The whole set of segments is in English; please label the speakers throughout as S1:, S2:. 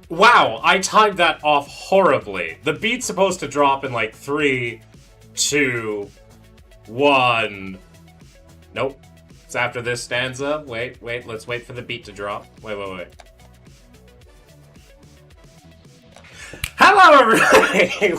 S1: Wow, I timed that off horribly. The beat's supposed to drop in like 3, 2, 1. Nope. It's after this stanza. Wait, let's wait for the beat to drop. Wait. Hello, everybody!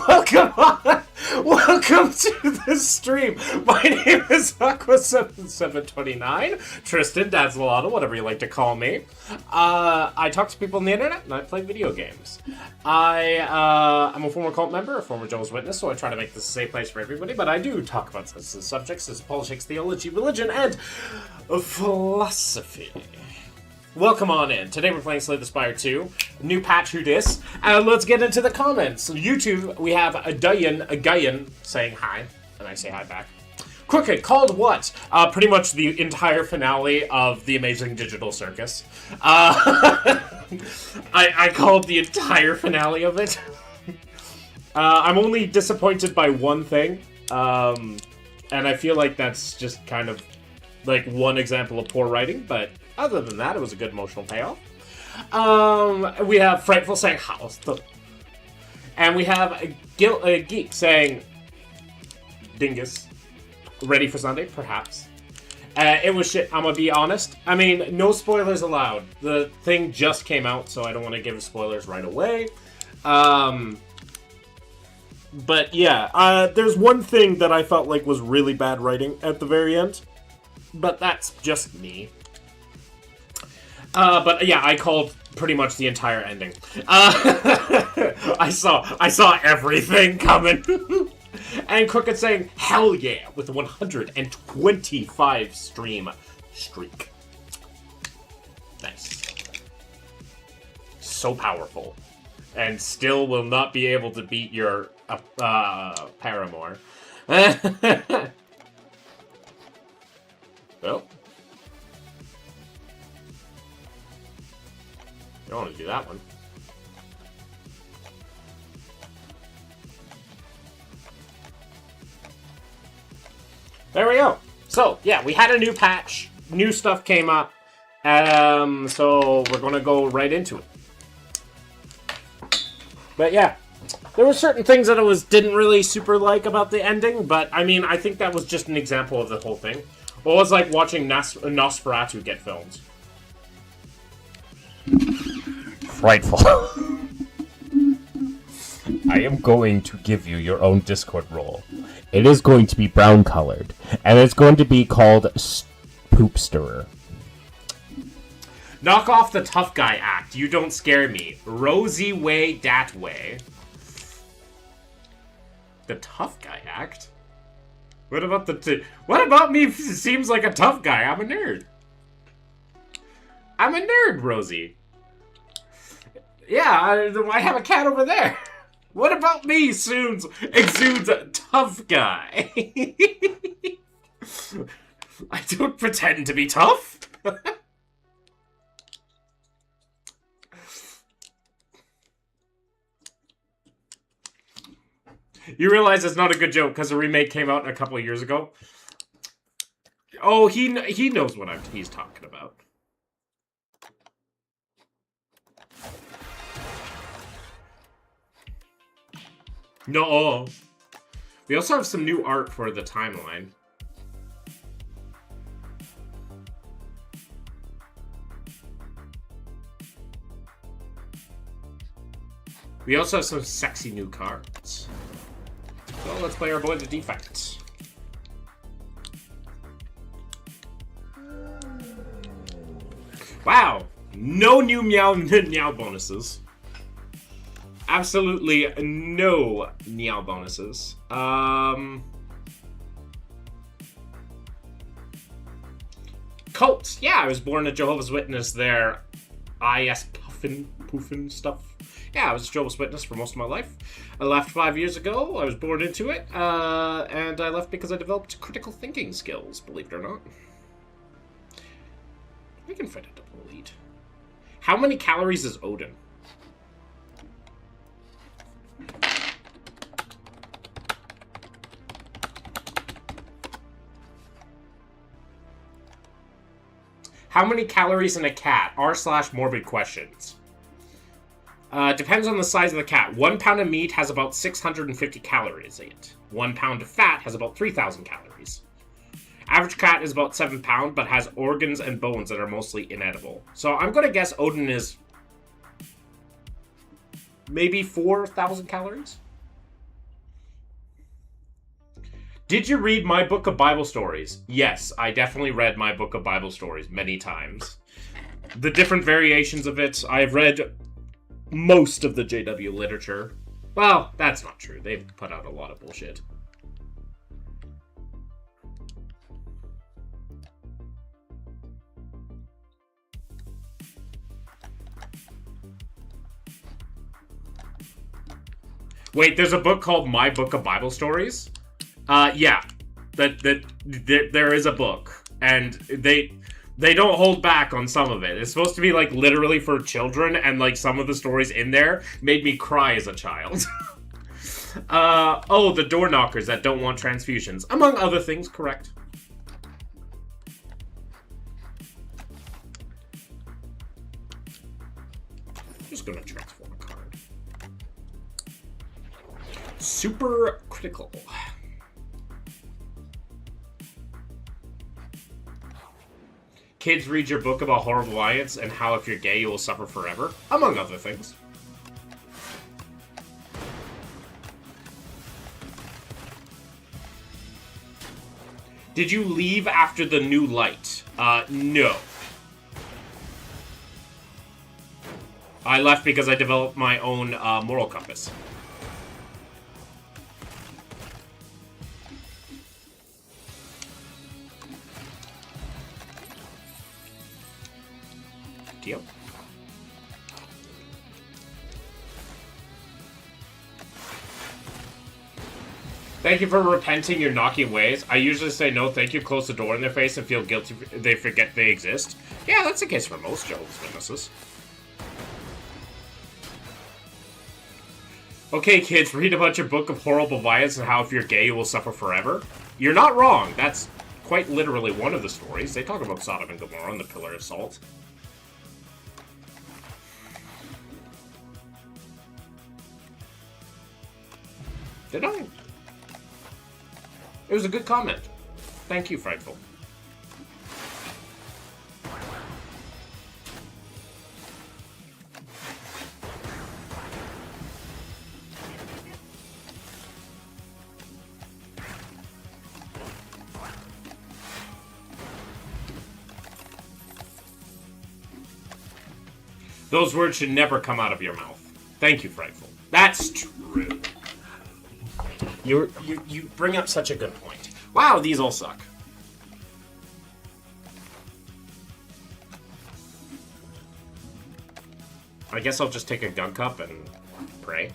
S1: Welcome to the stream. My name is Aqua7729. Tristan, Dazzleotto, whatever you like to call me. I talk to people on the internet, and I play video games. I'm a former cult member, a former Jehovah's Witness, so I try to make this a safe place for everybody, but I do talk about sensitive subjects as politics, theology, religion, and philosophy. Welcome on in. Today we're playing Slay the Spire 2. New patch, who dis? And let's get into the comments. YouTube, we have a Guyan saying hi, and I say hi back. Crooked, called what? Pretty much the entire finale of The Amazing Digital Circus. I called the entire finale of it. I'm only disappointed by one thing, and I feel like that's just kind of like one example of poor writing, but other than that, it was a good emotional payoff. We have Frightful saying house, and we have a Geek saying dingus. Ready for Sunday, perhaps. It was shit, I'm gonna be honest. I mean, no spoilers allowed. The thing just came out, so I don't want to give spoilers right away. But yeah, there's one thing that I felt like was really bad writing at the very end. But that's just me. But yeah, I called pretty much the entire ending. I saw everything coming. And Crooked saying, hell yeah, with a 125 stream streak. Nice. So powerful. And still will not be able to beat your paramour. Well. I don't want to do that one. There we go. So, yeah, we had a new patch. New stuff came up. So we're going to go right into it. But yeah, there were certain things that I didn't really super like about the ending, but I mean, I think that was just an example of the whole thing. Well, it was like watching Nosferatu get filmed.
S2: Frightful. I am going to give you your own Discord role. It is going to be brown colored, and it's going to be called Poop Stirrer.
S1: Knock off the tough guy act. You don't scare me. Rosie way dat way. The tough guy act? What about what about me seems like a tough guy? I'm a nerd. I'm a nerd, Rosie. Yeah, I have a cat over there. What about me exudes a tough guy? I don't pretend to be tough. You realize it's not a good joke because the remake came out a couple of years ago? Oh, he knows what he's talking about. No. We also have some new art for the timeline. We also have some sexy new cards. So let's play our boy the Defect. Wow. No new meow bonuses. Absolutely no meow bonuses. Cult. Yeah, I was born a Jehovah's Witness there. Poofin stuff. Yeah, I was a Jehovah's Witness for most of my life. I left 5 years ago. I was born into it. And I left because I developed critical thinking skills, believe it or not. We can fit into elite. How many calories is Odin? How many calories in a cat? R/morbid questions. Depends on the size of the cat. 1 pound of meat has about 650 calories in it. 1 pound of fat has about 3,000 calories. Average cat is about 7 pounds, but has organs and bones that are mostly inedible. So I'm going to guess Odin is maybe 4,000 calories? Did you read my book of Bible stories? Yes, I definitely read my book of Bible stories many times. The different variations of it, I've read most of the JW literature. Well, that's not true. They've put out a lot of bullshit. Wait, there's a book called My Book of Bible Stories? Yeah. There is a book. And they don't hold back on some of it. It's supposed to be, like, literally for children, and, like, some of the stories in there made me cry as a child. The door knockers that don't want transfusions. Among other things, correct. Just gonna transform a card. Super critical. Kids, read your book about horrible alliance and how if you're gay you will suffer forever, among other things. Did you leave after the new light? No. I left because I developed my own moral compass. Deal. Thank you for repenting your knocking ways. I usually say no thank you, close the door in their face, and feel guilty they forget they exist. Yeah, that's the case for most Jehovah's Witnesses. Okay, kids, read about your book of horrible violence and how if you're gay you will suffer forever. You're not wrong. That's quite literally one of the stories. They talk about Sodom and Gomorrah and the Pillar of Salt. Did I? It was a good comment. Thank you, Frightful. Those words should never come out of your mouth. Thank you, Frightful. That's true. You bring up such a good point. Wow, these all suck. I guess I'll just take a gun cup and pray.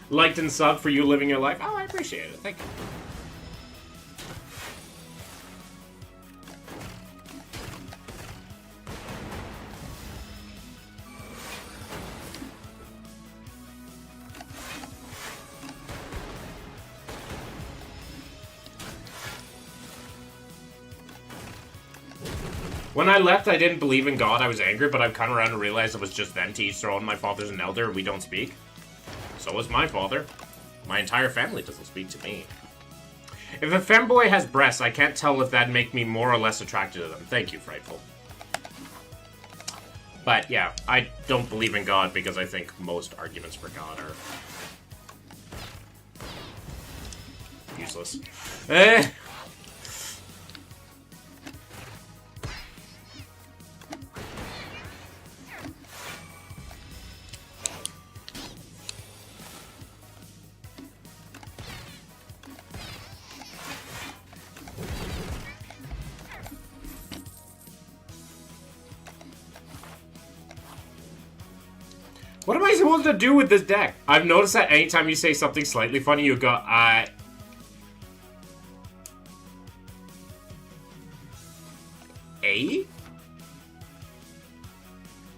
S1: Liked and subbed for you living your life. Oh, I appreciate it. Thank you. When I left, I didn't believe in God. I was angry, but I've come around to realize it was just then to each throne. My father's an elder, and we don't speak. So is my father. My entire family doesn't speak to me. If a femboy has breasts, I can't tell if that'd make me more or less attracted to them. Thank you, Frightful. But yeah, I don't believe in God because I think most arguments for God are useless. What am I supposed to do with this deck? I've noticed that anytime you say something slightly funny, you go, A?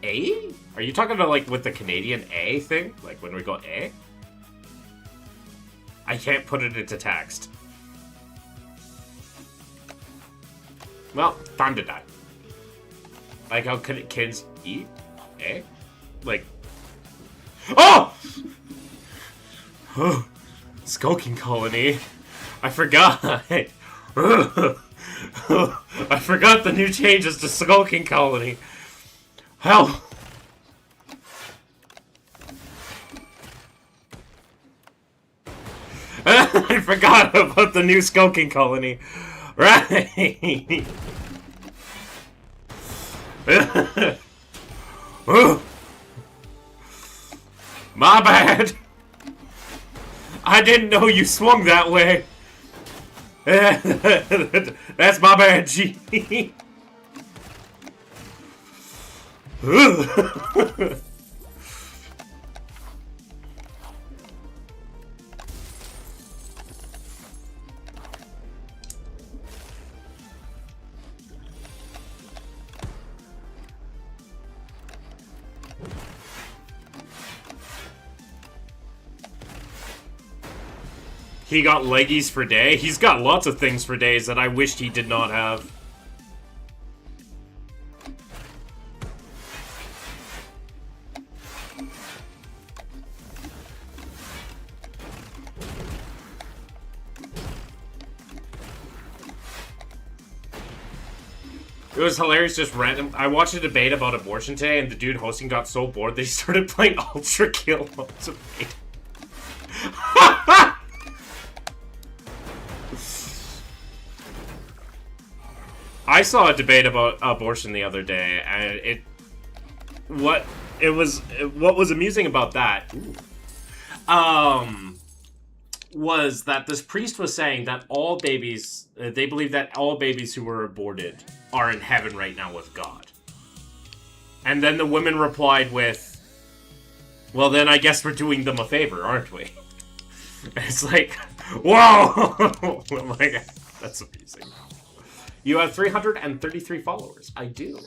S1: A? Are you talking about, like, with the Canadian A thing? Like, when we go A? I can't put it into text. Well, time to die. Like how kids eat? Eh? Like... Oh! Skulking colony. I forgot. I forgot the new changes to Skulking Colony. Hell. I forgot about the new Skulking Colony. Right. My bad. I didn't know you swung that way. That's my bad, G. He got leggies for day? He's got lots of things for days that I wished he did not have. It was hilarious, just random. I watched a debate about abortion today, and the dude hosting got so bored that he started playing Ultra Kill Ultimate. I saw a debate about abortion the other day, and what was amusing about that, was that this priest was saying that all babies, they believe that all babies who were aborted are in heaven right now with God. And then the women replied with, well, then I guess we're doing them a favor, aren't we? It's like, whoa! I'm like, that's amazing. You have 333 followers. I do.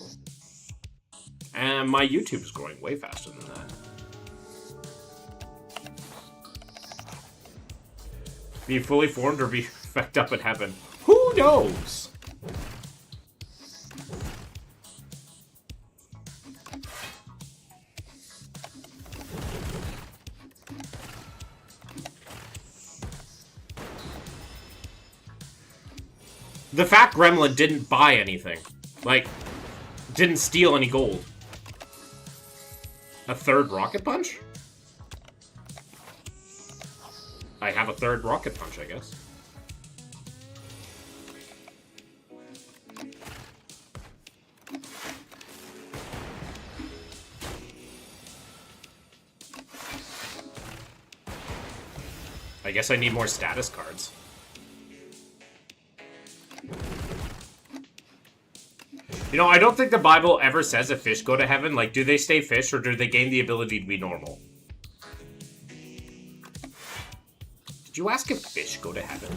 S1: And my YouTube is growing way faster than that. Be fully formed or be fecked up in heaven? Who knows? The fact Gremlin didn't buy anything. Like, didn't steal any gold. A third rocket punch? I have a third rocket punch, I guess. I guess I need more status cards. You know, I don't think the Bible ever says if fish go to heaven. Like, do they stay fish or do they gain the ability to be normal? Did you ask if fish go to heaven?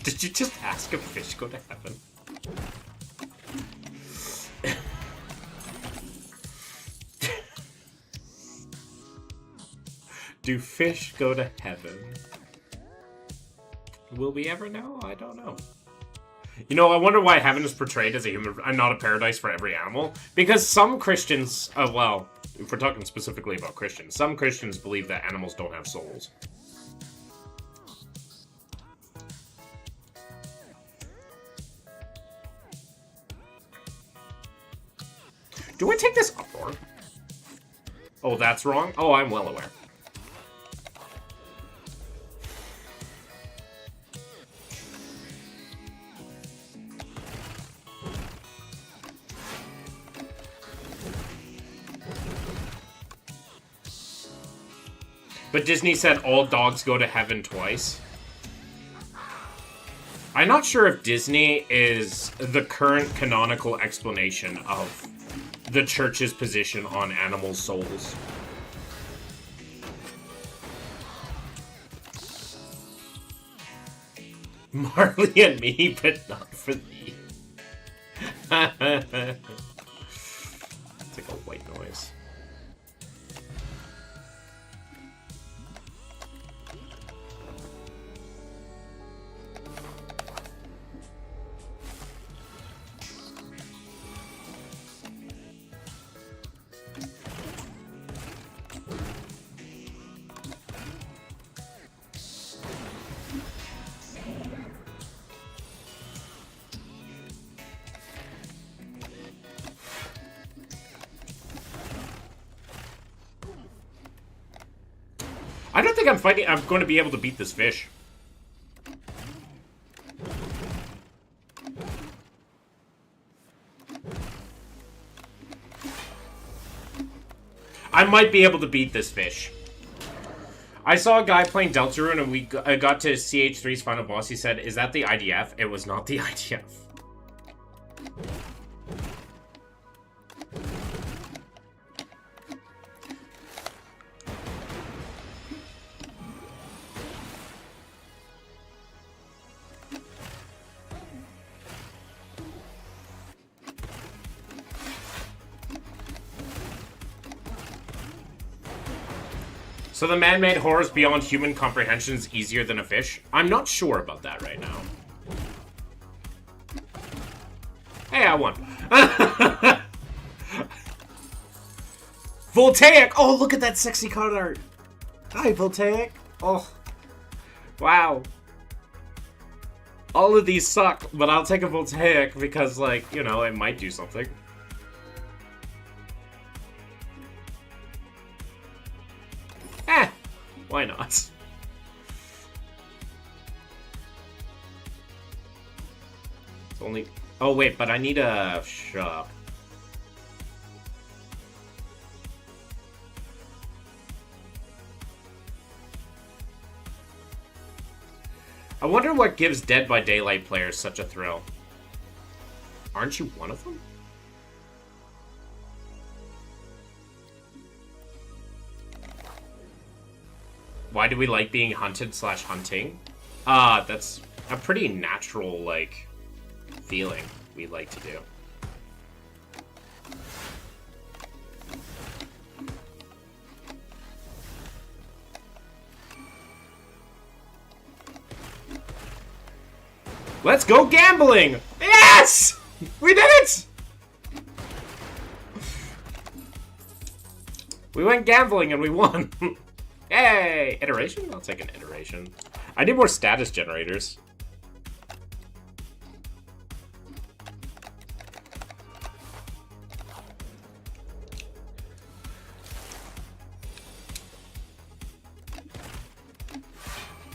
S1: Did you just ask if fish go to heaven? Do fish go to heaven? Will we ever know? I don't know. You know, I wonder why heaven is portrayed as a human and not a paradise for every animal. Because some Christians, well, if we're talking specifically about Christians, some Christians believe that animals don't have souls. Do I take this uproar? Oh, that's wrong? Oh, I'm well aware. But Disney said all dogs go to heaven twice. I'm not sure if Disney is the current canonical explanation of the church's position on animal souls. Marley and me, but not for thee. It's like a white noise. I don't think I'm going to be able to beat this fish. I might be able to beat this fish. I saw a guy playing Deltarune and we got to CH3's final boss. He said, "Is that the IDF?" It was not the IDF. So the man-made horrors beyond human comprehension is easier than a fish? I'm not sure about that right now. Hey, I won. Voltaic! Oh, look at that sexy card art. Hi, Voltaic. Oh. Wow. All of these suck, but I'll take a Voltaic because, like, you know, it might do something. Why not? It's only... Oh, wait, but I need a shop. I wonder what gives Dead by Daylight players such a thrill. Aren't you one of them? Why do we like being hunted / hunting? That's a pretty natural, like, feeling we like to do. Let's go gambling! Yes! We did it! We went gambling and we won. Yay! Iteration? I'll take an iteration. I need more status generators.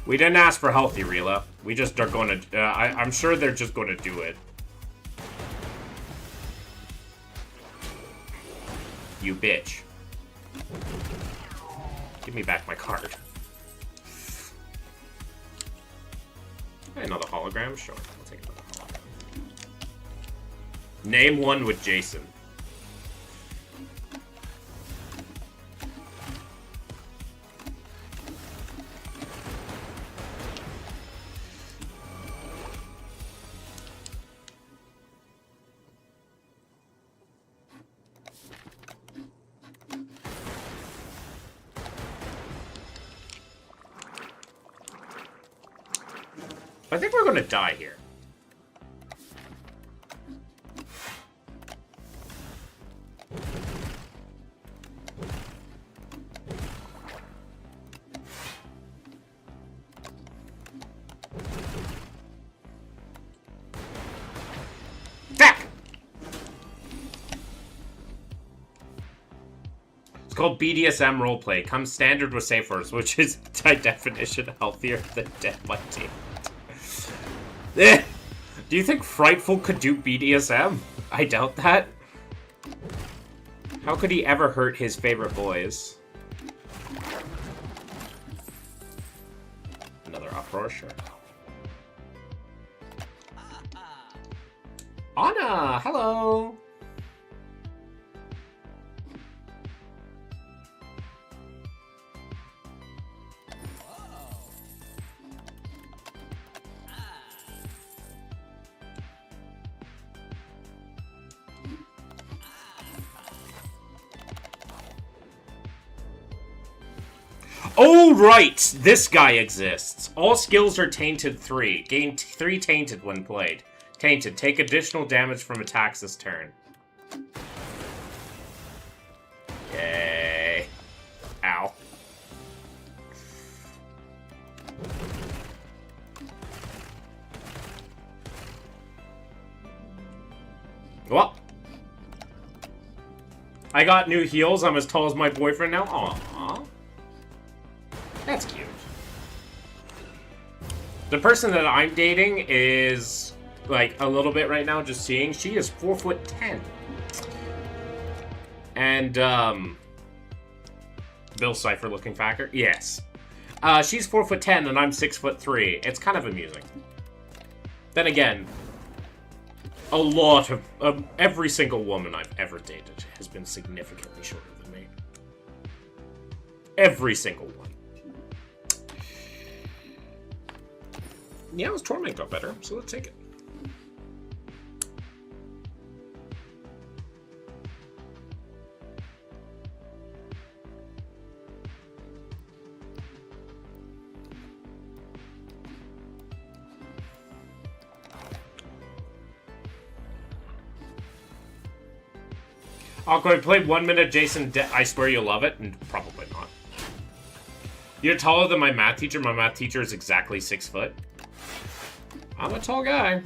S1: We didn't ask for healthy, Rila. We just are going to... I'm sure they're just going to do it. You bitch. Give me back my card. Another hologram? Sure, I'll take another hologram. Name one with Jason. I think we're going to die here. Back! It's called BDSM roleplay. Comes standard with safe words, which is by definition healthier than Dead by Daylight. Do you think Frightful could do BDSM? I doubt that. How could he ever hurt his favorite boys? Another uproar, sure. Anna, hello. Oh, right! This guy exists. All skills are tainted 3. Gain 3 tainted when played. Tainted. Take additional damage from attacks this turn. Yay. Ow. Well. I got new heels. I'm as tall as my boyfriend now. Aww. That's cute. The person that I'm dating is, like, a little bit right now, just seeing. She is 4'10". And, Bill Cipher looking factor? Yes. She's 4'10" and I'm 6'3". It's kind of amusing. Then again, a lot of every single woman I've ever dated has been significantly shorter than me. Every single one. Yeah, his torment got better, so let's take it. Awkward, play 1 minute Jason, I swear you'll love it, and probably not. You're taller than my math teacher. My math teacher is exactly 6 foot. I'm a tall guy.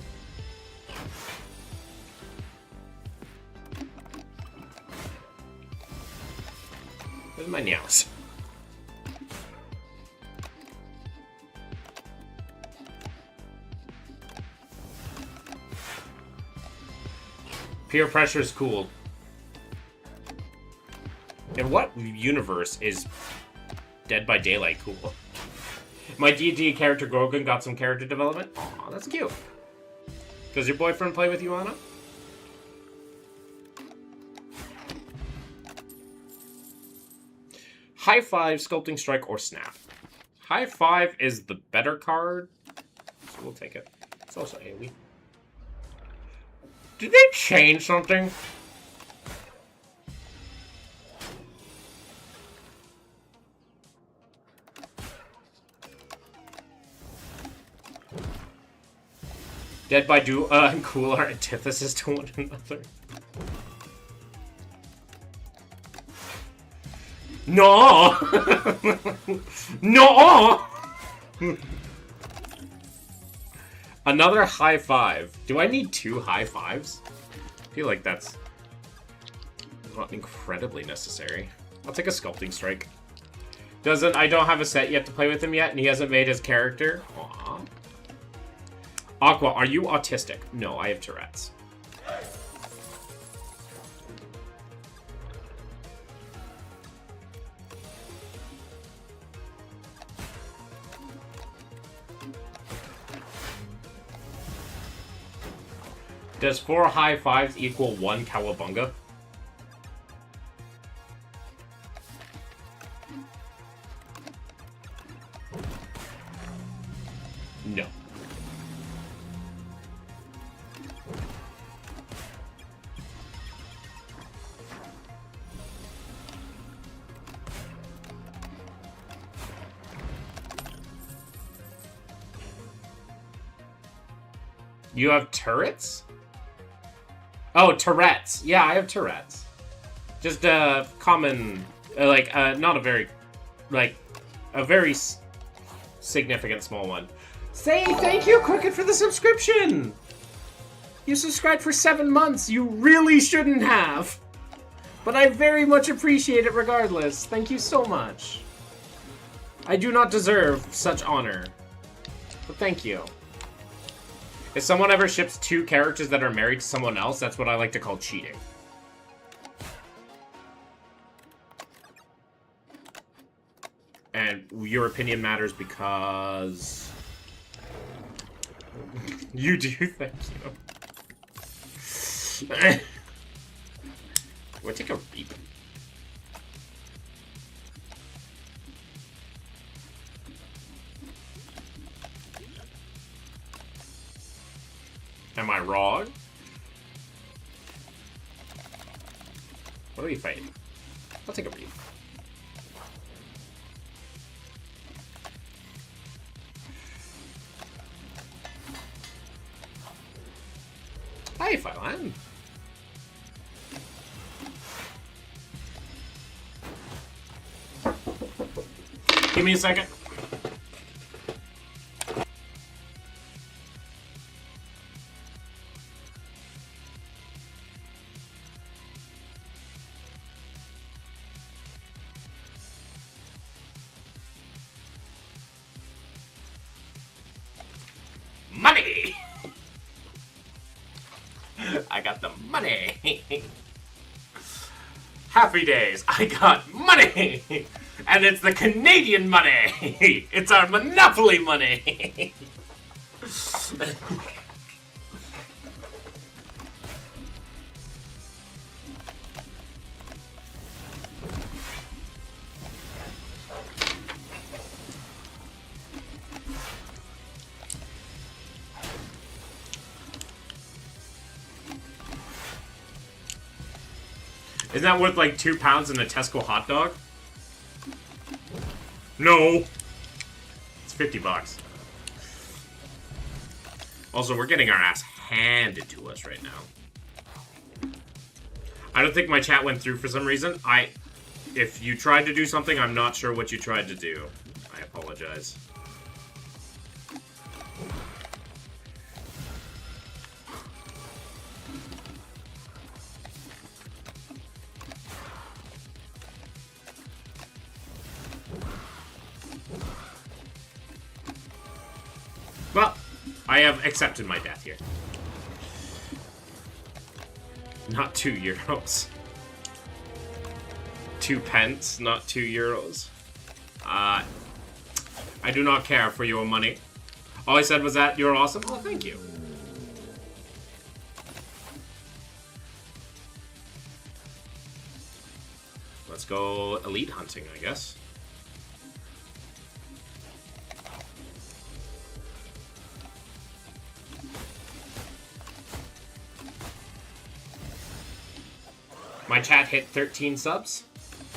S1: Where's my nails? Peer pressure is cool. In what universe is Dead by Daylight cool? My D&D character Grogan got some character development. Aw, that's cute. Does your boyfriend play with you, Anna? High Five, Sculpting Strike, or Snap. High Five is the better card, so we'll take it. It's also AoE. Did they change something? Dead by and Cool are antithesis to one another. No! No! Another high five. Do I need 2 high fives? I feel like that's not incredibly necessary. I'll take a Sculpting Strike. I don't have a set yet to play with him yet, and he hasn't made his character. Aww. Aqua, are you autistic? No, I have Tourette's. Does 4 high fives equal 1 Cowabunga? No. You have turrets? Oh, Tourette's. Yeah, I have Tourette's. Just a common, not a very, a very significant small one. Say thank you, Crooked, for the subscription! You subscribed for 7 months. You really shouldn't have. But I very much appreciate it regardless. Thank you so much. I do not deserve such honor. But thank you. If someone ever ships 2 characters that are married to someone else, that's what I like to call cheating. And your opinion matters because... you do, thank you. We'll take a reap. Am I wrong? What are we fighting? I'll take a reap. Hi, Phylan. Give me a second. Money! I got the money! Happy days, I got money! And it's the Canadian money! It's our Monopoly money! Isn't that worth like £2 in a Tesco hot dog? No! It's $50. Also, we're getting our ass handed to us right now. I don't think my chat went through for some reason. If you tried to do something, I'm not sure what you tried to do. I apologize. Well, I have accepted my death here. Not €2. 2 pence, not €2. I do not care for your money. All I said was that you're awesome. Oh, thank you. Let's go elite hunting, I guess. My chat hit 13 subs.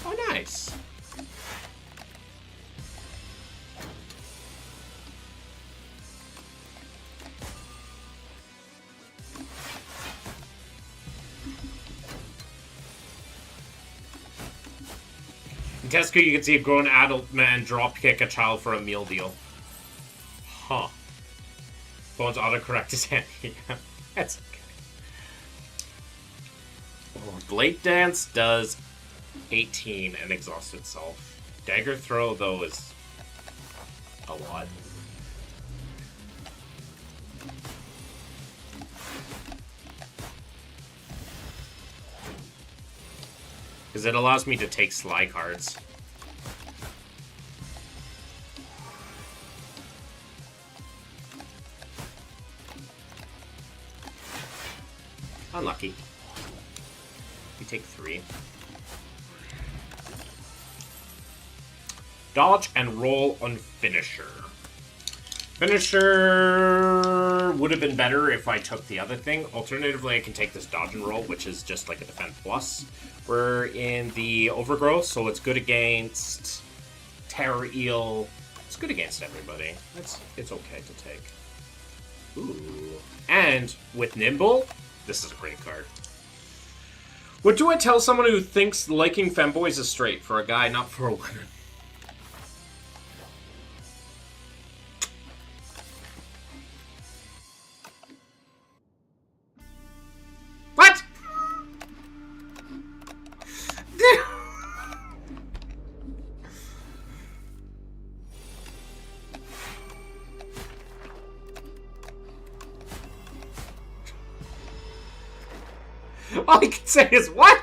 S1: Oh, nice. In Tesco, you can see a grown adult man dropkick a child for a meal deal. Huh. Phone's autocorrect is handy. That's okay. Oh, Blade Dance does 18 and exhausts itself. Dagger Throw, though, is a lot. Because it allows me to take Sly cards. Unlucky. You take 3. Dodge and roll on Finisher. Finisher would have been better if I took the other thing. Alternatively, I can take this dodge and roll, which is just like a defense plus. We're in the Overgrowth, so it's good against Terror Eel. It's good against everybody. It's okay to take. Ooh. And with Nimble, this is a great card. What do I tell someone who thinks liking femboys is straight? For a guy, not for a woman. What? All I can say is, what?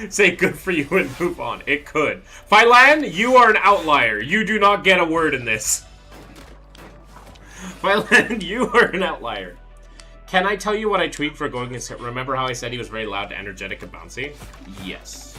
S1: Say good for you and move on. It could. Phylan, you are an outlier. You do not get a word in this. Phylan, you are an outlier. Can I tell you what I tweaked for going against him? Remember how I said he was very loud, energetic, and bouncy? Yes.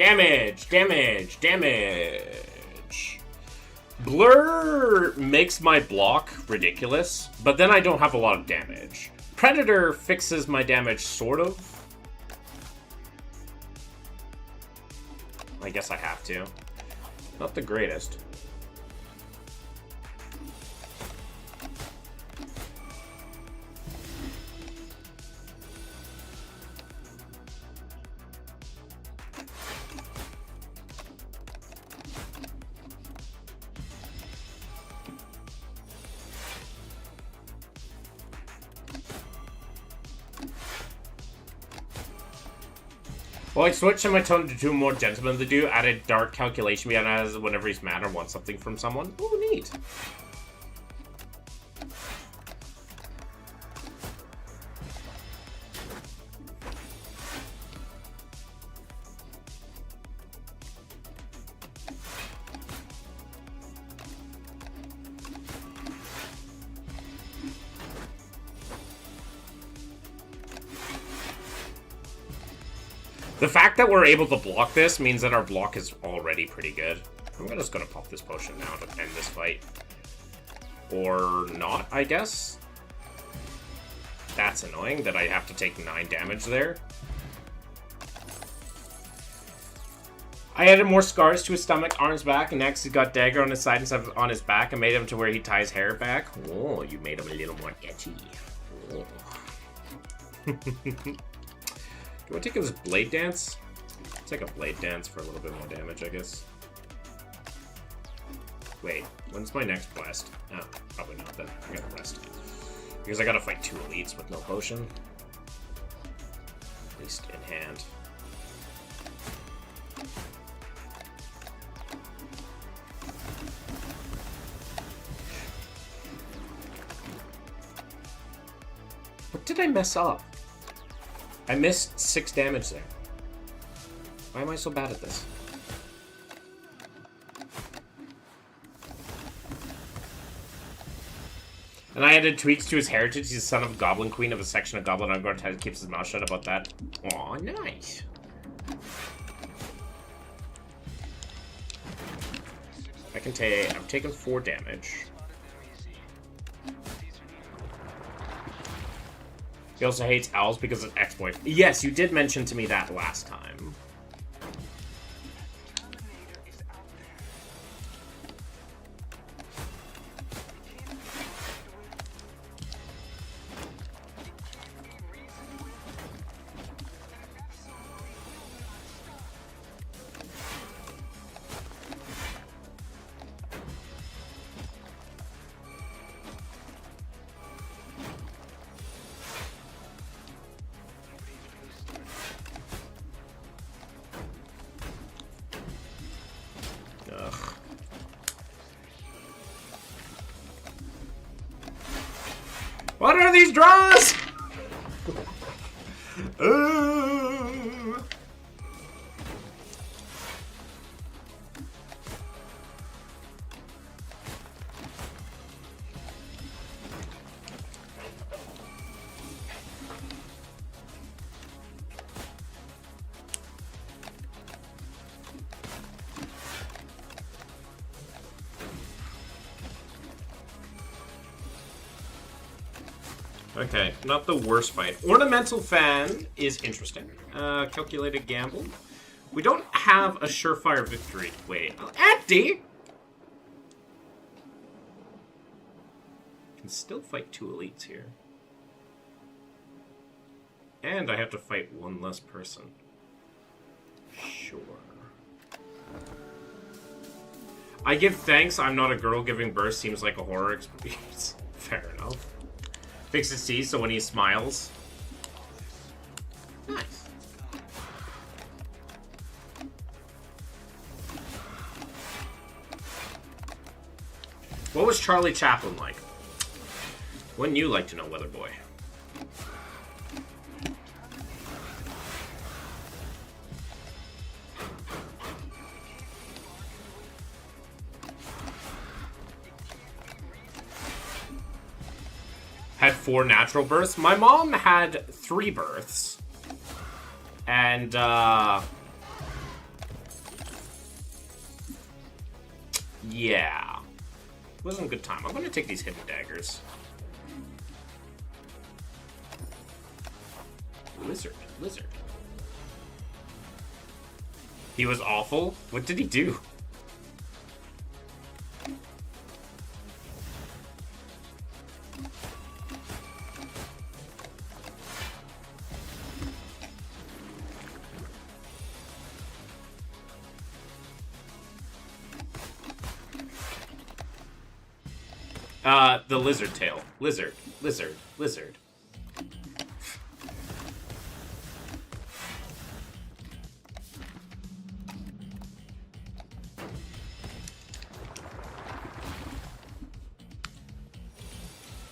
S1: Damage! Damage! Damage! Blur makes my block ridiculous, but then I don't have a lot of damage. Predator fixes my damage, sort of. I guess I have to. Not the greatest. Well, I switched my tone to do more gentleman to do, added dark calculation behind as whenever he's mad or wants something from someone. Oh, neat. The fact that we're able to block this means that our block is already pretty good. I'm just gonna pop this potion now to end this fight. Or not, I guess. That's annoying that I have to take 9 damage there. I added more scars to his stomach, arms, back, and next he's got dagger on his side instead of on his back. I made him to where he ties hair back. Oh, you made him a little more edgy. Oh. Do I take this blade dance? I'll take a blade dance for a little bit more damage, I guess. Wait, when's my next quest? Oh, probably not then. I gotta rest. Because I gotta fight 2 elites with no potion. At least in hand. What did I mess up? I missed 6 damage there. Why am I so bad at this? And I added tweaks to his heritage. He's the son of a goblin queen of a section of goblin Unguard. Keeps his mouth shut about that. Aw, nice. I can take... I'm taking 4 damage. He also hates owls because of ex-boyfriend. Yes, you did mention to me that last time. What are these draws? Okay, not the worst fight. Ornamental Fan is interesting. Calculated Gamble. We don't have a surefire victory. Wait, Andy! Can still fight 2 elites here. And I have to fight 1 less person. Sure. I give thanks I'm not a girl giving birth seems like a horror experience. Fair enough. Fix his teeth so when he smiles. Nice. What was Charlie Chaplin like? Wouldn't you like to know, Weather Boy? Had 4 natural births. My mom had 3 births. And, Yeah. Wasn't a good time. I'm gonna take these hidden daggers. Lizard. He was awful? What did he do? The lizard tail. Lizard.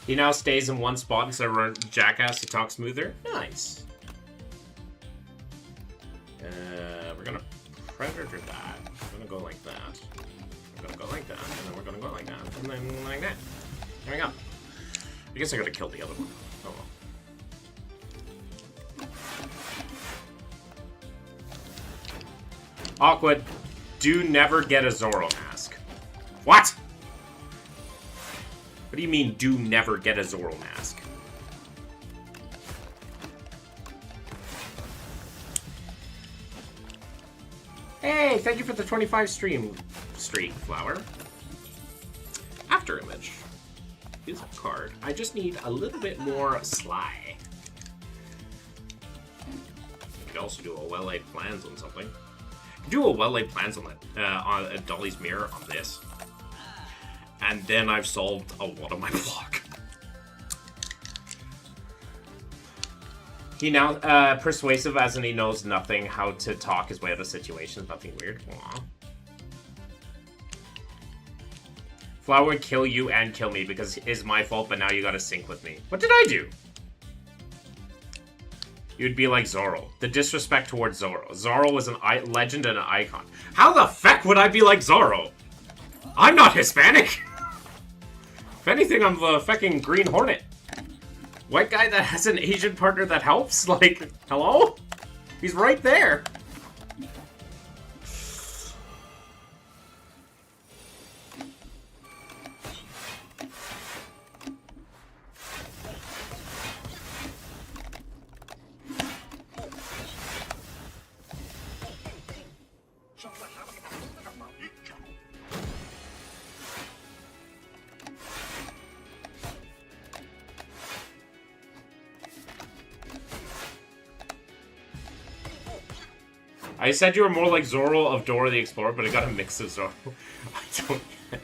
S1: He now stays in one spot instead of running jackass to talk smoother. Nice. We're gonna predator that. We're gonna go like that. We're gonna go like that, and then we're gonna go like that, and then like that. There we go. I guess I gotta kill the other one. Oh well. Awkward. Do never get a Zoro mask. What? What do you mean, do never get a Zoro mask? Hey, thank you for the 25 stream flower. After image. Here's a card. I just need a little bit more sly. You could also do a well-laid plans on something. Do a well-laid plans on it, on a Dolly's mirror on this. And then I've solved a lot of my block. He now, persuasive as in he knows nothing how to talk his way out of situations. Nothing weird. Aww. Flower would kill you and kill me because it's my fault, but now you gotta sync with me. What did I do? You'd be like Zoro. The disrespect towards Zoro. Zoro was a legend and an icon. How the feck would I be like Zoro? I'm not Hispanic! If anything, I'm the fucking Green Hornet. White guy that has an Asian partner that helps? Like, hello? He's right there. I said you were more like Zoro of Dora the Explorer, but I got a mix of Zoro. I don't get it.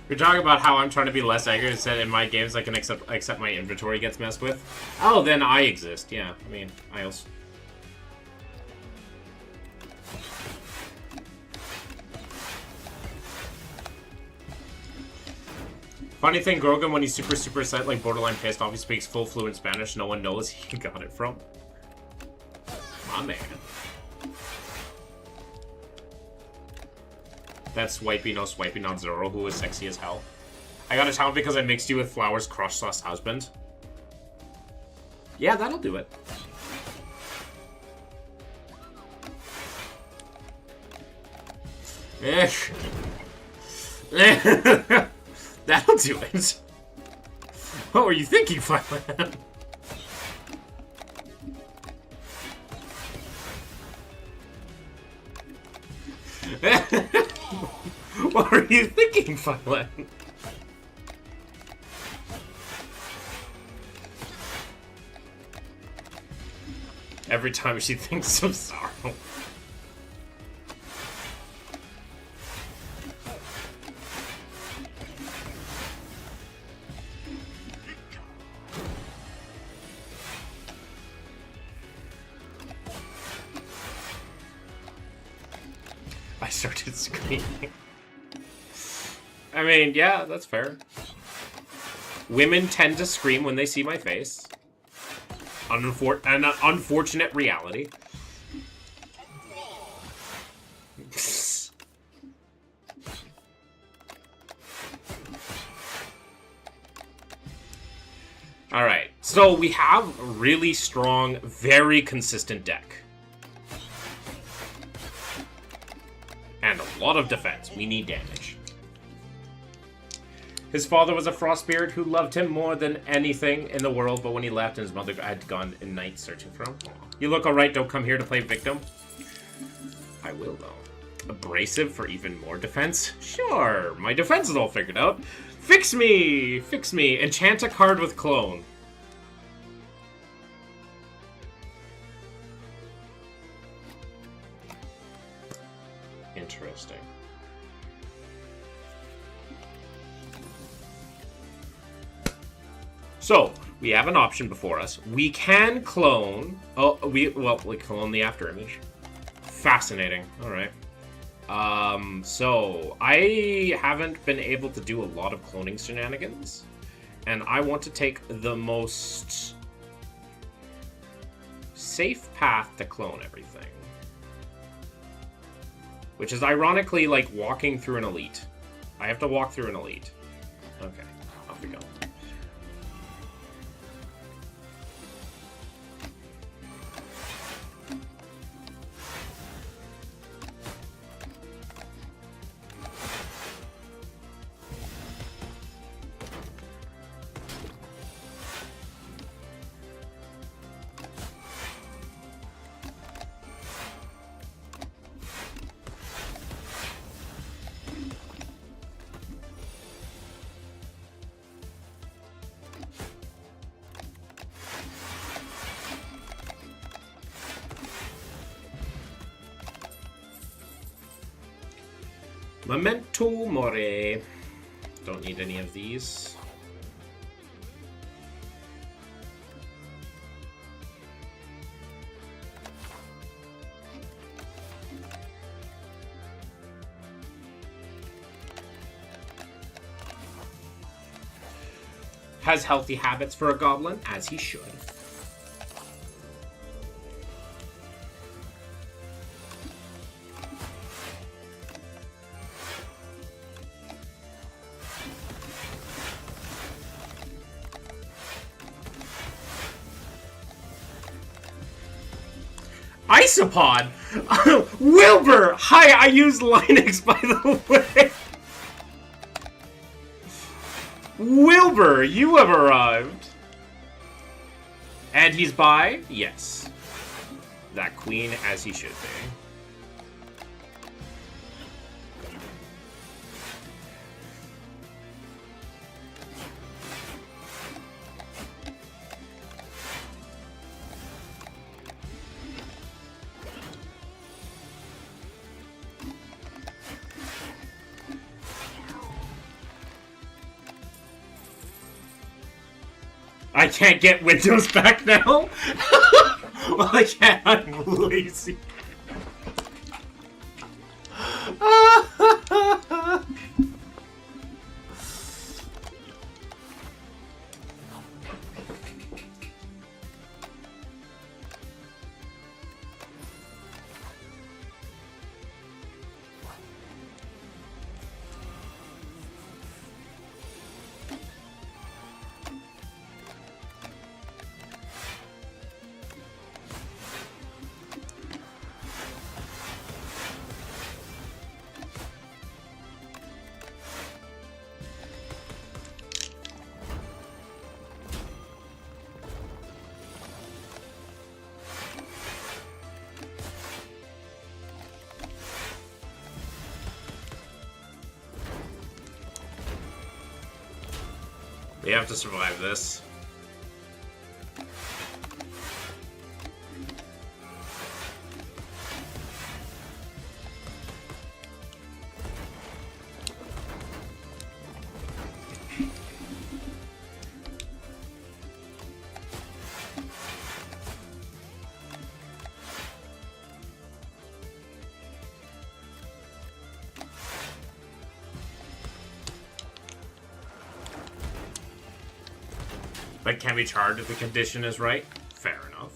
S1: You're talking about how I'm trying to be less angry and said in my games I can accept my inventory gets messed with. Oh, then I exist. Yeah, I mean, I also... Funny thing, Grogan, when he's super excited, like borderline pissed off, he speaks full fluent Spanish. No one knows he got it from. My man. That swipey, no swipey, not Zoro, who was sexy as hell. I got a talent because I mixed you with Flower's crush/husband. Yeah, that'll do it. That'll do it. What were you thinking, Flower? What were you thinking, Violet? Every time she thinks of sorrow. I started screaming. I mean, yeah, that's fair. Women tend to scream when they see my face. An unfortunate reality. So we have a really strong, very consistent deck. And a lot of defense. We need damage. His father was a frost spirit who loved him more than anything in the world, but when he left, his mother had gone in night searching for him. You look alright, don't come here to play victim. I will, though. Abrasive for even more defense? Sure, my defense is all figured out. Fix me! Fix me. Enchant a card with clone. Interesting. So, we have an option before us. We can clone... we clone the afterimage. Fascinating. Alright. So, I haven't been able to do a lot of cloning shenanigans. And I want to take the most safe path to clone everything. Which is ironically like walking through an elite. I have to walk through an elite. Okay, off we go. Memento Mori. Don't need any of these. Has healthy habits for a goblin, as he should. Isopod! Wilbur! Hi, I use Linux, by the way. Wilbur, you have arrived. And he's by? Yes. That queen as he should be. I can't get Windows back now? Well, I can't. I'm lazy. We have to survive this. But can be charged if the condition is right? Fair enough.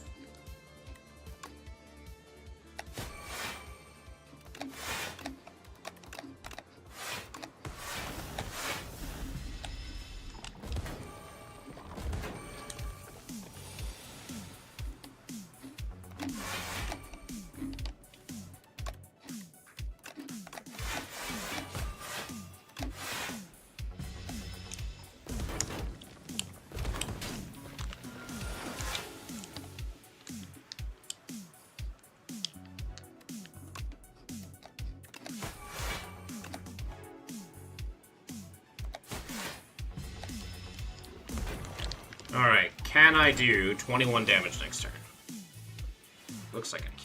S1: Can I do 21 damage next turn? Looks like I can.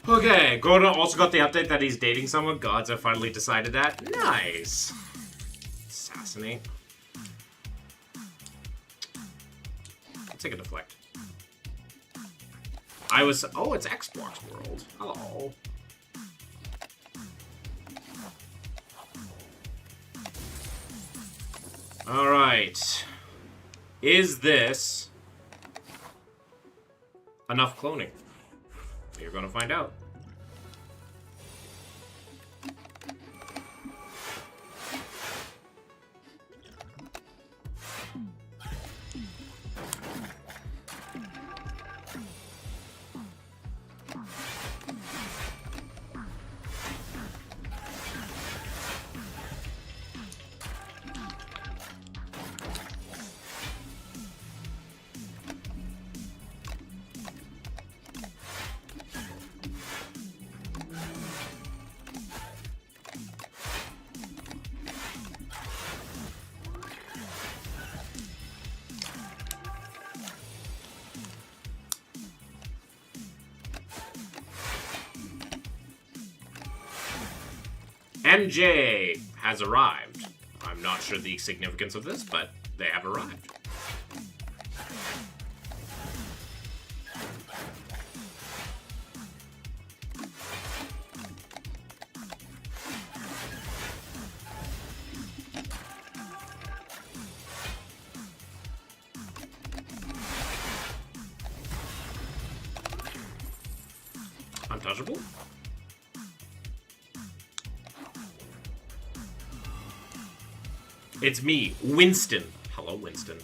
S1: Okay, Gordon also got the update that he's dating someone. Gods have finally decided that. Nice. Assassinate. I'll take a deflect. Oh, it's Xbox World. Hello. Alright. Is this enough cloning? You're gonna find out. MJ has arrived. I'm not sure the significance of this, but they have arrived. Untouchable? It's me, Winston. Hello, Winston.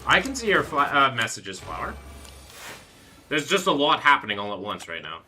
S1: I can see your messages, Flower. There's just a lot happening all at once right now.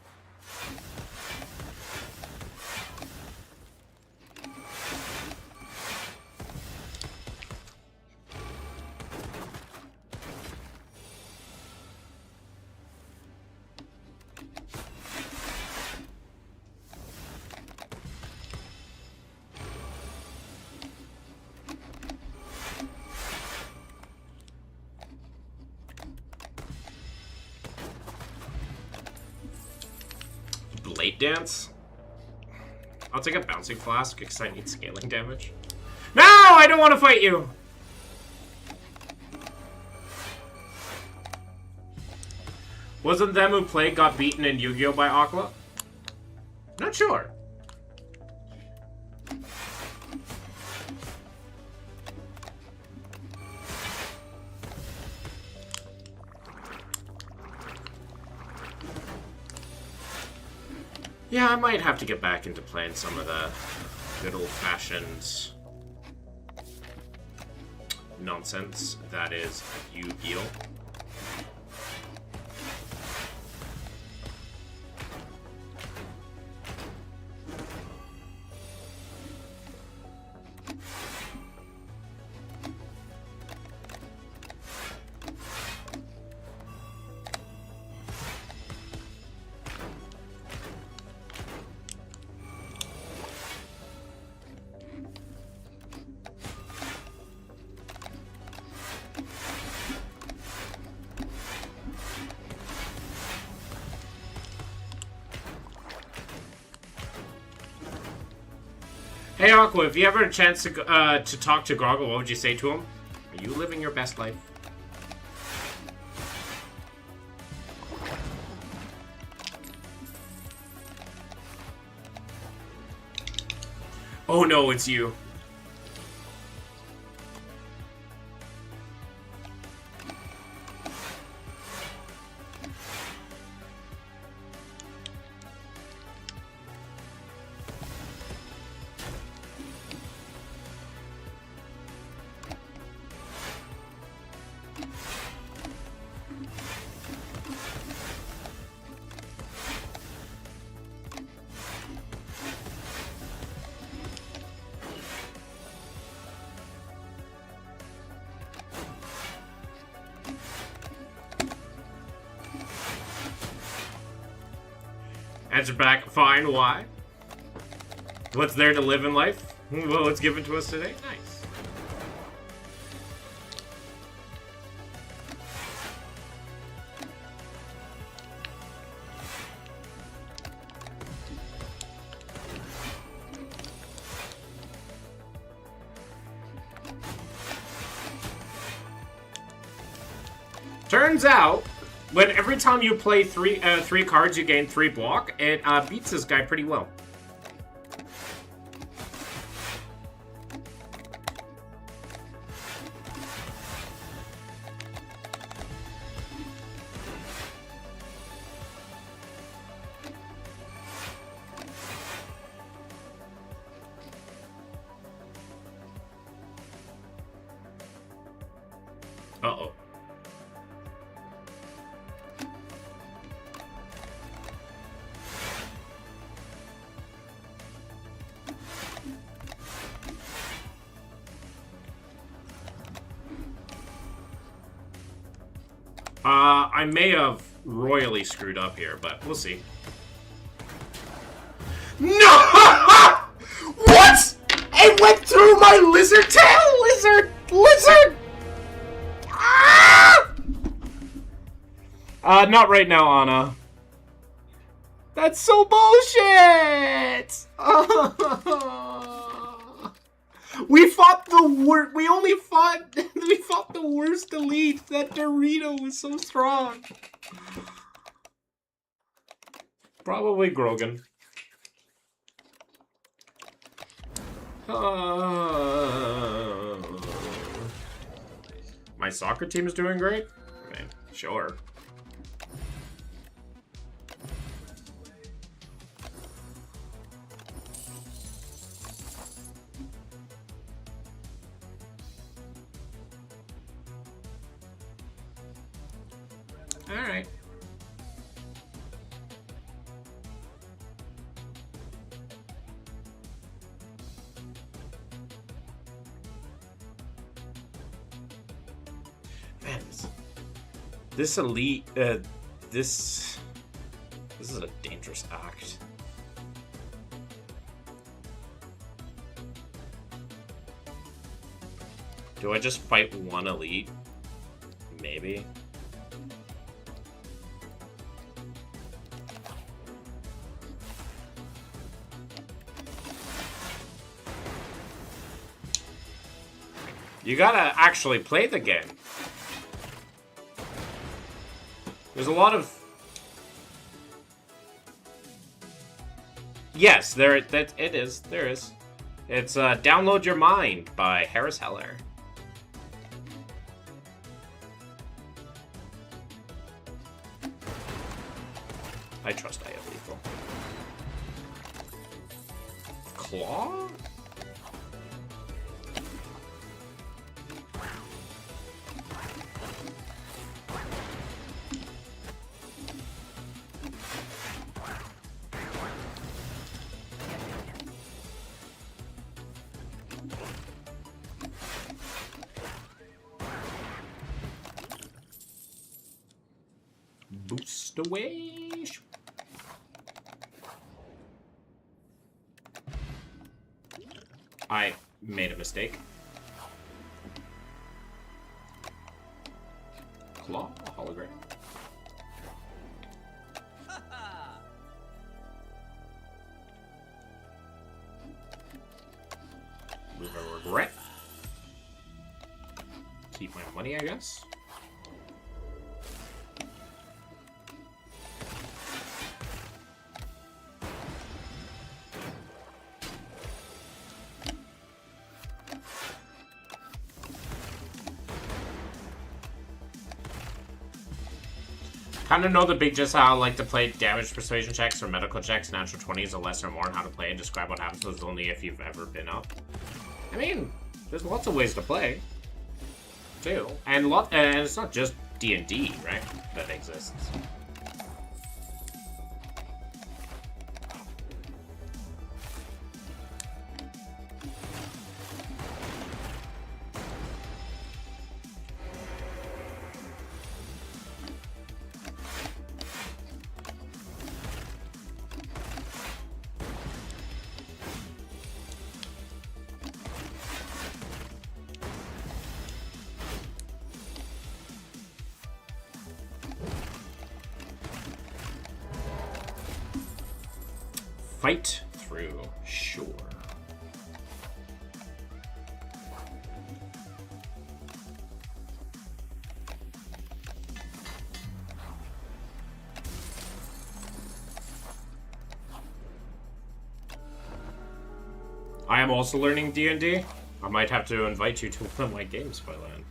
S1: Blade Dance? I'll take a Bouncing Flask because I need scaling damage. No! I don't want to fight you! Wasn't them who played got beaten in Yu-Gi-Oh! By Aqua? Not sure. Yeah, I might have to get back into playing some of the good old-fashioned nonsense that is Yu-Gi-Oh! Hey Aqua, if you ever had a chance to talk to Groggle, what would you say to him? Are you living your best life? Oh no, it's you. Answer back, fine, why? What's there to live in life? Well, it's given to us today. Nice. Turns out, when every time you play three cards, you gain 3 block. It beats this guy pretty well. Uh-oh. I may have royally screwed up here, but we'll see. No! What? It went through my lizard tail! Lizard! Ah! Not right now, Anna. That's so bullshit! We fought the worst. We fought the worst elite. That Dorito was so strong. Probably Grogan. My soccer team is doing great? I mean, sure. Alright. Man, this elite, this is a dangerous act. Do I just fight one elite? Maybe. You gotta actually play the game. There's a lot of... Yes, there is. There is. It's Download Your Mind by Harris Heller. I trust I have lethal. Claw? Boost away. I made a mistake. Claw, hologram. Move a regret. Keep my money, I guess. Kind of know the big gist how I like to play damage persuasion checks or medical checks, natural 20s or less or more, and how to play and describe what happens was only if you've ever been up. I mean, there's lots of ways to play, too. And it's not just D&D, right, that exists. fight through. Sure. I am also learning D&D. I might have to invite you to one of my games, Bylan.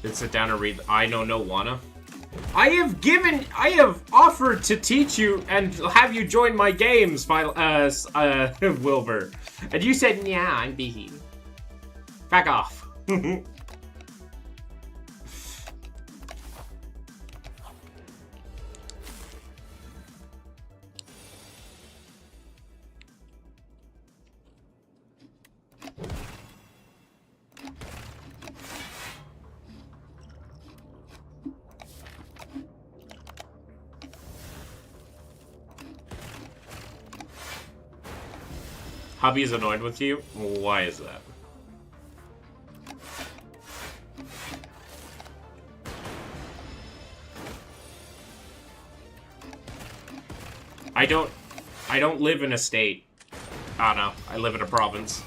S1: Did sit down and read I Know No Wanna. I have offered to teach you and have you join my games, Wilbur. And you said, yeah, I'm busy. Back off. Hubby is annoyed with you? Why is that? I don't live in a state. Oh no, I live in a province.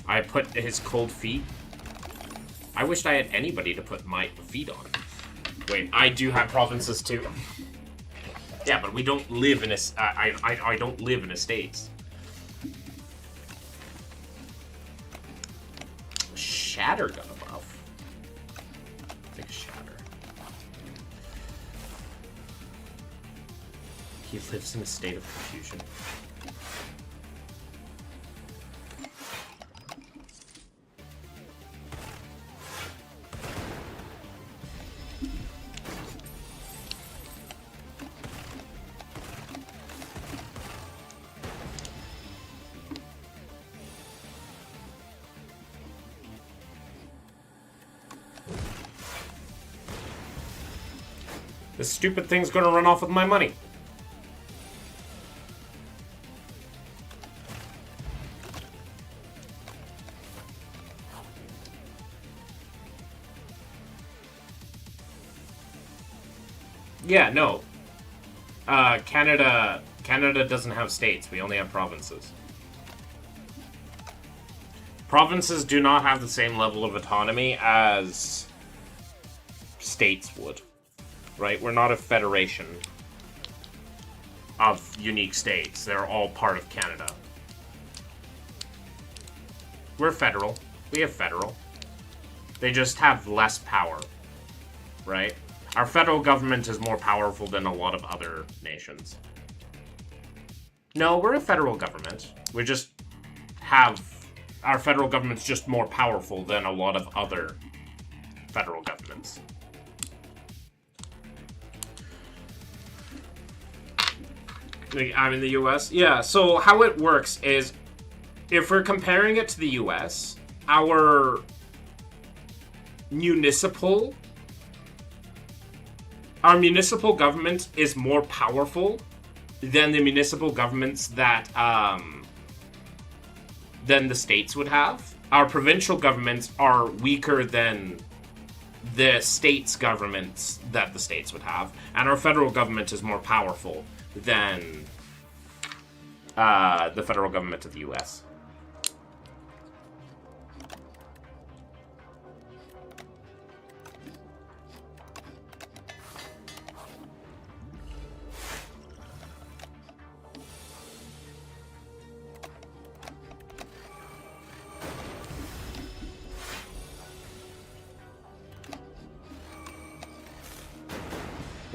S1: I put his cold feet. I wished I had anybody to put my feet on. Wait, I do have provinces too. Yeah, but we don't live in a. I don't live in estates. Shatter got a buff. I think Shatter. He lives in a state of confusion. This stupid thing's gonna run off with my money. Yeah, no. Canada doesn't have states. We only have provinces. Provinces do not have the same level of autonomy as states would. Right? We're not a federation of unique states. They're all part of Canada. We're federal. We have federal. They just have less power. Right? Our federal government is more powerful than a lot of other nations. No, we're a federal government. We just have... Our federal government's just more powerful than a lot of other federal governments. I'm in the US? Yeah, so how it works is, if we're comparing it to the US, our municipal government is more powerful than the municipal governments that, than the states would have. Our provincial governments are weaker than the states' governments that the states would have, and our federal government is more powerful than the federal government of the US.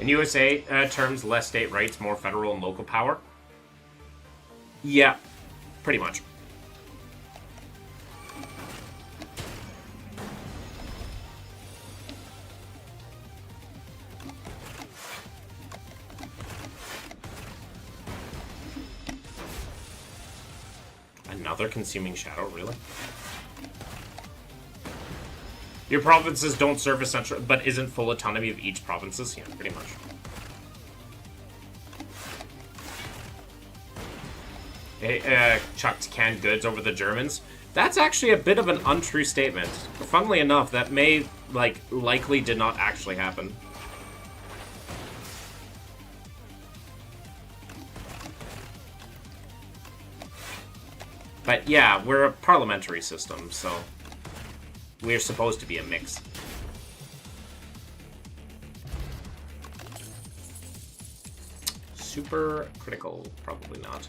S1: In USA terms, less state rights, more federal and local power. Yeah, pretty much. Another consuming shadow, really? Your provinces don't serve as central, but isn't full autonomy of each provinces? Yeah, pretty much. Chucked canned goods over the Germans. That's actually a bit of an untrue statement. Funnily enough, that may, like, likely did not actually happen. But yeah, we're a parliamentary system, so we're supposed to be a mix. Super critical, probably not.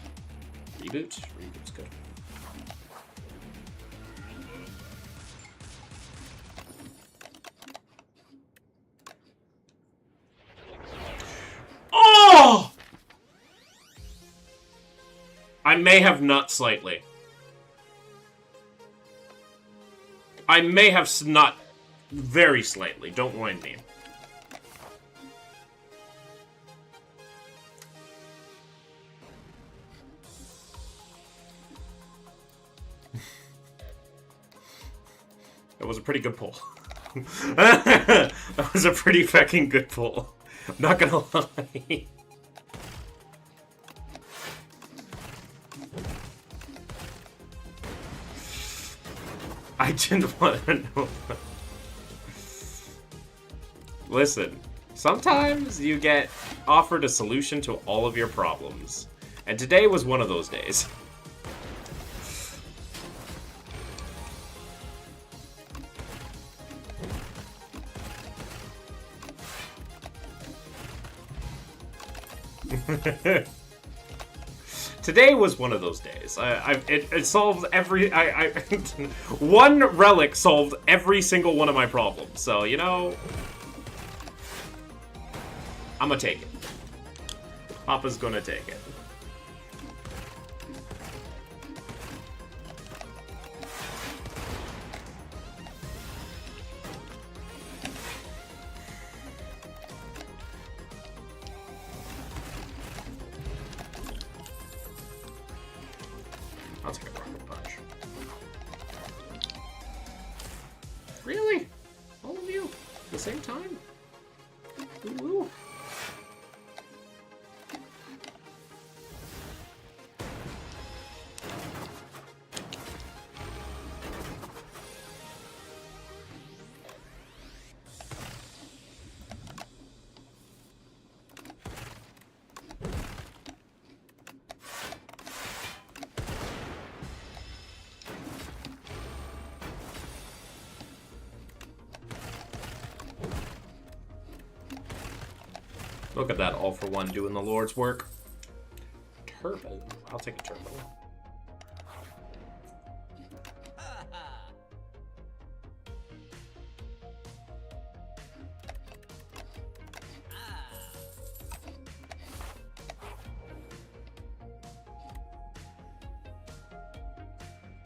S1: Reboot? Reboot's good. Oh! I may have nut slightly. I may have snot very slightly, don't mind me. That was a pretty good pull. That was a pretty fucking good pull. I'm not gonna lie. I didn't want to know. Listen, sometimes you get offered a solution to all of your problems. And today was one of those days. Today was one of those days. It solved every... one relic solved every single one of my problems. So, you know... I'm gonna take it. Papa's gonna take it. I'll take a rocket punch. Really? All of you? At the same time? Ooh. Look at that all for one doing the Lord's work. Turbo. I'll take a turbo.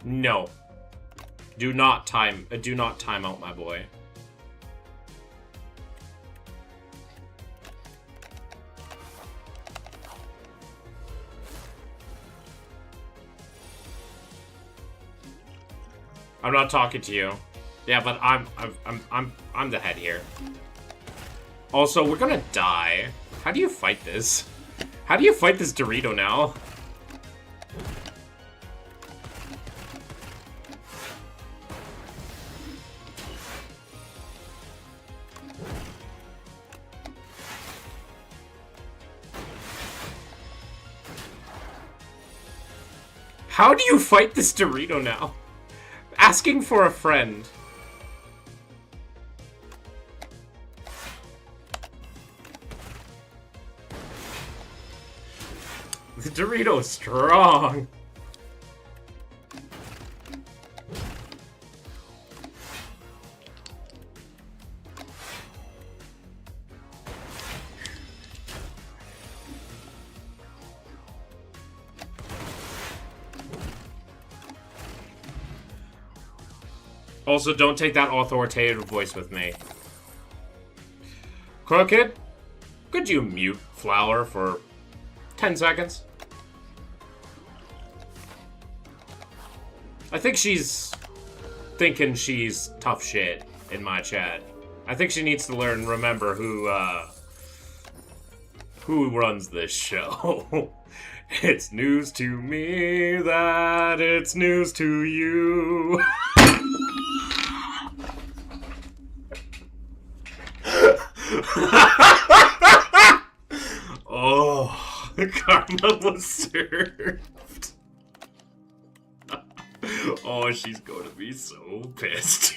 S1: No. Do not time out my boy. I'm not talking to you. Yeah, but I'm the head here. Also, we're gonna die. How do you fight this? How do you fight this Dorito now? How do you fight this Dorito now? Asking for a friend. The Dorito is strong. Also, don't take that authoritative voice with me. Crooked, could you mute Flower for 10 seconds? I think she's thinking she's tough shit in my chat. I think she needs to learn, remember who runs this show. It's news to me that it's news to you. Oh, karma was served. Oh, she's gonna be so pissed.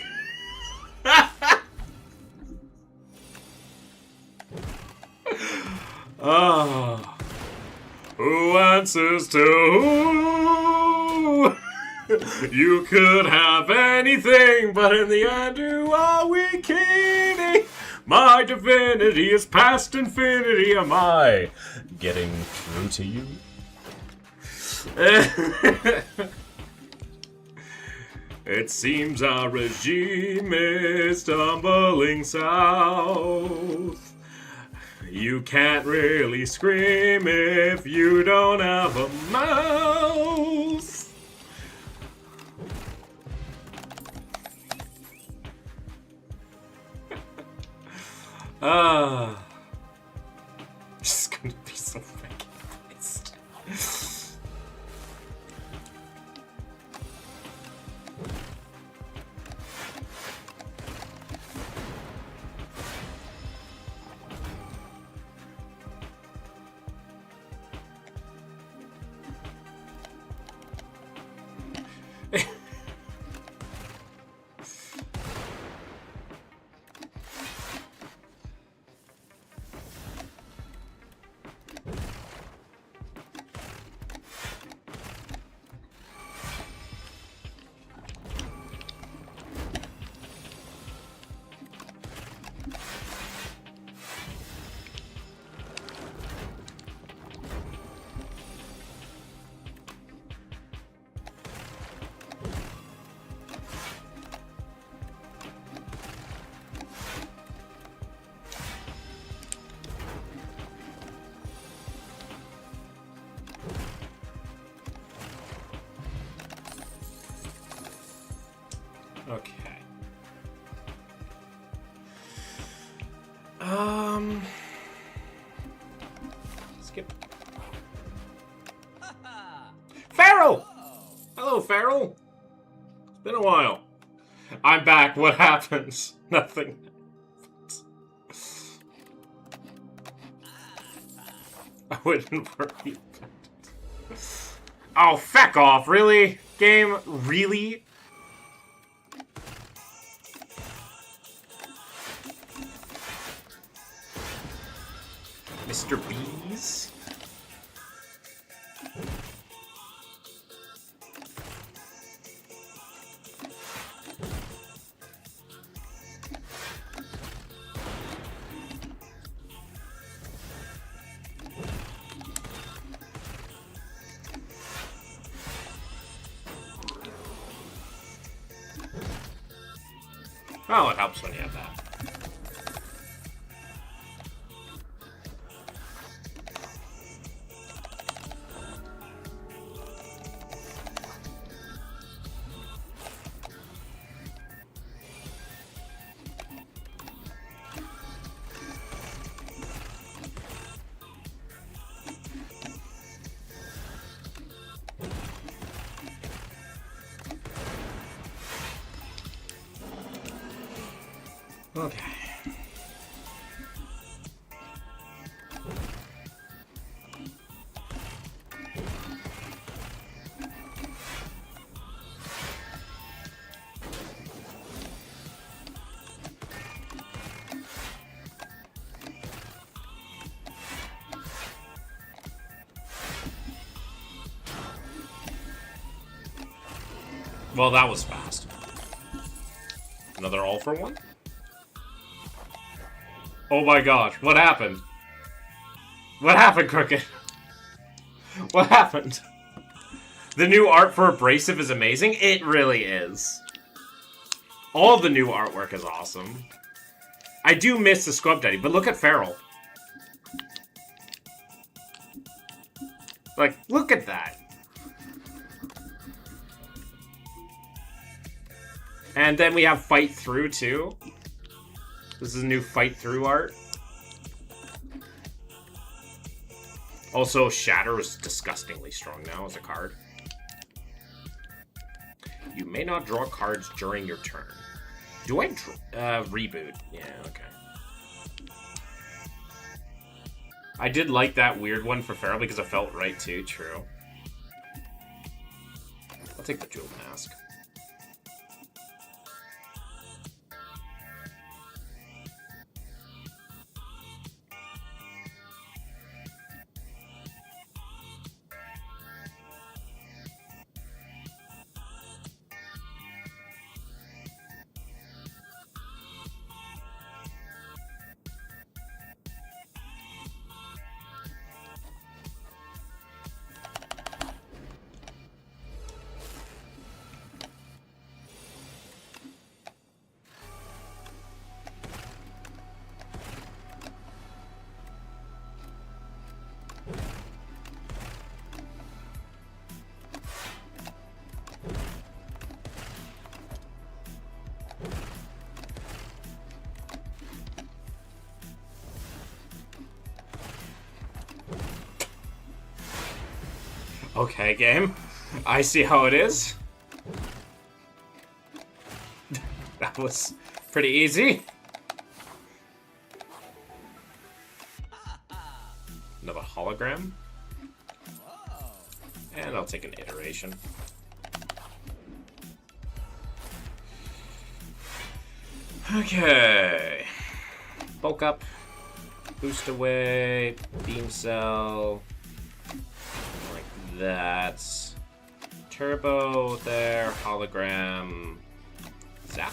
S1: Ah. Who answers to who? You could have anything, but in the end, who are we kidding? My divinity is past infinity. Am I getting through to you? It seems our regime is tumbling south. You can't really scream if you don't have a mouth. Just gonna be so fucking pissed. Okay. Skip. Farrell! Hello, Farrell. It's been a while. I'm back. What happens? Nothing. I wouldn't worry about it. Oh, feck off. Really? Game? Really? Mr. Bees? Oh, it helps when you have that. Okay. Well, that was fast. Another all for one? Oh my gosh, what happened? What happened, Crooked? What happened? The new art for Abrasive is amazing? It really is. All the new artwork is awesome. I do miss the Scrub Daddy, but look at Feral. Like, look at that. And then we have Fight Through, too. This is a new Fight Through art. Also, Shatter is disgustingly strong now as a card. You may not draw cards during your turn. Do I reboot? Yeah, okay. I did like that weird one for Feral because it felt right too, true. I'll take the Jewel Mask. Okay, game. I see how it is. That was pretty easy. Another hologram. And I'll take an iteration. Okay. Bulk up. Boost away. Beam cell. That's turbo there, hologram, zap.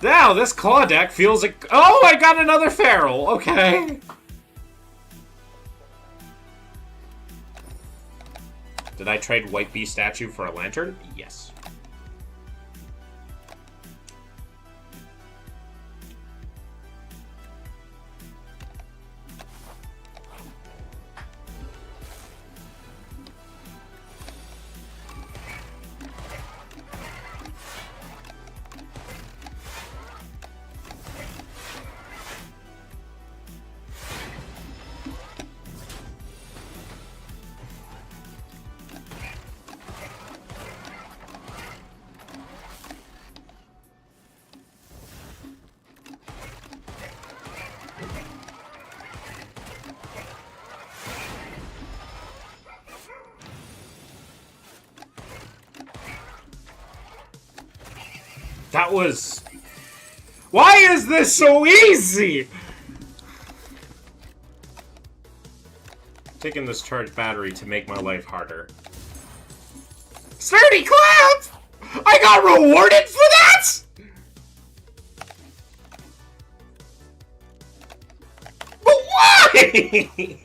S1: Now, this claw deck feels like... Oh, I got another Feral! Okay. Did I trade White Bee statue for a lantern? Yes. That was... Why is this so easy? Taking this charged battery to make my life harder. Sturdy Clamp! I got rewarded for that?! But why?!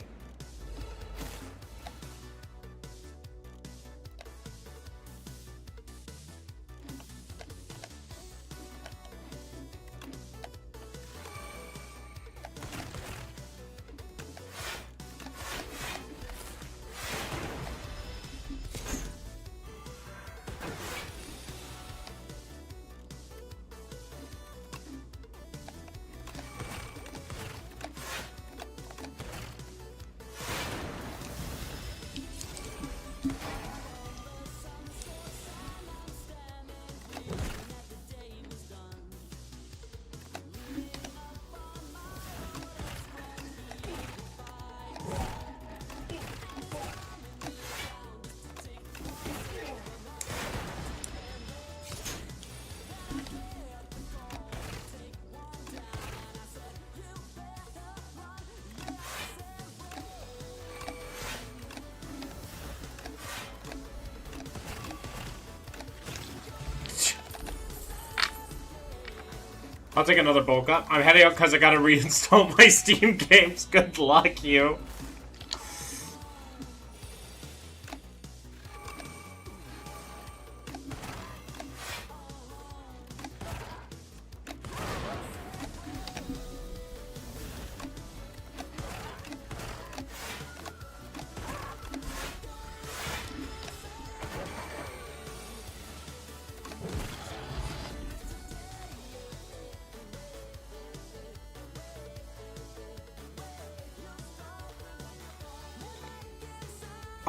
S1: I'll take another bulk up. I'm heading out because I gotta reinstall my Steam games. Good luck, you.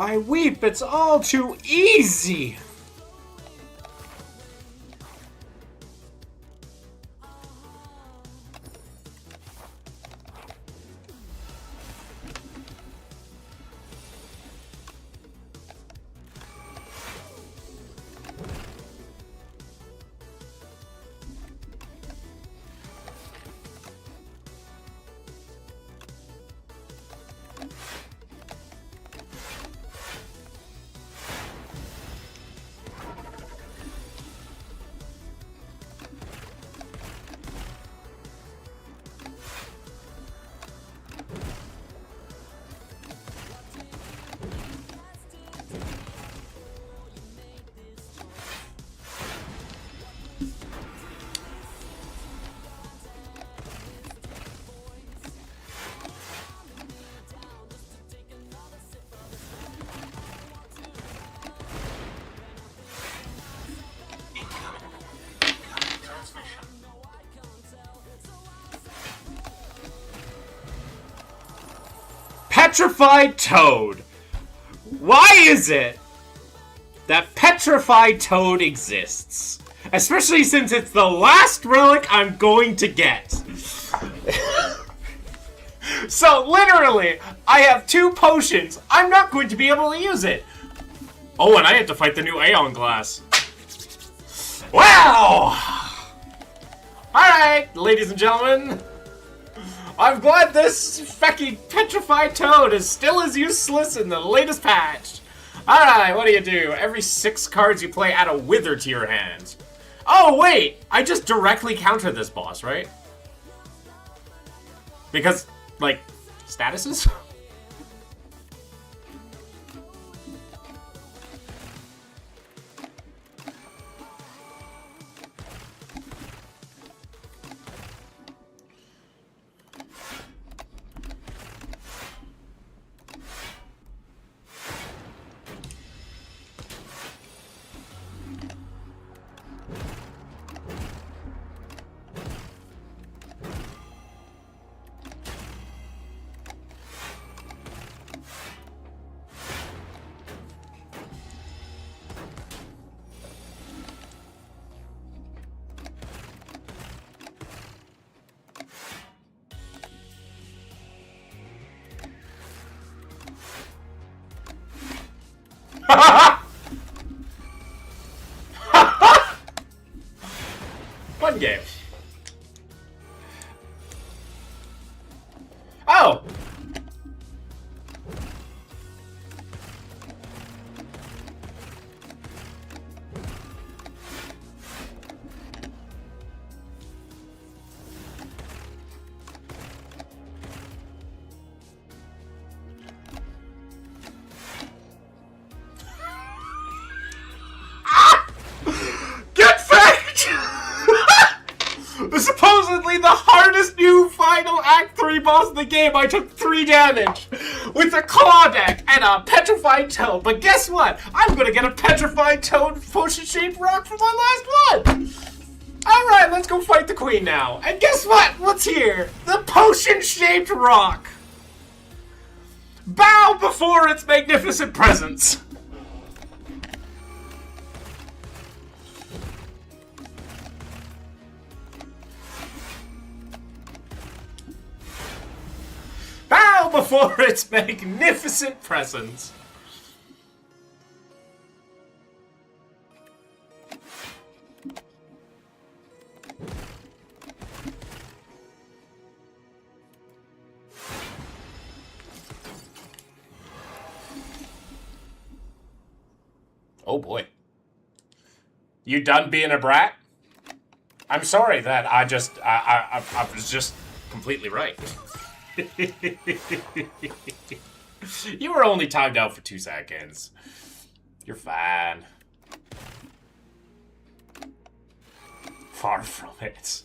S1: I weep, it's all too easy. Petrified Toad. Why is it that Petrified Toad exists? Especially since it's the last relic I'm going to get. So, literally, I have 2 potions. I'm not going to be able to use it. Oh, and I have to fight the new Aeon Glass. Wow! Alright, ladies and gentlemen. I'm glad this fecky Petrified Toad is still as useless in the latest patch. Alright, what do? Every 6 cards you play, add a Wither to your hand. Oh, wait! I just directly counter this boss, right? Because, like, statuses? One game. Oh! Supposedly the hardest new final Act 3 boss in the game, I took 3 damage with a claw deck and a Petrified Toad. But guess what? I'm gonna get a Petrified Toad potion-shaped rock for my last one! Alright, let's go fight the queen now. And guess what? What's here? The potion-shaped rock! Bow before its magnificent presence! Bow before its magnificent presence. Oh boy. You done being a brat? I'm sorry that I was just completely right. You were only timed out for 2 seconds. You're fine. Far from it.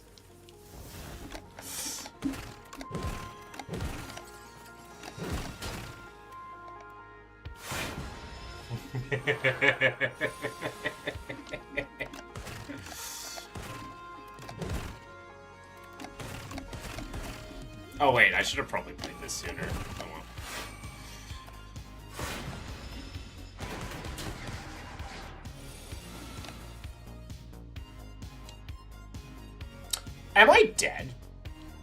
S1: Oh wait, I should have probably played this sooner. Oh well. Am I dead?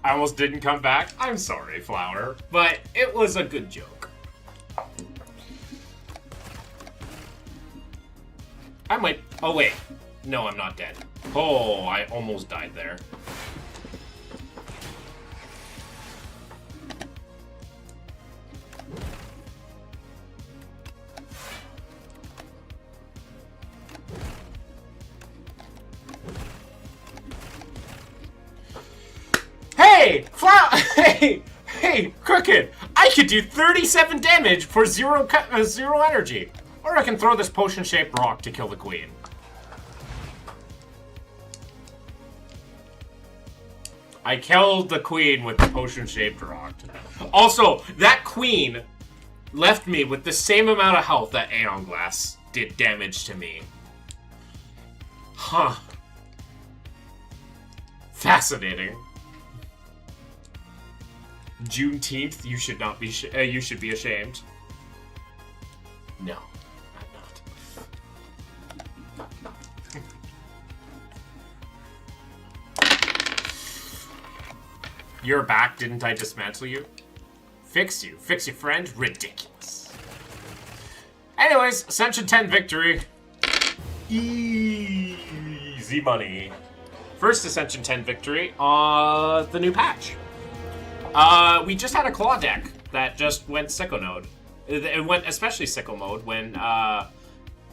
S1: I almost didn't come back. I'm sorry, Flower, but it was a good joke. I might... Oh, wait. No, I'm not dead. Oh, I almost died there. Hey! Hey, Crooked! I could do 37 damage for zero energy. Or I can throw this potion-shaped rock to kill the queen. I killed the queen with the potion-shaped rock. Also, that queen left me with the same amount of health that Aeon Glass did damage to me. Huh. Fascinating. Juneteenth, you should not be. You should be ashamed. No, I'm not. You're back. Didn't I dismantle you? Fix you, friend. Ridiculous. Anyways, Ascension 10 victory. Easy money. First Ascension 10 victory on the new patch. We just had a claw deck that just went sicko mode. It went especially sicko mode when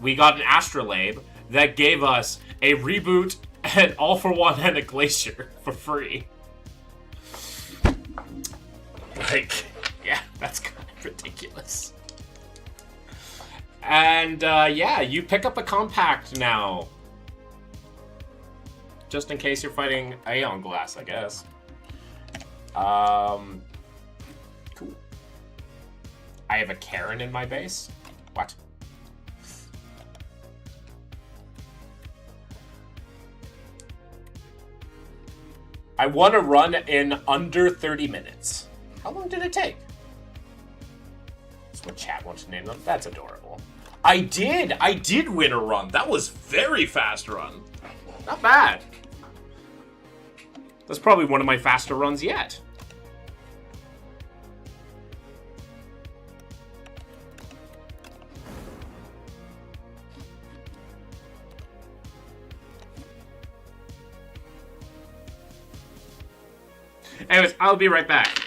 S1: we got an Astrolabe that gave us a reboot, an All for One, and a Glacier for free. Like, yeah, that's kind of ridiculous. And yeah, you pick up a compact now. Just in case you're fighting Aeon Glass, I guess. Cool. I have a Karen in my base? What? I won a run in under 30 minutes. How long did it take? That's what chat wants to name them. That's adorable. I did win a run. That was very fast run. Not bad. That's probably one of my faster runs yet. Anyways, I'll be right back.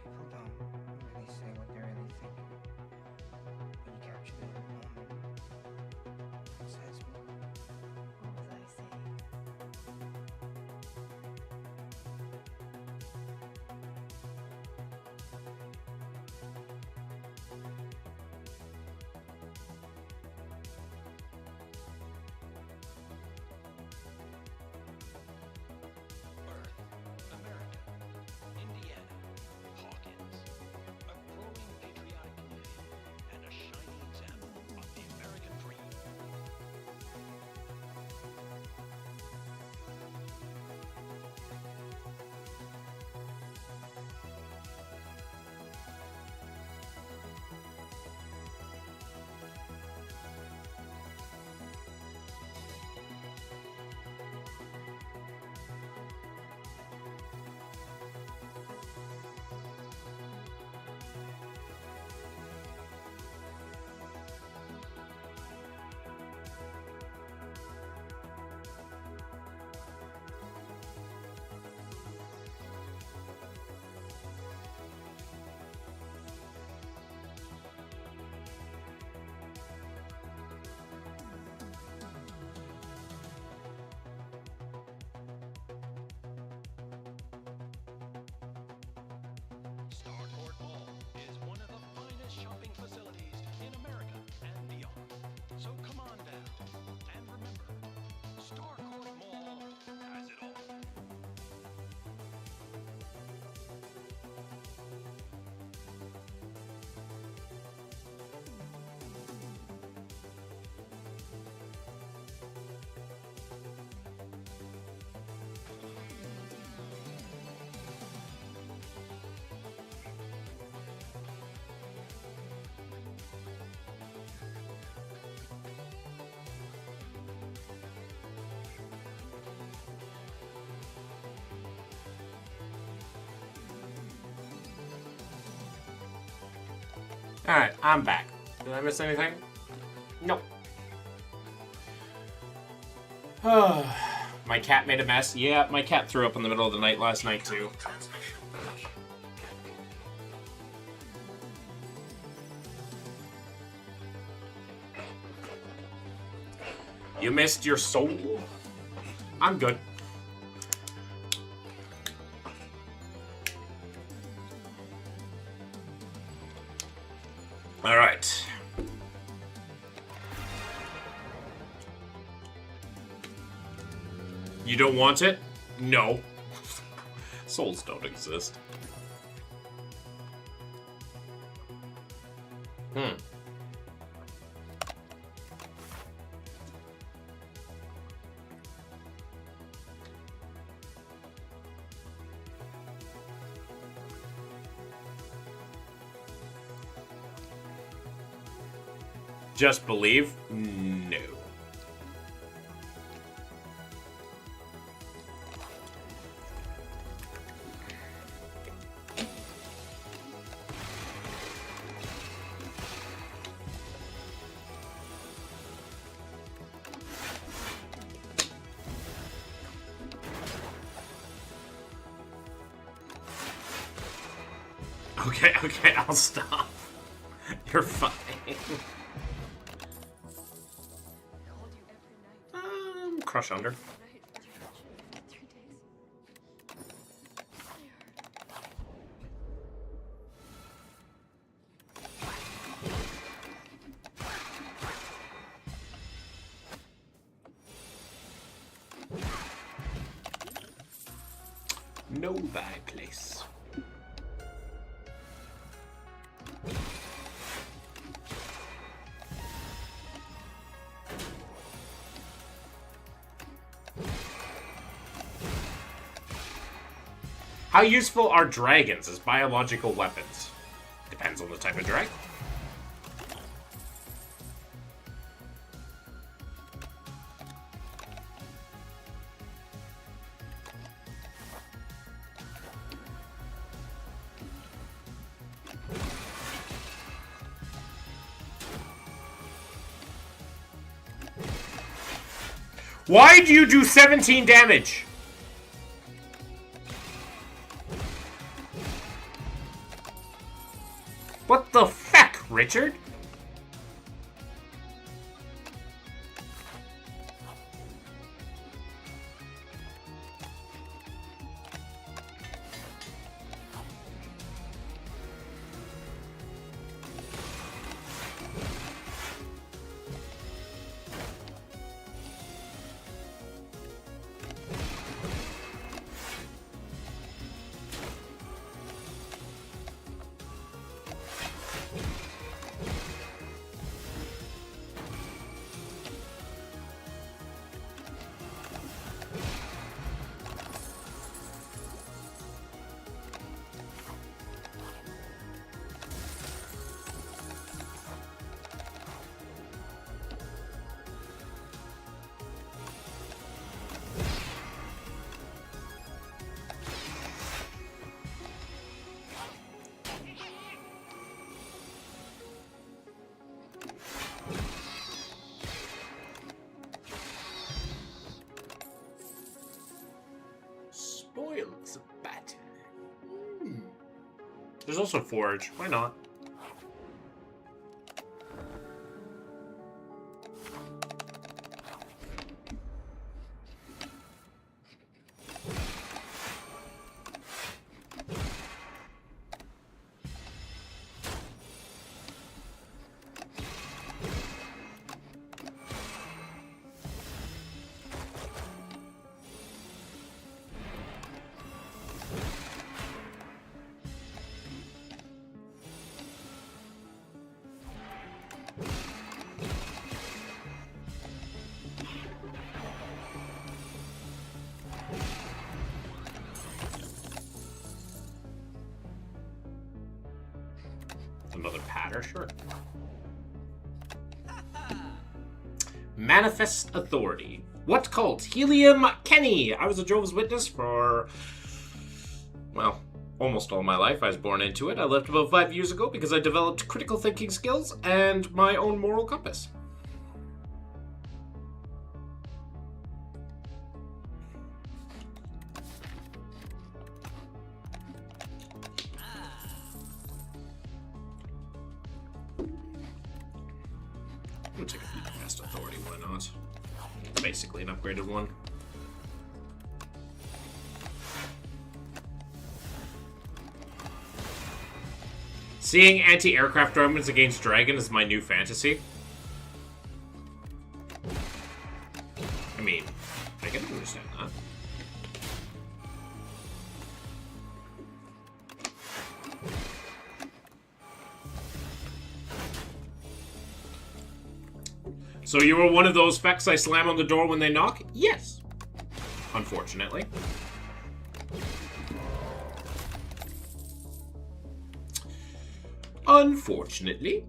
S3: people don't really say what they really think. When you capture them in the moment, it says more.
S4: What was I saying?
S5: Earth, America, Indiana, Hawkins. A growing patriotic community and a shining example of the American dream. Starcourt Mall is one of the finest shopping facilities in America and beyond. So come on down. And remember, Starcourt Mall has it all.
S1: Alright, I'm back. Did I miss anything? Nope. My cat made a mess. Yeah, my cat threw up in the middle of the night last night, too. You missed your soul? I'm good. All right. You don't want it? No. Souls don't exist. Just believe? No. Okay, I'll stop. You're fine. Crush under. Know thy place. How useful are dragons as biological weapons? Depends on the type of dragon. Why do you do 17 damage? What the feck, Richard? Spoils of battle. There's also Forge. Why not? Another patter, sure. Manifest Authority. What cult? Helium Kenny. I was a Jehovah's Witness for, well, almost all my life. I was born into it. I left about 5 years ago because I developed critical thinking skills and my own moral compass. I'm gonna take a Manifest Authority, why not? Basically an upgraded one. Seeing anti-aircraft weapons against Dragon is my new fantasy. I mean, I can understand that. So you were one of those fecks I slam on the door when they knock? Yes. Unfortunately. Unfortunately.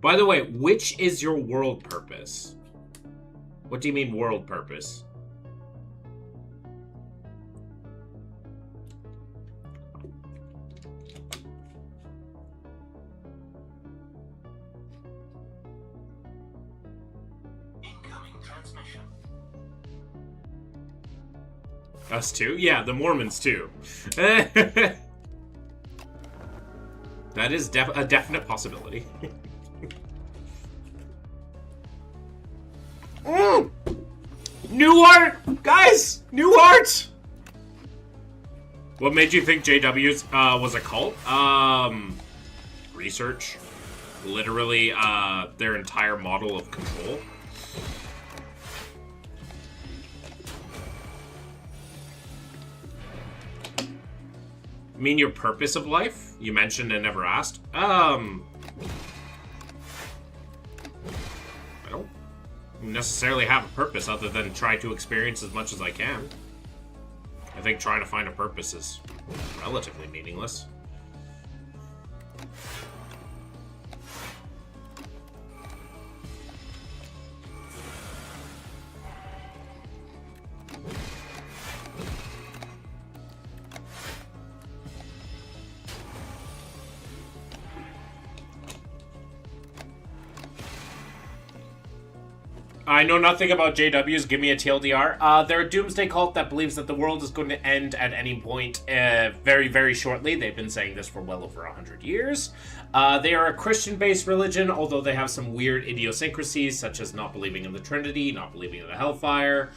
S1: By the way, which is your world purpose? What do you mean world purpose? Us too? Yeah, the Mormons too. That is a definite possibility. New art! Guys! New art! What made you think JW's was a cult? Research. Literally, their entire model of control. Mean your purpose of life? You mentioned and never asked. I don't necessarily have a purpose other than try to experience as much as I can. I think trying to find a purpose is relatively meaningless. I know nothing about JWs. Give me a TLDR. They're a doomsday cult that believes that the world is going to end at any point very, very shortly. They've been saying this for well over 100 years. They are a Christian-based religion, although they have some weird idiosyncrasies, such as not believing in the Trinity, not believing in the Hellfire.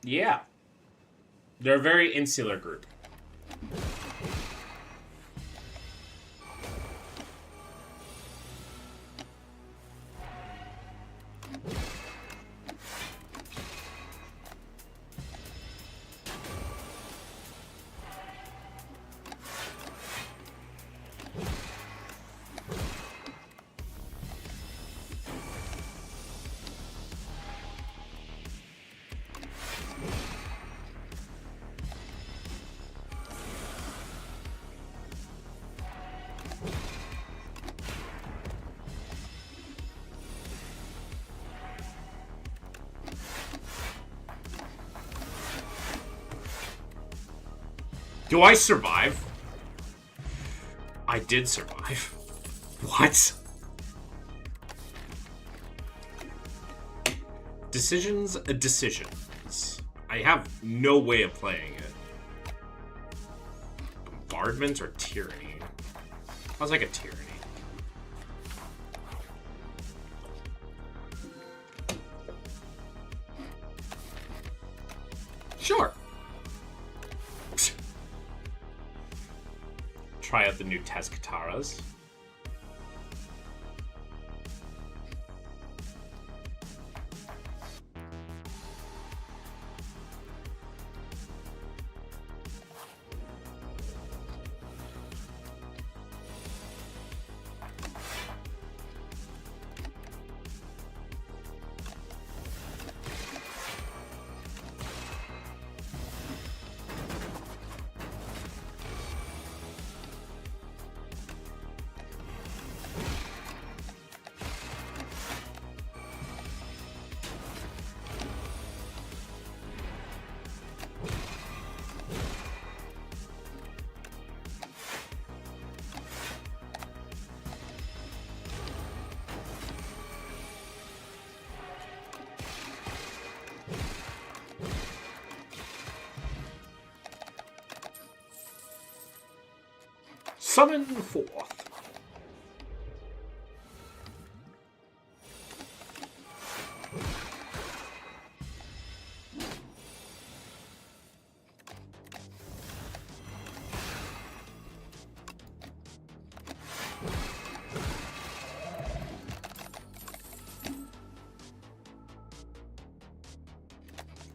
S1: Yeah. They're a very insular group. Do I survive? I did survive. What? Decisions. I have no way of playing it. Bombardment or tyranny? Sounds like a tyranny. Sure. Try out the new Tezcataras. Summon forth.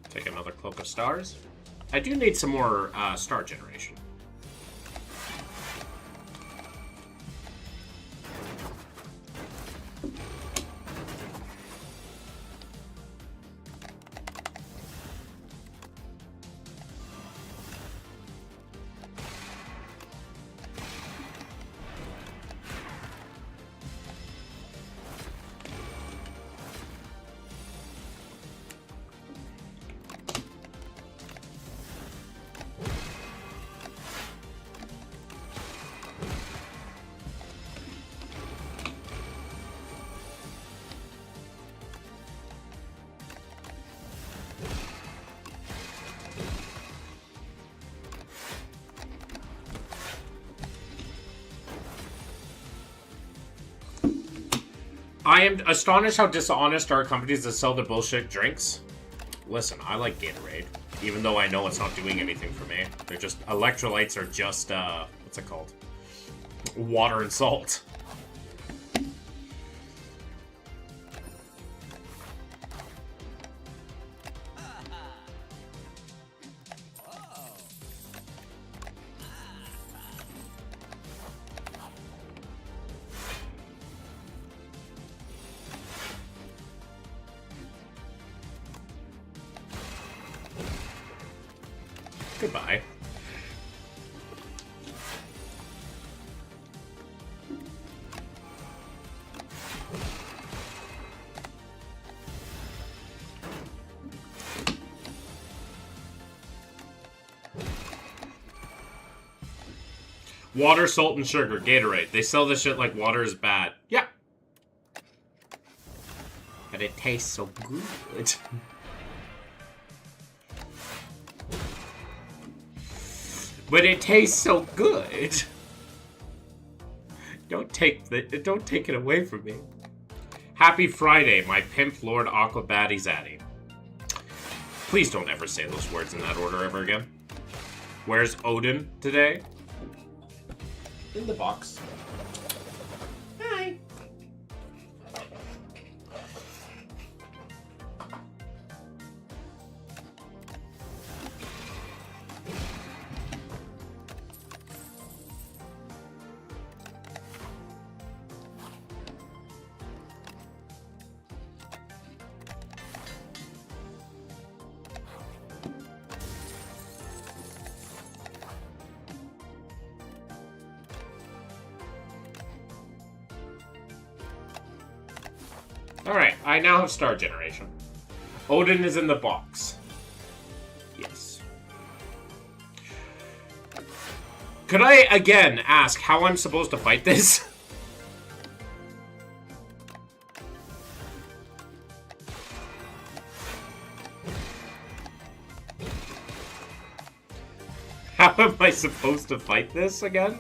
S1: Take another Cloak of Stars. I do need some more star generation. I am astonished how dishonest are companies that sell their bullshit drinks. Listen, I like Gatorade, even though I know it's not doing anything for me. They're just, electrolytes are just, what's it called? Water and salt. Goodbye. Water, salt, and sugar. Gatorade. They sell this shit like water is bad. Yeah. But it tastes so good. But it tastes so good. Don't take it away from me. Happy Friday, my pimp Lord Aquabatty Zaddy. Please don't ever say those words in that order ever again. Where's Odin today? In the box. Hi. Alright, I now have Star Generation. Odin is in the box. Yes. Could I, again, ask how I'm supposed to fight this? How am I supposed to fight this again?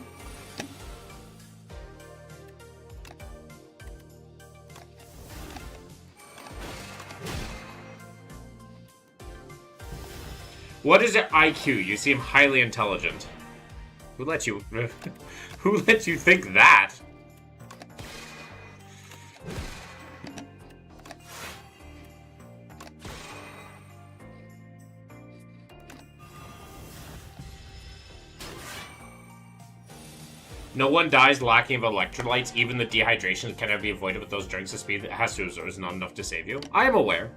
S1: What is your IQ? You seem highly intelligent. Who let you... Who let you think that? No one dies lacking of electrolytes. Even the dehydration cannot be avoided with those drinks. The speed that has to absorb is not enough to save you. I am aware.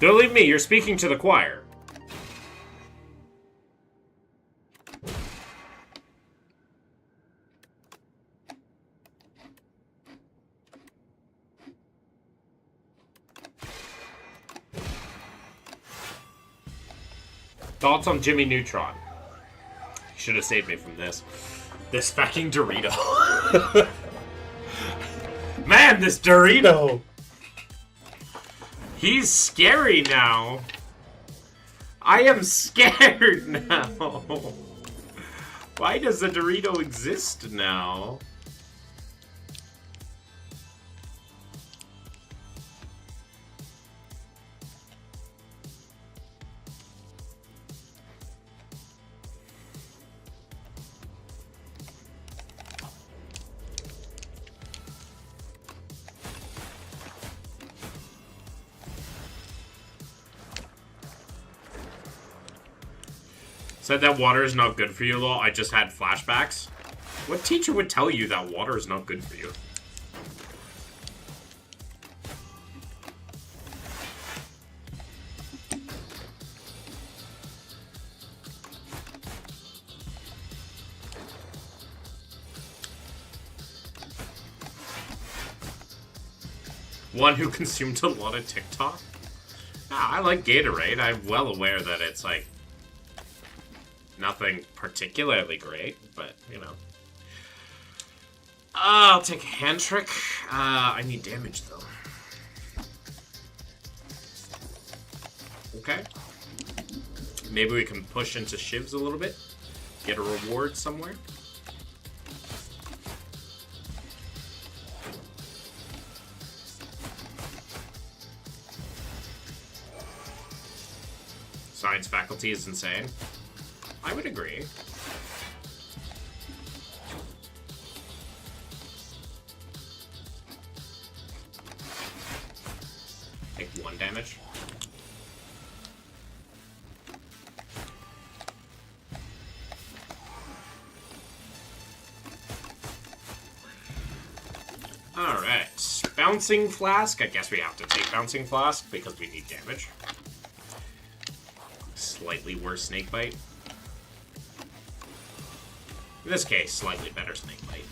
S1: Don't leave me, you're speaking to the choir. Thoughts on Jimmy Neutron? You should have saved me from this. This fucking Dorito. Man, this Dorito! He's scary now. I am scared now. Why does the Dorito exist now? Said that water is not good for you, lol. I just had flashbacks. What teacher would tell you that water is not good for you? One who consumed a lot of TikTok? Ah, I like Gatorade. I'm well aware that it's like nothing particularly great, but, you know. I'll take a hand trick. I need damage, though. Okay. Maybe we can push into shivs a little bit. Get a reward somewhere. Science faculty is insane. I would agree. Take 1 damage. Alright. Bouncing Flask. I guess we have to take Bouncing Flask because we need damage. Slightly worse Snakebite. In this case, slightly better Snakebite.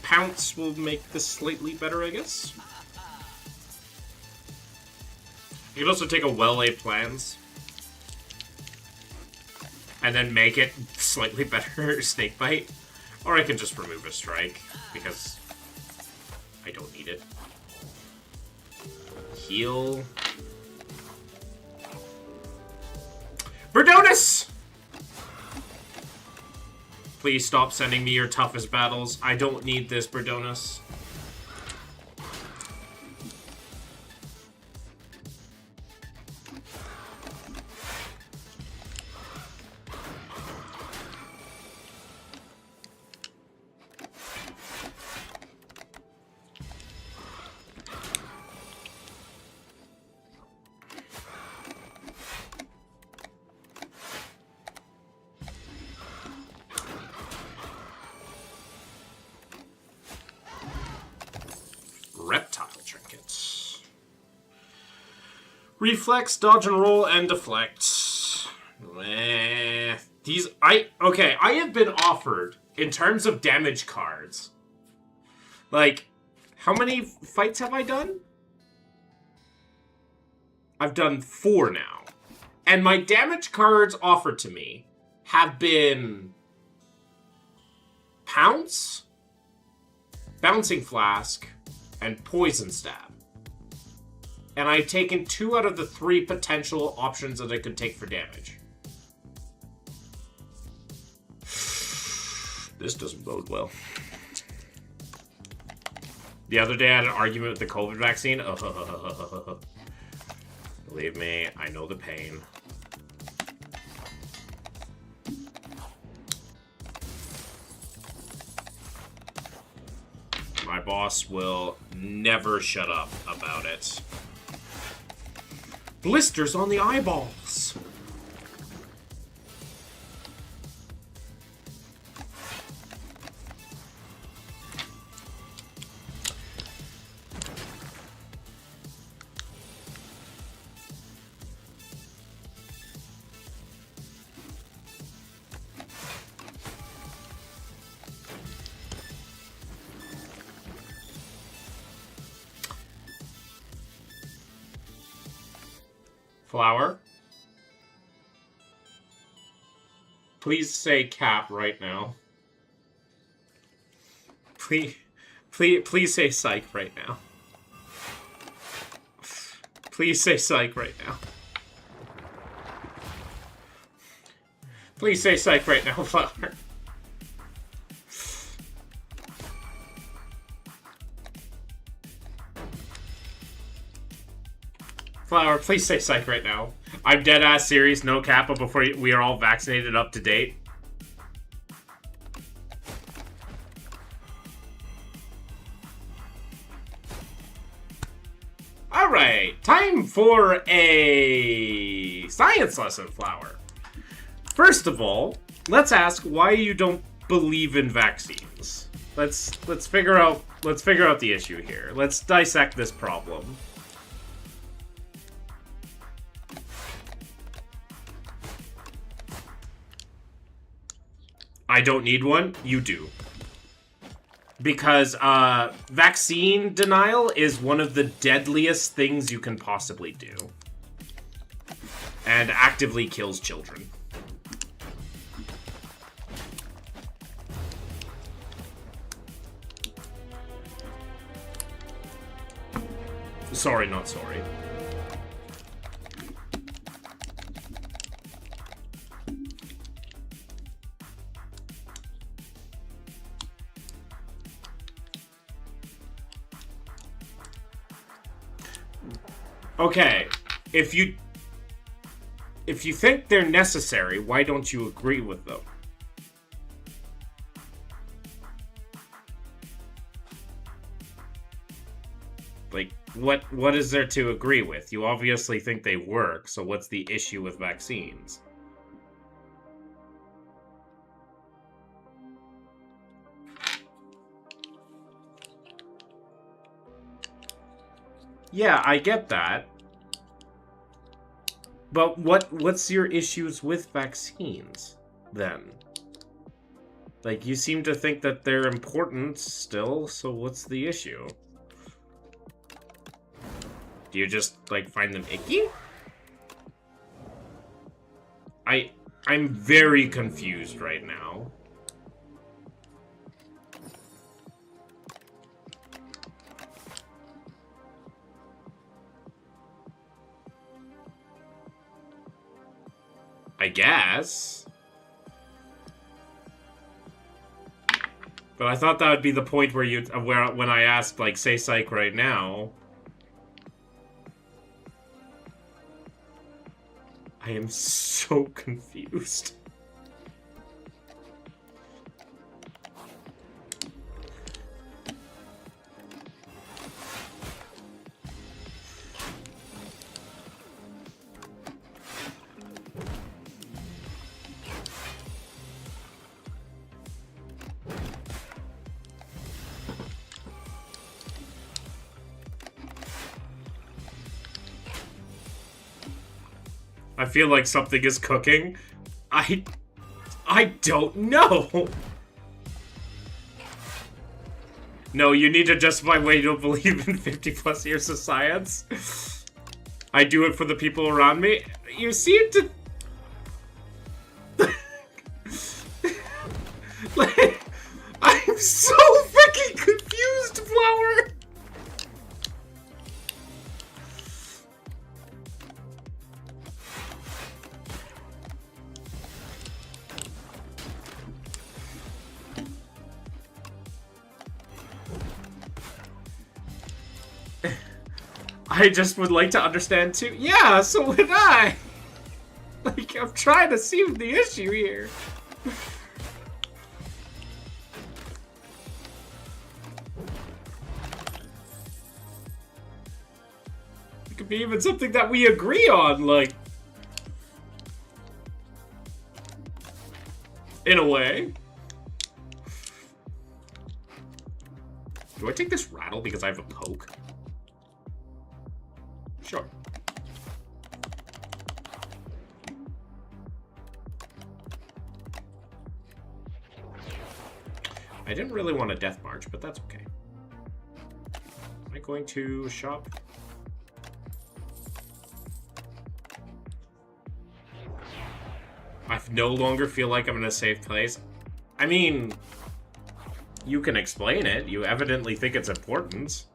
S1: Pounce will make this slightly better, I guess. You can also take a well-laid plans. And then make it slightly better snake bite. Or I can just remove a strike, because I don't need it. Heal. Verdonus! Please stop sending me your toughest battles. I don't need this, Verdonus. Reptile trinkets. Reflex, dodge and roll, and deflect. Okay, I have been offered, in terms of damage cards, like, how many fights have I done? I've done 4 now. And my damage cards offered to me have been Pounce, Bouncing Flask, and Poison Stab. And I've taken 2 out of the 3 potential options that I could take for damage. This doesn't bode well. The other day I had an argument with the COVID vaccine. Believe me, I know the pain. My boss will never shut up about it. Blisters on the eyeballs. Flower. Please say cap right now. Please say psych right now. Please say psych right now. Please say psych right now, Flower. Flower, please say psych right now. I'm dead ass serious, no kappa before we are all vaccinated up to date. Alright, time for a science lesson, Flower. First of all, let's ask why you don't believe in vaccines. Let's figure out the issue here. Let's dissect this problem. I don't need one. You do. Because vaccine denial is one of the deadliest things you can possibly do. And actively kills children. Sorry, not sorry. Okay, if you think they're necessary, why don't you agree with them? Like, what is there to agree with? You obviously think they work, so what's the issue with vaccines? Yeah, I get that. But what's your issues with vaccines, then? Like, you seem to think that they're important still, so what's the issue? Do you just, like, find them icky? I'm very confused right now. I guess. But I thought that would be the point where when I asked, like, say psych right now. I am so confused. I feel like something is cooking. I don't know. No, you need to justify why you don't believe in 50+ years of science. I do it for the people around me. You seem to... like, I'm so freaking confused, Flower. I just would like to understand too. Yeah, so would I. Like, I'm trying to see the issue here. It could be even something that we agree on, like, in a way. Do I take this rattle because I have a poke? Sure. I didn't really want a death march, but that's okay. Am I going to shop? I no longer feel like I'm in a safe place. I mean, you can explain it. You evidently think it's important.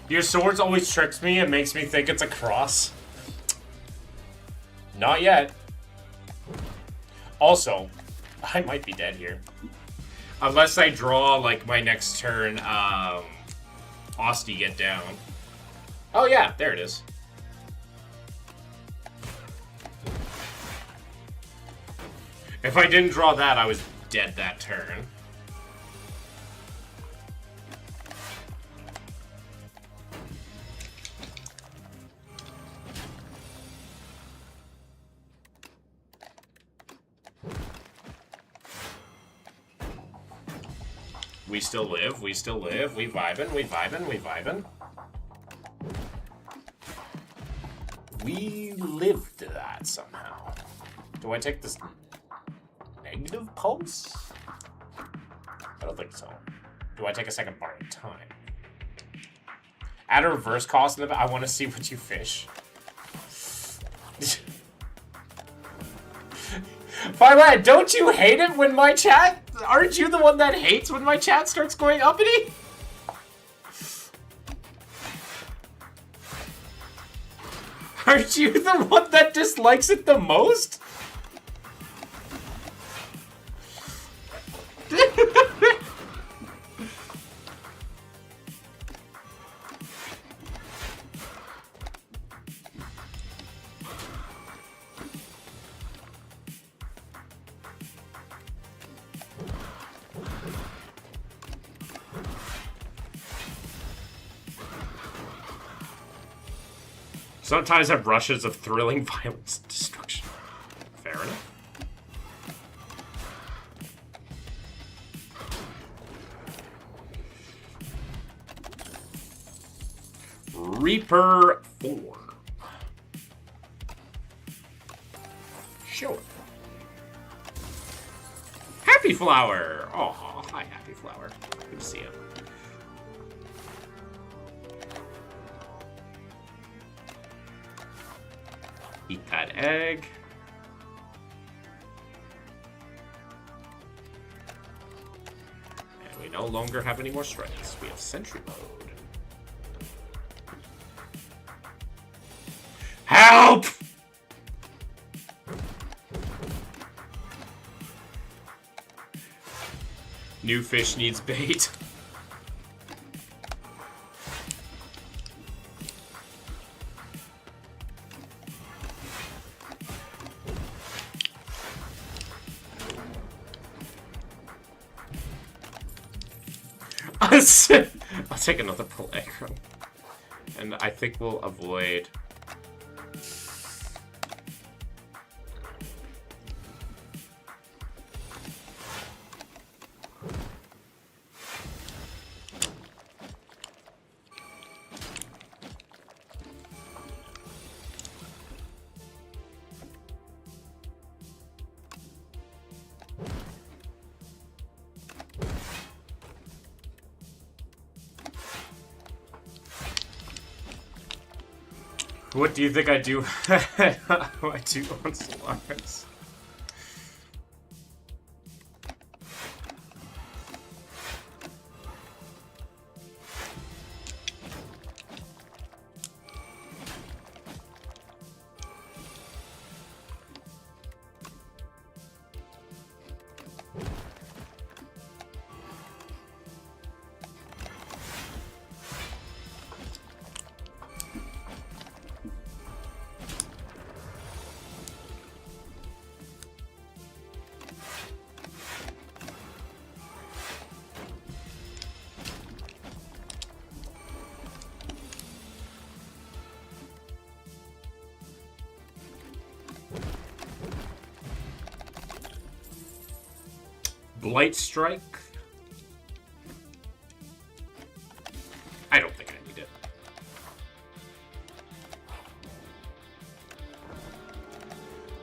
S1: Your swords always tricks me and makes me think it's a cross. Not yet. Also, I might be dead here. Unless I draw, like, my next turn, Osty get down. Oh yeah, there it is. If I didn't draw that, I was dead that turn. We still live, we still live. We vibin', we vibin', we vibin'. We lived that somehow. Do I take this negative pulse? I don't think so. Do I take a second bar in time? Add a reverse cost in the I want to see what you fish. Firelad, don't you hate it when my chat... Aren't you the one that hates when my chat starts going uppity? Aren't you the one that dislikes it the most? Sometimes have rushes of thrilling violence and destruction. Fair enough. Reaper 4. Sure. Happy Flower! Oh, hi, Happy Flower. Good to see you. Eat that egg. And we no longer have any more strikes. We have sentry mode. Help! New fish needs bait. I'll take another Pelegro. And I think we'll avoid... What do you think I do? I do on Solaris. Blight Strike? I don't think I need it.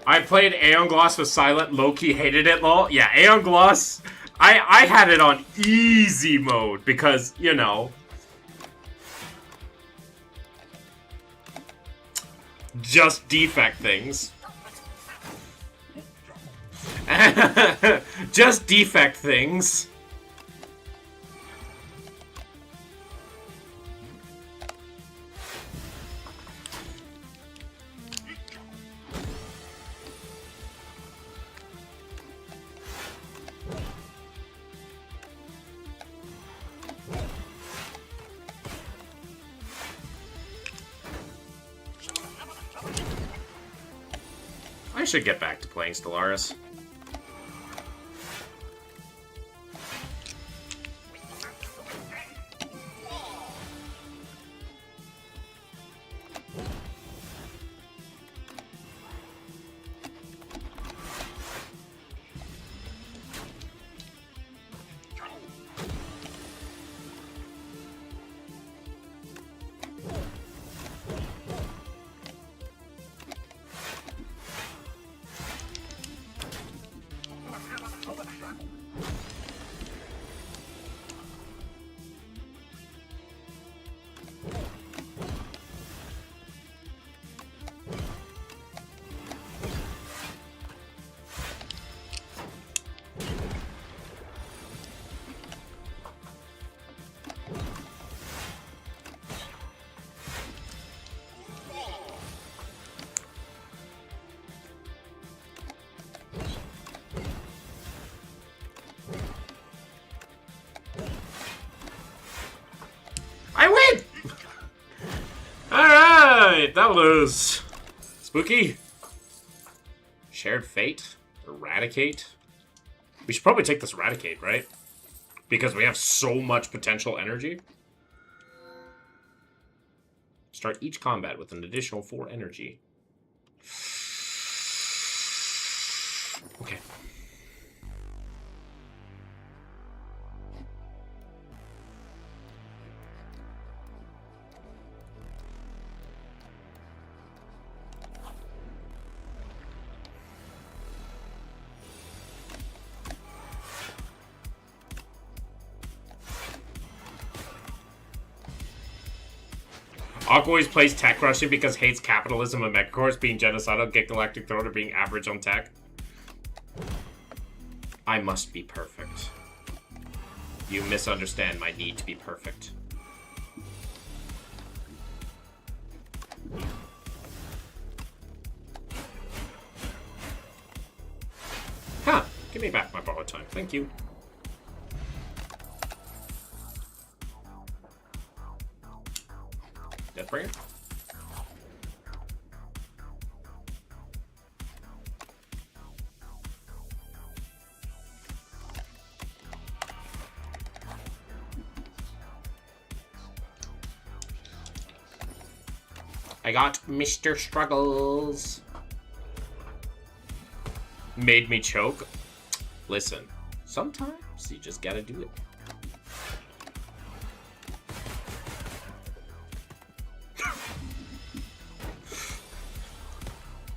S1: I played Aeon Gloss with Silent. Loki hated it, lol. Yeah, Aeon Gloss. I had it on easy mode because, you know. Just defect things. Just defect things. I should get back to playing Stellaris. Paladins! Spooky? Shared Fate? Eradicate? We should probably take this Eradicate, right? Because we have so much potential energy. Start each combat with an additional 4 energy. Okay. Aqua always plays tech crushing because hates capitalism and megacorps being genocidal, get Galactic Throne or being average on tech. I must be perfect. You misunderstand my need to be perfect. Huh. Give me back my borrowed time. Thank you. Deathbringer. I got Mr. Struggles. Made me choke. Listen, sometimes you just gotta do it.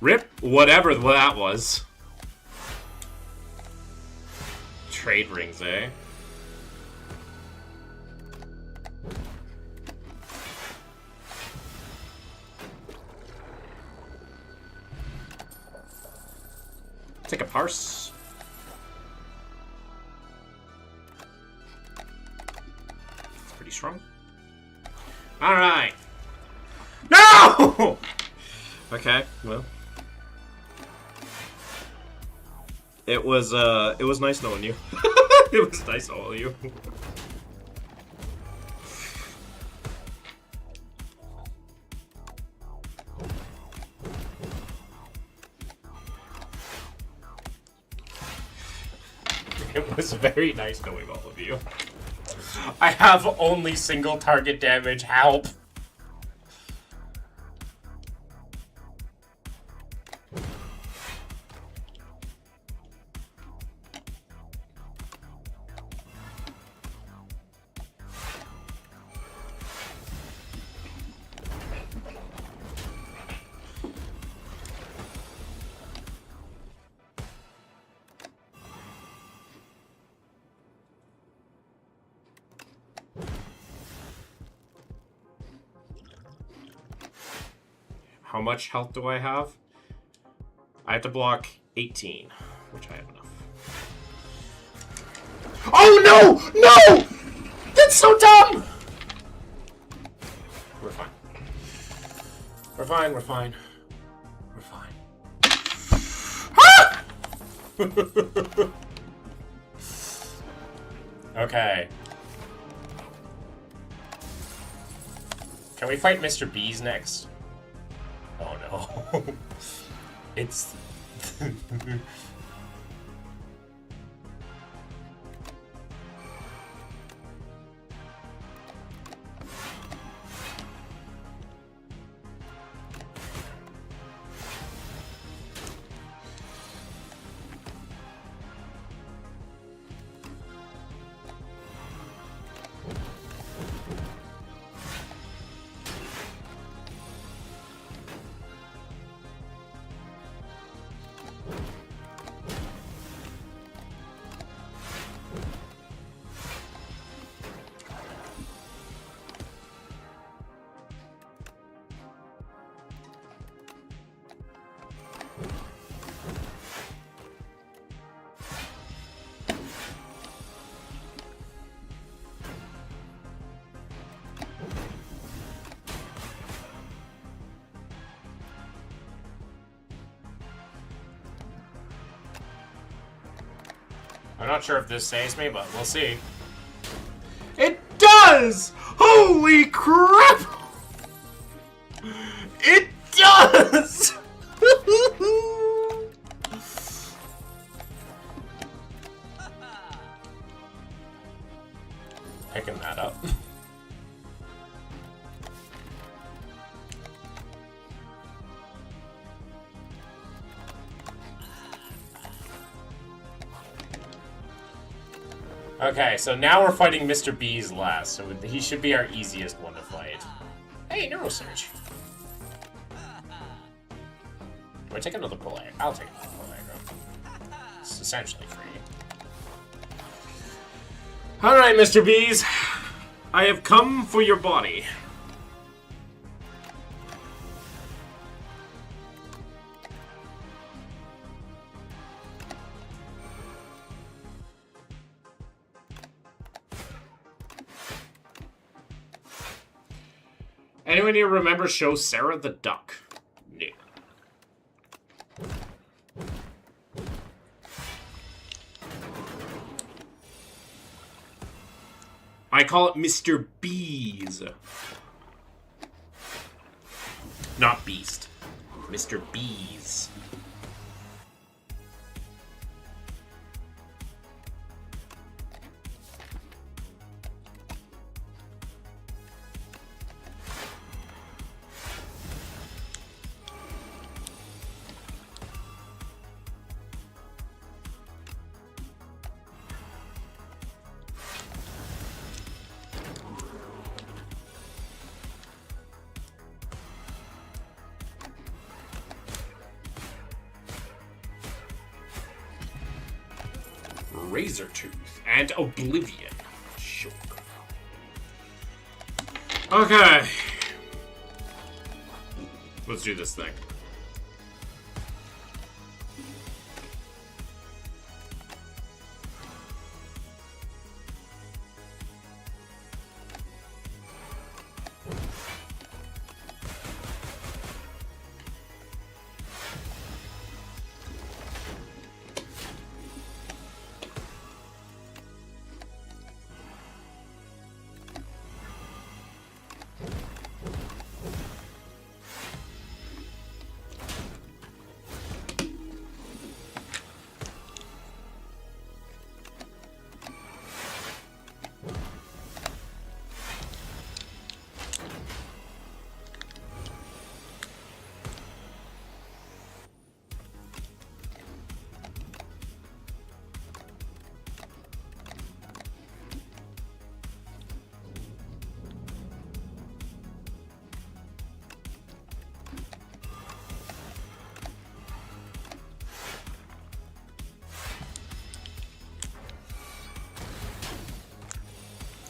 S1: Rip whatever that was. Trade rings, eh? Take a parse. It's pretty strong. Alright. No! Okay, well. It was nice knowing you. It was nice knowing you. It was very nice knowing all of you. I have only single target damage. Help. How much health do I have? I have to block 18, which I have enough. Oh no! No! That's so dumb! We're fine. We're fine, we're fine. We're fine. Okay. Can we fight Mr. Bees next? Oh no. It's... I'm not sure if this saves me, but we'll see. It does! Holy crap! It does! Picking that up.
S2: Oh,
S1: Okay, so now we're fighting Mr. B's last, so he should be our easiest one to fight. Hey, Neurosurge. Do I take another Polaire? I'll take another Polaire. It's essentially free. Alright, Mr. B's. I have come for your body. Anyone here remember show Sarah the Duck? No. I call it Mr. Bees. Not Beast. Mr. Bees. Razor Tooth and Oblivion. Sure. Okay. Let's do this thing.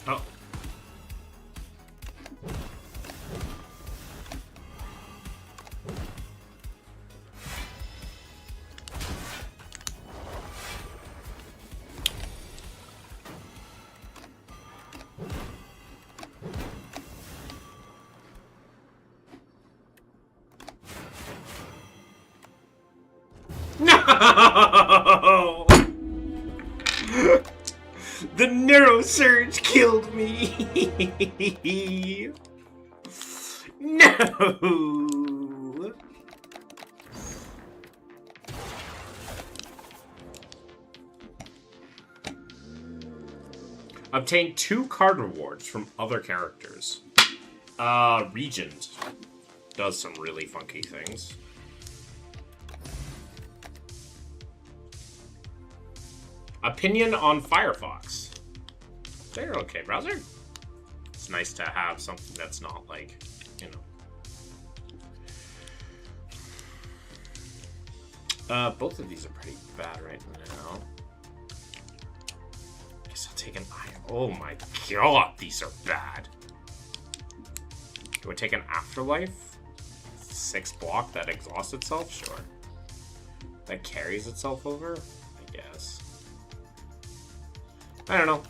S1: Oh. No! The neurosurge killed me. No. Obtain 2 card rewards from other characters. Regent does some really funky things. Opinion on Firefox. They're okay, browser. It's nice to have something that's not like, you know. Both of these are pretty bad right now. Guess I'll take an eye. Oh my god, these are bad. Do I take an Afterlife? 6 block that exhausts itself? Sure. That carries itself over? I guess. I don't know.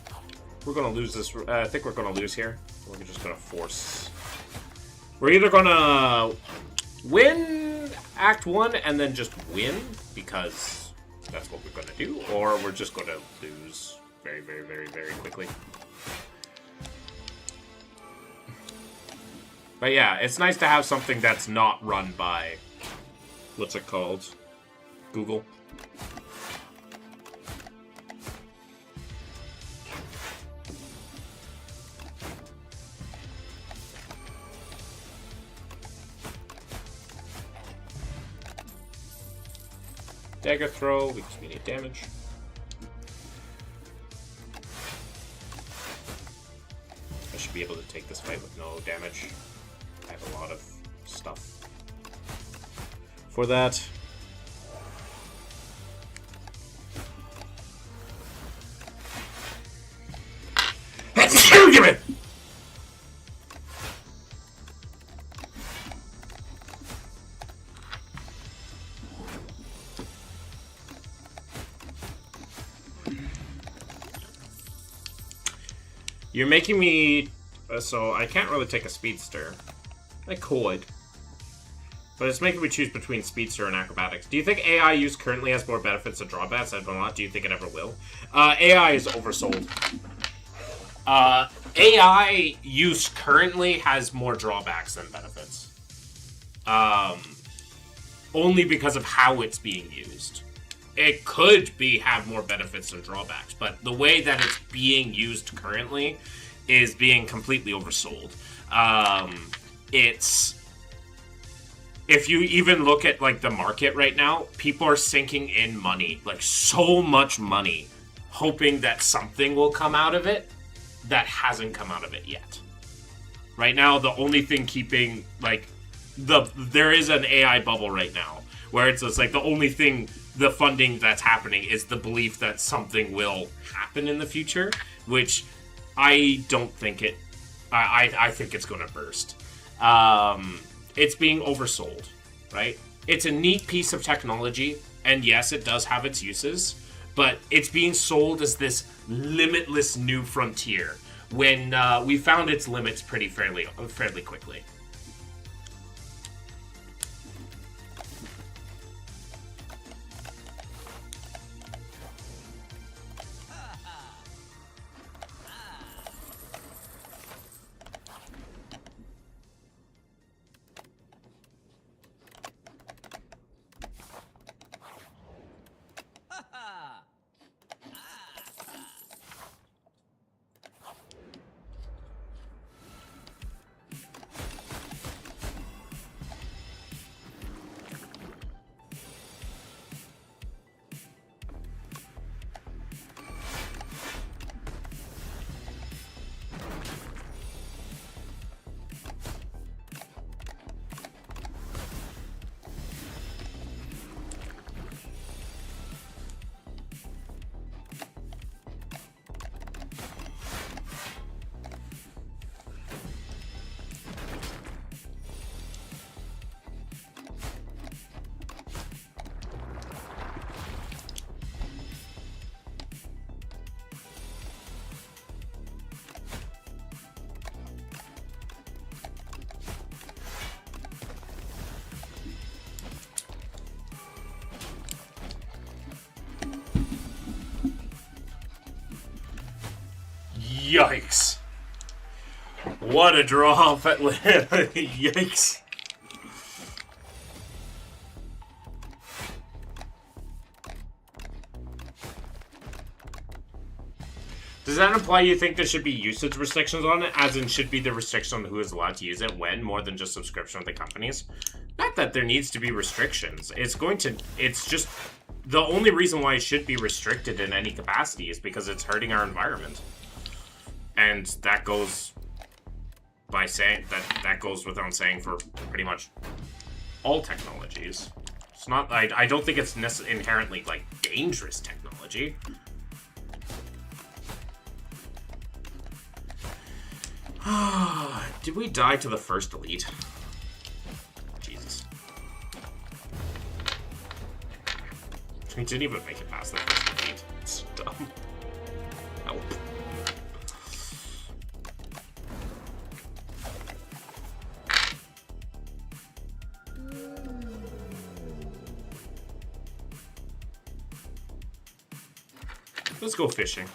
S1: We're gonna lose this. I think we're gonna lose here. We're just gonna force. We're either gonna win Act 1 and then just win, because that's what we're gonna do, or we're just gonna lose very, very, very, very quickly. But yeah, it's nice to have something that's not run by, what's it called? Google. Dagger throw, weakness immediate damage. I should be able to take this fight with no damage. I have a lot of stuff for that. Give it! You're making me... so I can't really take a Speedster. I could. But it's making me choose between Speedster and Acrobatics. Do you think AI use currently has more benefits than drawbacks? I don't know. Do you think it ever will? AI is oversold. AI use currently has more drawbacks than benefits. Only because of how it's being used. It could have more benefits than drawbacks, but the way that it's being used currently is being completely oversold. If you even look at like the market right now, people are sinking in money, like so much money, hoping that something will come out of it that hasn't come out of it yet. Right now, the only thing keeping like there is an AI bubble right now where it's like the only thing. The funding that's happening is the belief that something will happen in the future, which I don't think it... I think it's going to burst. It's being oversold, right? It's a neat piece of technology, and yes, it does have its uses, but it's being sold as this limitless new frontier when we found its limits fairly quickly. Yikes. What a draw. Yikes. Does that imply you think there should be usage restrictions on it? As in, should be the restriction on who is allowed to use it when, more than just subscription of the companies? Not that there needs to be restrictions. It's just... The only reason why it should be restricted in any capacity is because it's hurting our environment. And that goes by saying... That goes without saying for pretty much all technologies. It's not... I don't think it's inherently, like, dangerous technology. Did we die to the first elite? Jesus. We didn't even make it past the first elite. It's dumb. Help. Let's go fishing.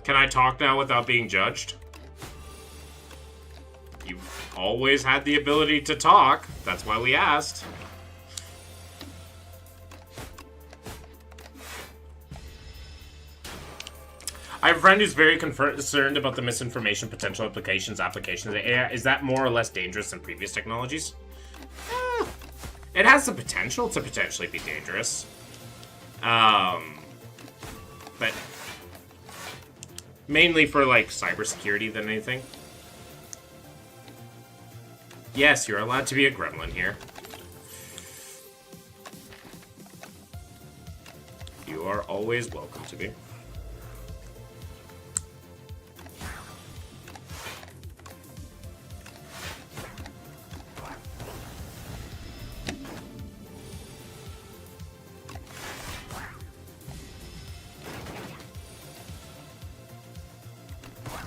S1: Can I talk now without being judged? You've always had the ability to talk. That's why we asked. I have a friend who's very concerned about the misinformation potential applications of AI. Is that more or less dangerous than previous technologies? It has the potential to potentially be dangerous. But mainly for like cybersecurity than anything. Yes, you're allowed to be a gremlin here. You are always welcome to be.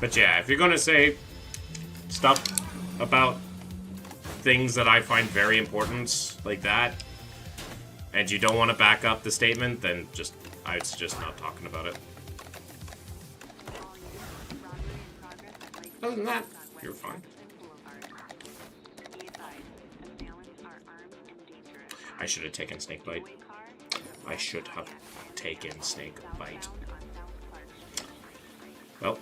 S1: But yeah, if you're gonna say stuff about things that I find very important, like that, and you don't want to back up the statement, then just, I'd suggest not talking about it. Other than that, you're fine. I should have taken Snakebite. I should have taken Snakebite. Well.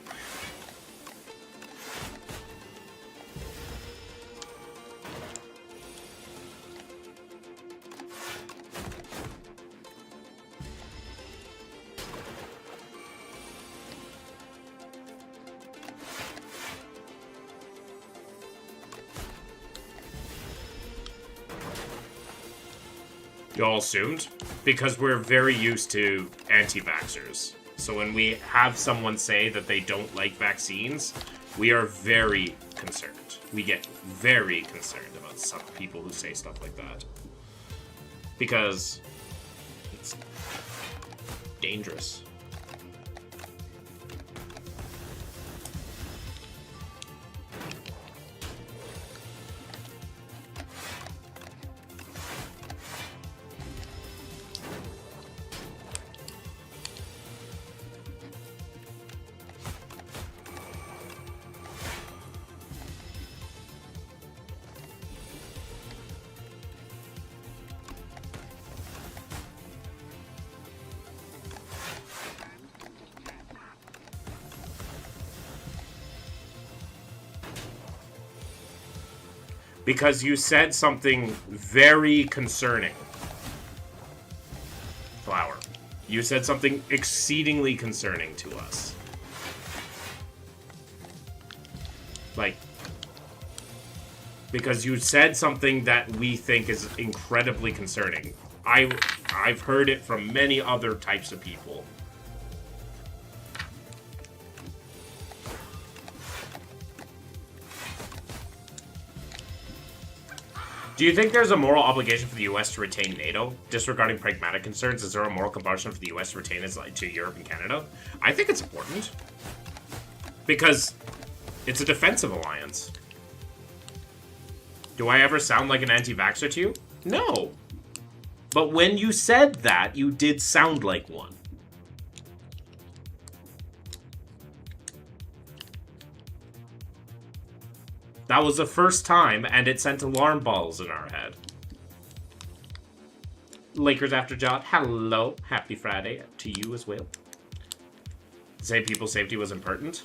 S1: You all assumed? Because we're very used to anti-vaxxers. So when we have someone say that they don't like vaccines, we are very concerned. We get very concerned about some people who say stuff like that. Because it's dangerous. Because you said something very concerning. Flower. You said something exceedingly concerning to us. Like, because you said something that we think is incredibly concerning. I've heard it from many other types of people. Do you think there's a moral obligation for the U.S. to retain NATO? Disregarding pragmatic concerns, is there a moral compulsion for the U.S. to retain its to Europe and Canada? I think it's important. Because it's a defensive alliance. Do I ever sound like an anti-vaxxer to you? No. But when you said that, you did sound like one. That was the first time, and it sent alarm bells in our head. Lakers After Jot, hello. Happy Friday to you as well. Say people's safety was important.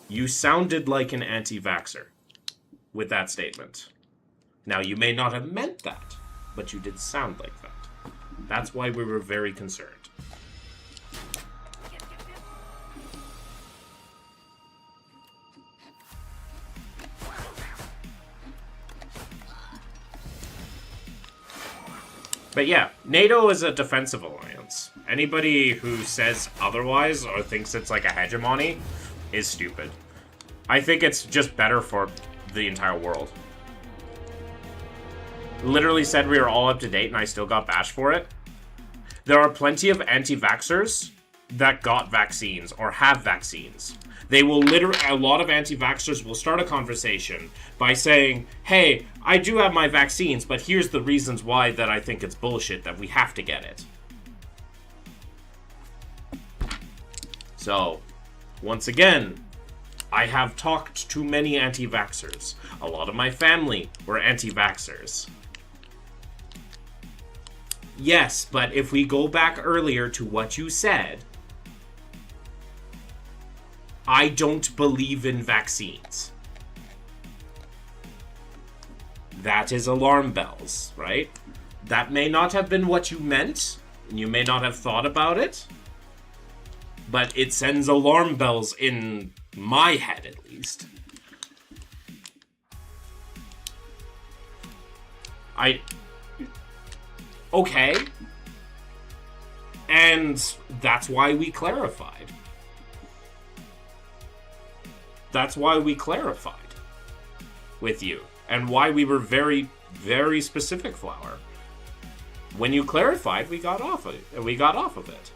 S1: You sounded like an anti-vaxxer with that statement. Now, you may not have meant that, but you did sound like that. That's why we were very concerned. But yeah, NATO is a defensive alliance. Anybody who says otherwise or thinks it's like a hegemony is stupid. I think it's just better for the entire world. Literally said we were all up to date and I still got bashed for it. There are plenty of anti-vaxxers that got vaccines or have vaccines. They will literally, a lot of anti-vaxxers will start a conversation by saying, hey, I do have my vaccines, but here's the reasons why that I think it's bullshit that we have to get it. So, Once again, I have talked to many anti-vaxxers. A lot of my family were anti-vaxxers. Yes, but if we go back earlier to what you said, I don't believe in vaccines. That is alarm bells, right? That may not have been what you meant, and you may not have thought about it, but it sends alarm bells in my head, at least. Okay. And that's why we clarified. That's why we clarified with you. And why we were very, very specific, Flower. When you clarified, we got off of it. We got off of it.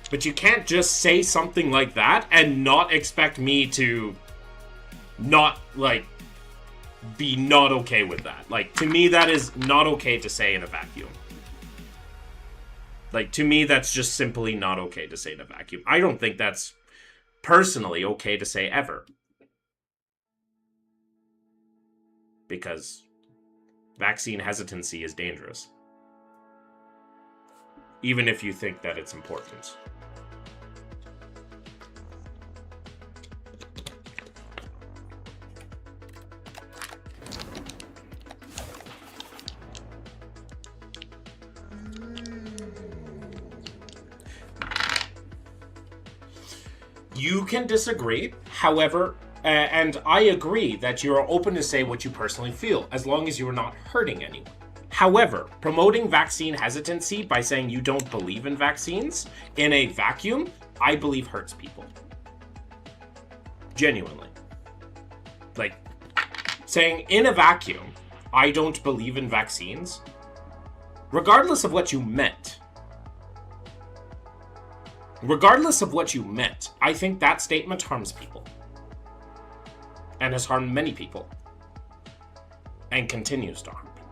S1: But you can't just say something like that and not expect me to not, like, be not okay with that. Like, to me, that is not okay to say in a vacuum. Like, to me, that's just simply not okay to say in a vacuum. I don't think that's personally okay to say ever. Because vaccine hesitancy is dangerous. Even if you think that it's important. You can disagree, however, and I agree that you are open to say what you personally feel, as long as you are not hurting anyone. However, promoting vaccine hesitancy by saying you don't believe in vaccines in a vacuum, I believe hurts people. Genuinely. Like, saying in a vacuum, I don't believe in vaccines, regardless of what you meant, I think that statement harms people. And has harmed many people. And continues to harm people.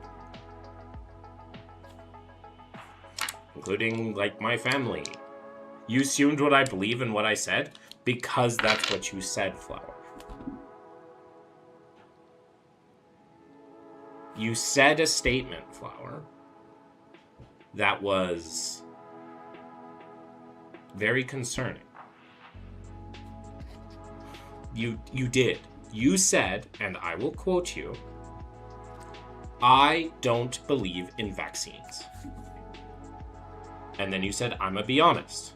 S1: Including, like, my family. You assumed what I believe and what I said because that's what you said, Flower. You said a statement, Flower, that was very concerning. You did. You said, and I will quote you, I don't believe in vaccines. And then you said, I'm gonna be honest.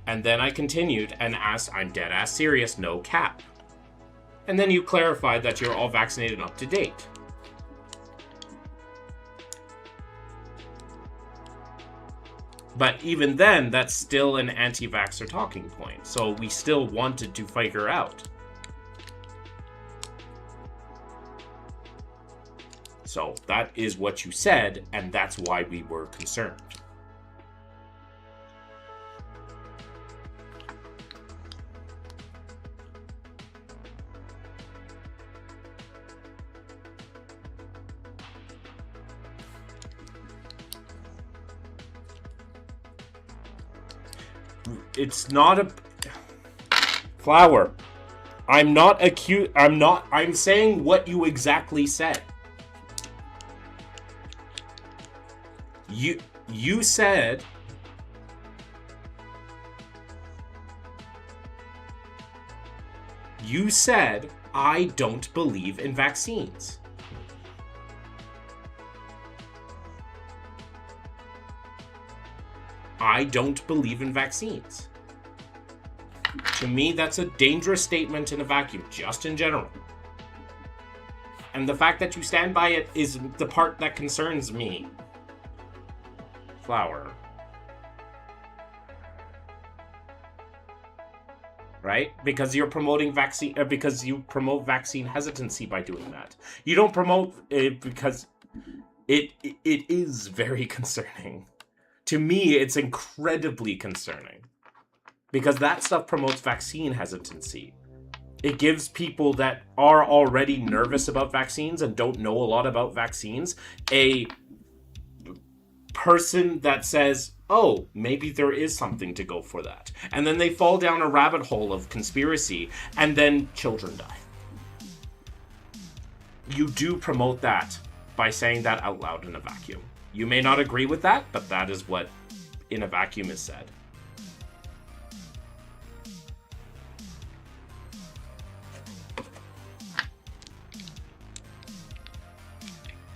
S1: And then I continued and asked, I'm dead ass serious, no cap. And then you clarified that you're all vaccinated and up to date. But even then, that's still an anti-vaxxer talking point. So we still wanted to figure out. So that is what you said, and that's why we were concerned. It's not a... Flower. I'm not I'm saying what you exactly said. You said... You said, I don't believe in vaccines. I don't believe in vaccines. To me, that's a dangerous statement in a vacuum, just in general. And the fact that you stand by it is the part that concerns me. Flower. Right? Because you're promoting vaccine, because you promote vaccine hesitancy by doing that. You don't promote it because it is very concerning. To me, it's incredibly concerning. Because that stuff promotes vaccine hesitancy. It gives people that are already nervous about vaccines and don't know a lot about vaccines a person that says, oh, maybe there is something to go for that. And then they fall down a rabbit hole of conspiracy, and then children die. You do promote that by saying that out loud in a vacuum. You may not agree with that, but that is what in a vacuum is said.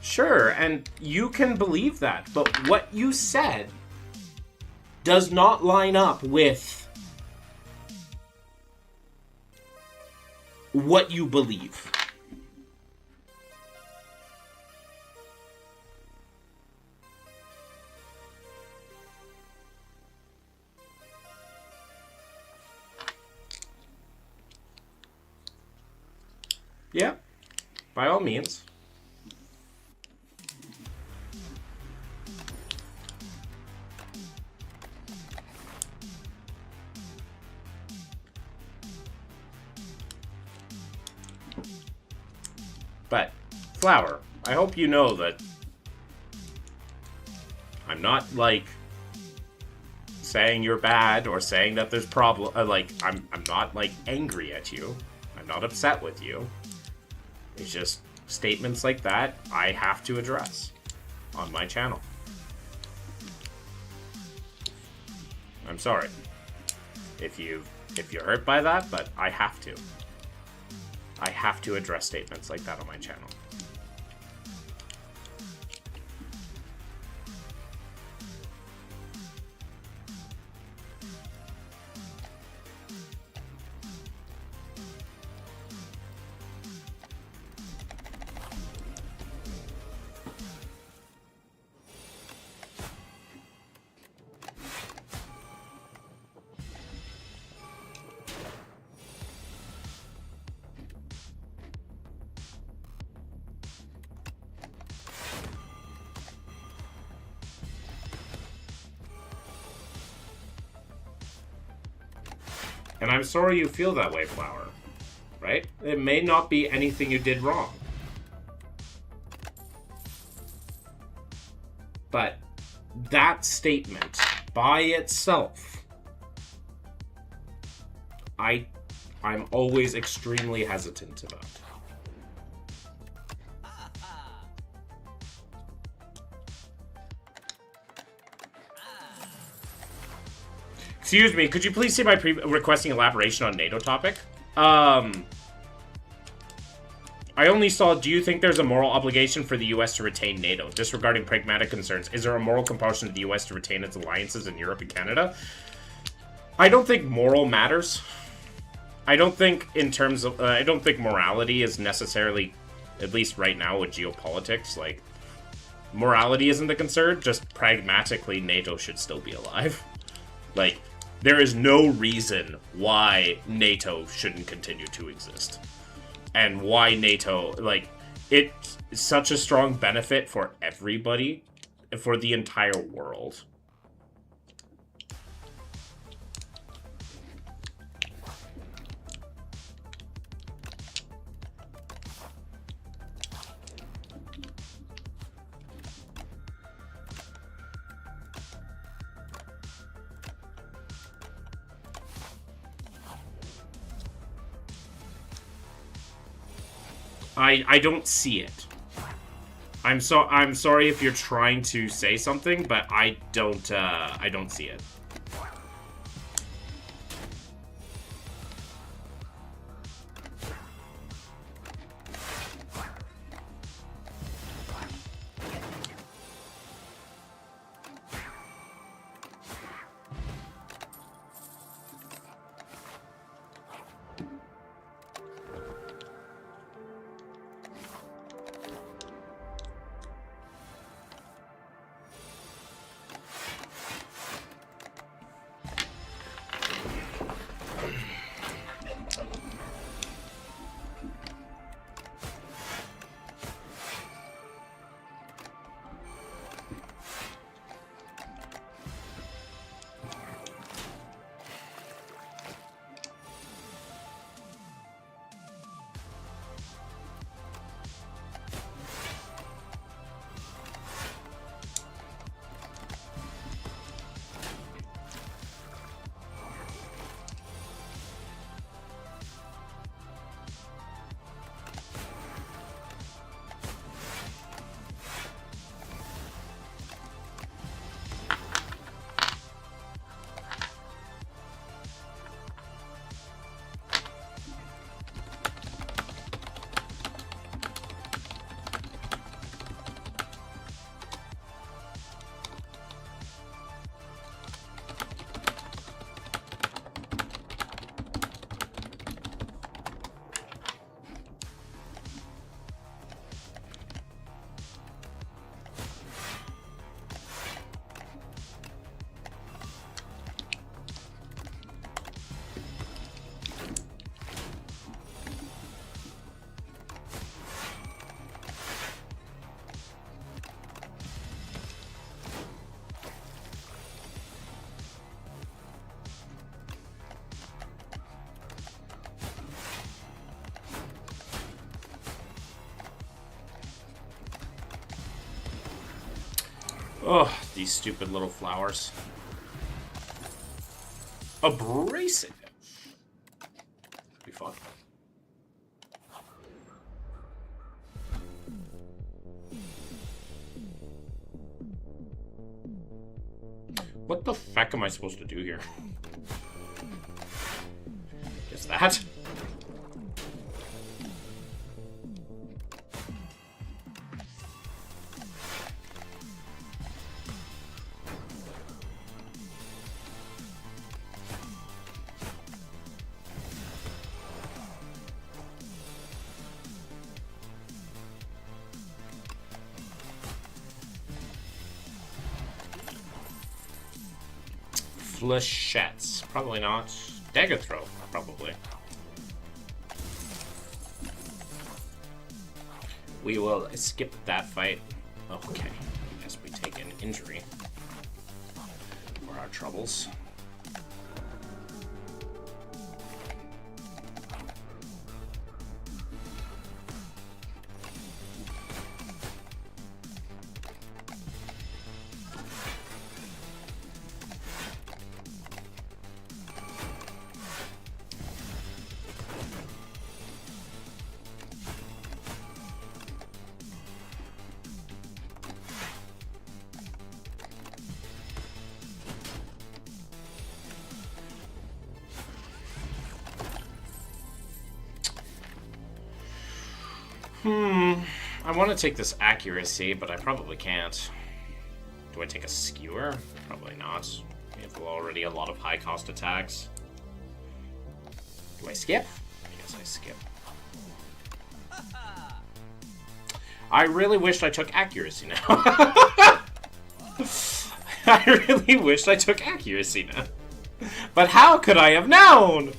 S1: Sure, and you can believe that, but what you said does not line up with what you believe. Yeah, by all means. But, Flower, I hope you know that I'm not, like, saying you're bad or saying that there's problem. I'm not, like, angry at you. I'm not upset with you. It's just statements like that I have to address on my channel. I'm sorry if you're hurt by that, but I have to. I have to address statements like that on my channel. And I'm sorry you feel that way, Flower. Right? It may not be anything you did wrong. But that statement by itself, I'm always extremely hesitant about. Excuse me, could you please see my requesting elaboration on NATO topic? I only saw, do you think there's a moral obligation for the US to retain NATO? Disregarding pragmatic concerns, is there a moral compulsion of the US to retain its alliances in Europe and Canada? I don't think moral matters. I don't think in terms of, I don't think morality is necessarily, at least right now with geopolitics, like, morality isn't the concern, just pragmatically NATO should still be alive. Like, there is no reason why NATO shouldn't continue to exist. And why NATO, like, it's such a strong benefit for everybody, for the entire world. I don't see it. I'm sorry if you're trying to say something, but I don't see it. Oh, these stupid little flowers. Abrasive. Be fun. What the feck am I supposed to do here? Guess that. Flechettes. Probably not. Dagger throw, probably. We will skip that fight. Okay. I guess we take an injury for our troubles. I want to take this accuracy, but I probably can't. Do I take a skewer? Probably not. We have already a lot of high-cost attacks. Do I skip? I guess I skip. I really wished I took accuracy now. I really wished I took accuracy now. But how could I have known?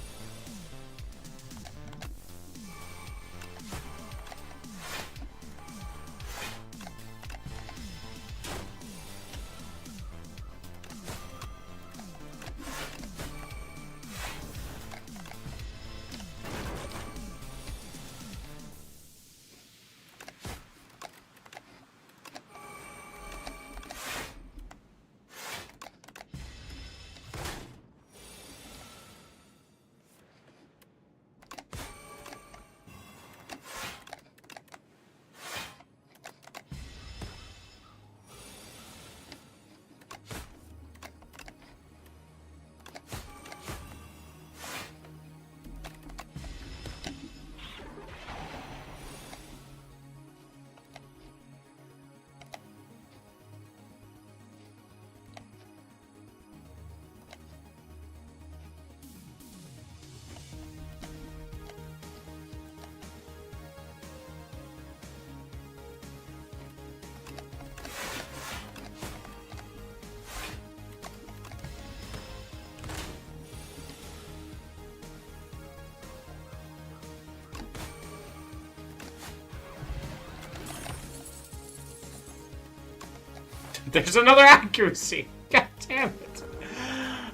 S1: There's another accuracy. God damn it.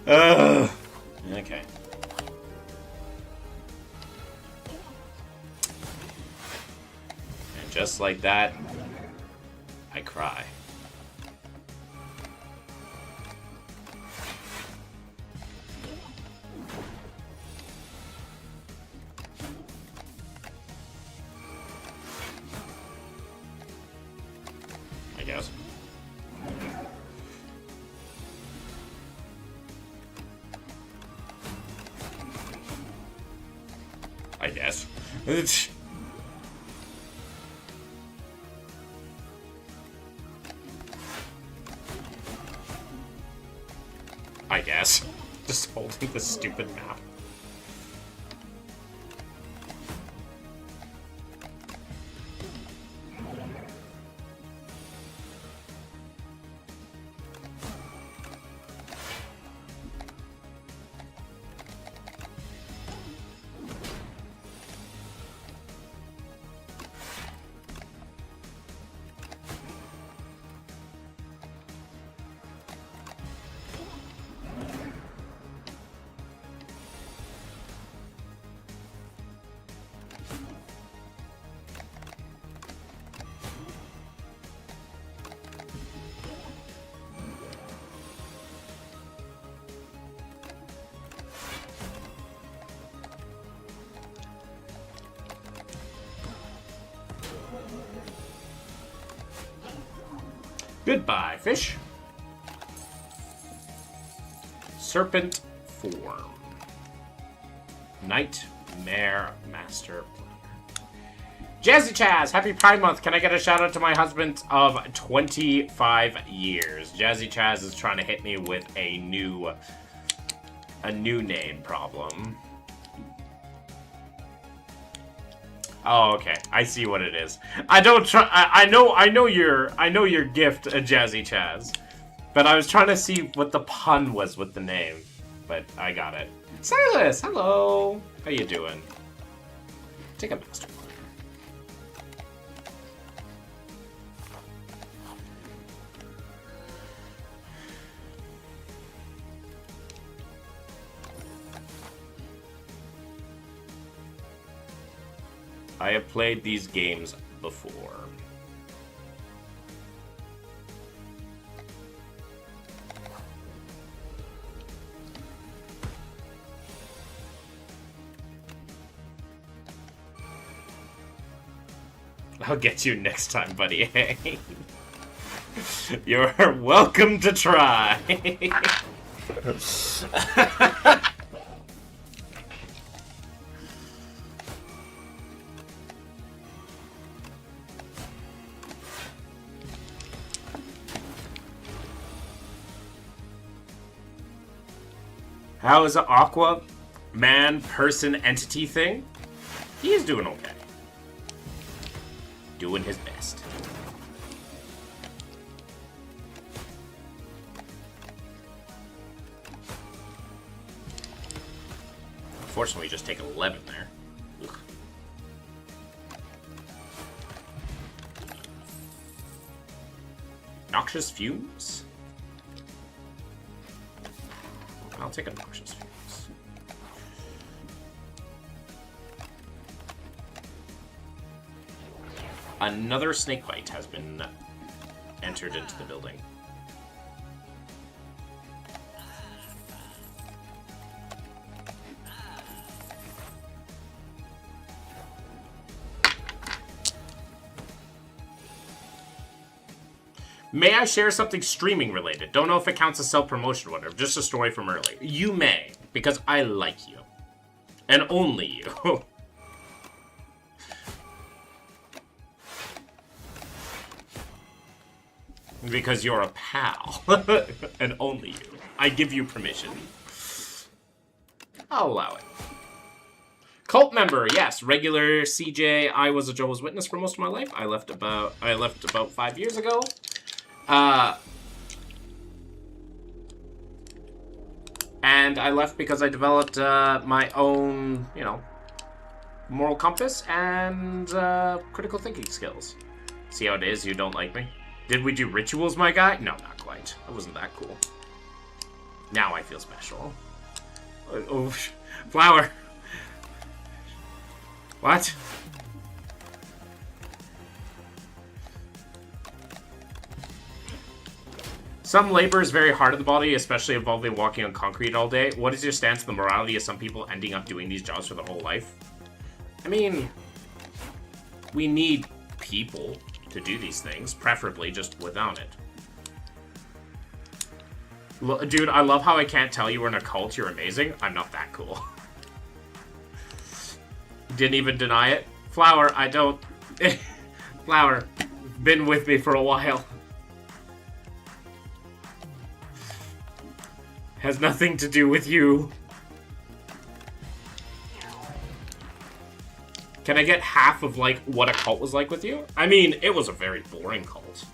S1: Okay. And just like that, I cry. I guess. I guess. I guess. Just holding the stupid map. Goodbye, fish. Serpent form. Nightmare Master Planner. Jazzy Chaz, happy Pride Month. Can I get a shout out to my husband of 25 years? Jazzy Chaz is trying to hit me with a new name problem. Oh, okay. I see what it is. I don't try. I know your gift, Jazzy Chaz, but I was trying to see what the pun was with the name, but I got it. Silas, hello. How you doing? Take a master planner. I have played these games before. I'll get you next time, buddy. Hey. You're welcome to try. How is the Aqua man person entity thing? He is doing okay. Doing his best. Unfortunately, just take 11 there. Ugh. Noxious fumes? I'll take a noxious fumes. Another snake bite has been entered into the building. May I share something streaming related? Don't know if it counts as self-promotion or whatever. Just a story from earlier. You may, because I like you. And only you. Because you're a pal. And only you. I give you permission. I'll allow it. Cult member, yes. Regular CJ. I was a Jehovah's Witness for most of my life. I left about 5 years ago. And I left because I developed my own, moral compass and critical thinking skills. See how it is? You don't like me? Did we do rituals, my guy? No, not quite. I wasn't that cool. Now I feel special. Oh, flower. What? Some labor is very hard on the body, especially involving walking on concrete all day. What is your stance on the morality of some people ending up doing these jobs for their whole life? I mean, we need people to do these things, preferably just without it. Dude, I love how I can't tell you we're in a cult. You're amazing. I'm not that cool. Didn't even deny it. Flower, I don't... Flower, been with me for a while. Has nothing to do with you. Can I get half of, what a cult was like with you? I mean, it was a very boring cult.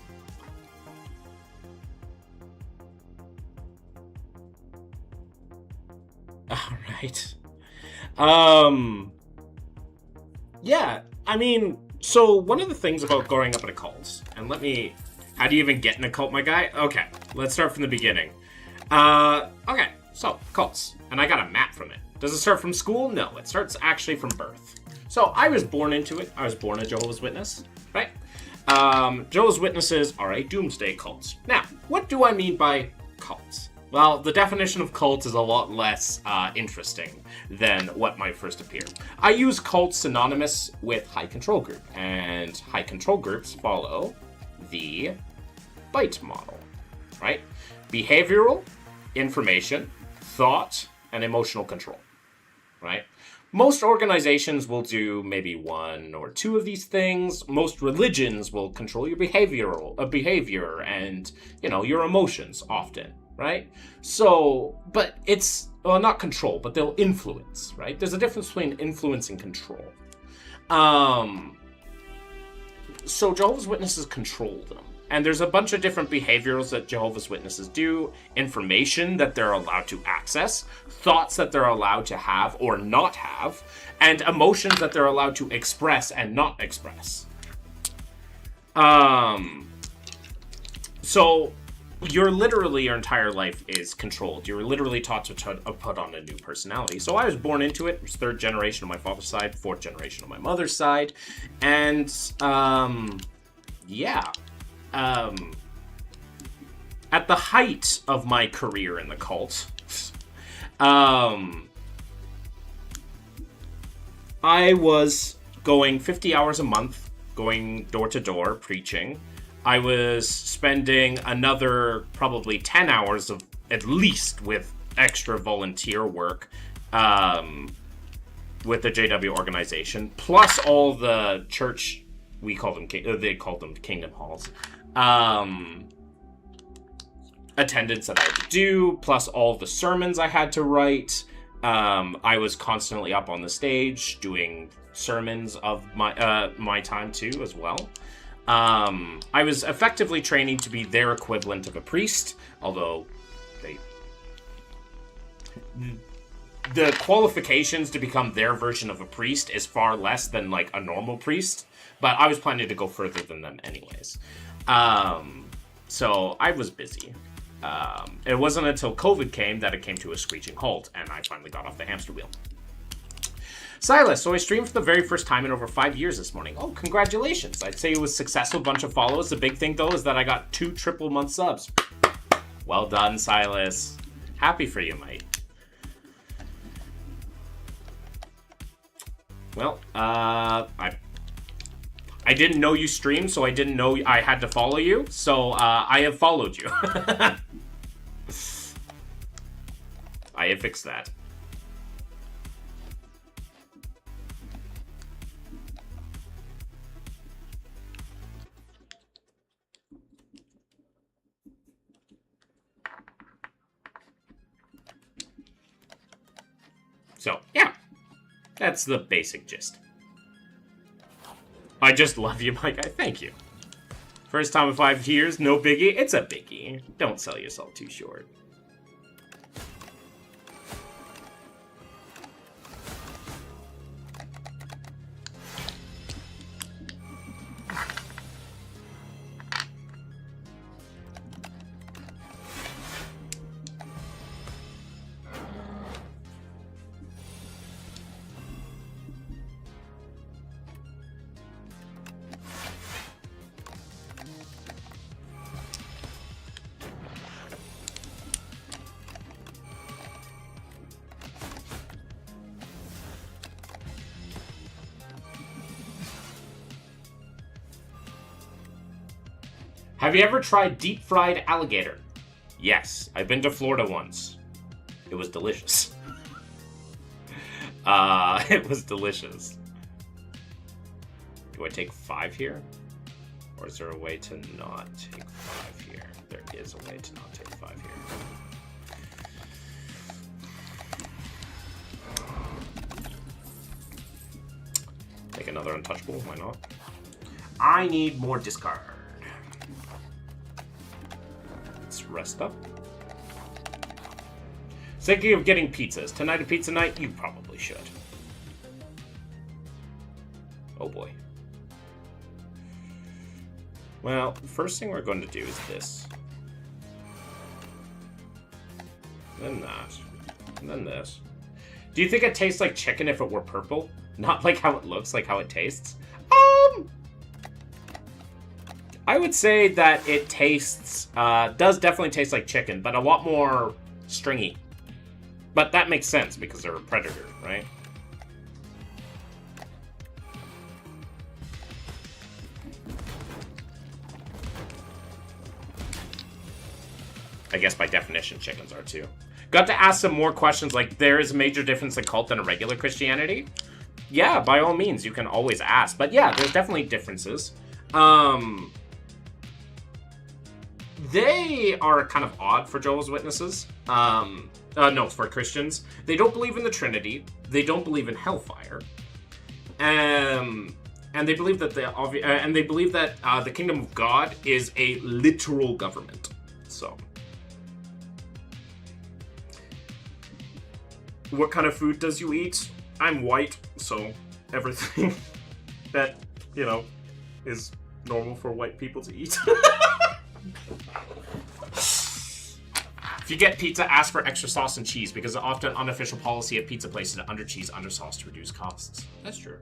S1: Alright. Yeah, I mean, so one of the things about growing up in a cult, and how do you even get in a cult, my guy? Okay, let's start from the beginning. Okay, so, cults. And I got a map from it. Does it start from school? No, it starts actually from birth. So, I was born into it. I was born a Jehovah's Witness, right? Jehovah's Witnesses are a doomsday cult. Now, what do I mean by cults? Well, the definition of cult is a lot less interesting than what might first appear. I use cult synonymous with high control group, and high control groups follow the bite model, right? Behavioral, information, thought, and emotional control, right? Most organizations will do maybe one or two of these things. Most religions will control your behavior and, your emotions often, right? So, but it's, well, not control, but they'll influence, right? There's a difference between influence and control. So Jehovah's Witnesses control them. And there's a bunch of different behaviors that Jehovah's Witnesses do, information that they're allowed to access, thoughts that they're allowed to have or not have, and emotions that they're allowed to express and not express. So your entire life is controlled. You're literally taught to put on a new personality. So I was born into it. It was 3rd generation on my father's side, 4th generation on my mother's side. And, yeah. At the height of my career in the cult, I was going 50 hours a month, going door to door, preaching. I was spending another probably 10 hours of at least with extra volunteer work with the JW organization, plus all the church, they called them Kingdom Halls, attendance that I had to do, plus all the sermons I had to write. I was constantly up on the stage doing sermons of my time too as well. I was effectively training to be their equivalent of a priest, although the qualifications to become their version of a priest is far less than like a normal priest, but I was planning to go further than them anyways. So I was busy. It wasn't until COVID came that it came to a screeching halt, and I finally got off the hamster wheel. Silas, so I streamed for the very first time in over 5 years this morning. Oh, congratulations. I'd say it was successful, bunch of follows. The big thing, though, is that I got 2 triple-month subs. Well done, Silas. Happy for you, mate. Well, I didn't know you streamed, so I didn't know I had to follow you. So, I have followed you. I have fixed that. So, yeah. That's the basic gist. I just love you, my guy. Thank you. First time in 5 years, no biggie. It's a biggie. Don't sell yourself too short. Have you ever tried deep-fried alligator? Yes, I've been to Florida once. It was delicious. It was delicious. Do I take 5 here? Or is there a way to not take 5 here? There is a way to not take 5 here. Take another untouchable, why not? I need more discard. Let's rest up. Thinking of getting pizzas. Tonight a pizza night? You probably should. Oh boy. Well, the first thing we're going to do is this. Then that. And then this. Do you think it tastes like chicken if it were purple? Not like how it looks, like how it tastes? I would say that it tastes, does definitely taste like chicken, but a lot more stringy. But that makes sense because they're a predator, right? I guess by definition, chickens are too. Got to ask some more questions like, there is a major difference in cult and a regular Christianity? Yeah, by all means, you can always ask. But yeah, there's definitely differences. They are kind of odd for Jehovah's Witnesses. No, for Christians. They don't believe in the Trinity. They don't believe in hellfire. And they believe that the kingdom of God is a literal government. So, what kind of food does you eat? I'm white, so everything that, you know, is normal for white people to eat. If you get pizza, ask for extra sauce and cheese, because the often unofficial policy at pizza places is under cheese, under sauce to reduce costs. That's true.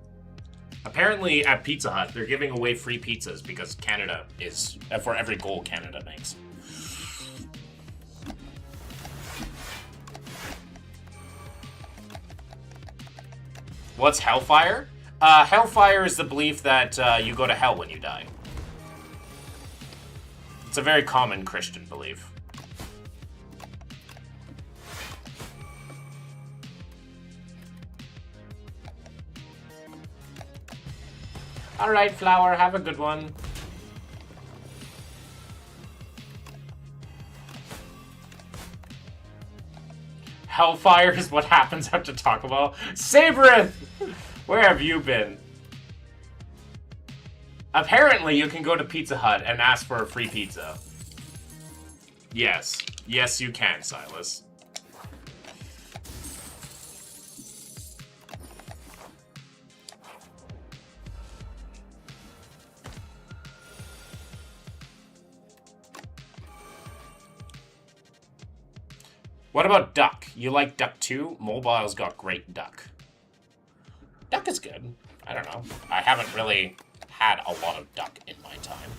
S1: Apparently at Pizza Hut, they're giving away free pizzas because Canada is, for every goal Canada makes. What's hellfire? Hellfire is the belief that you go to hell when you die. It's a very common Christian belief. Alright, Flower, have a good one. Hellfire is what happens after Taco Bell. Sabrith! Where have you been? Apparently, you can go to Pizza Hut and ask for a free pizza. Yes. Yes, you can, Silas. What about duck? You like duck too? Mobile's got great duck. Duck is good. I don't know. I haven't really had a lot of duck in my time.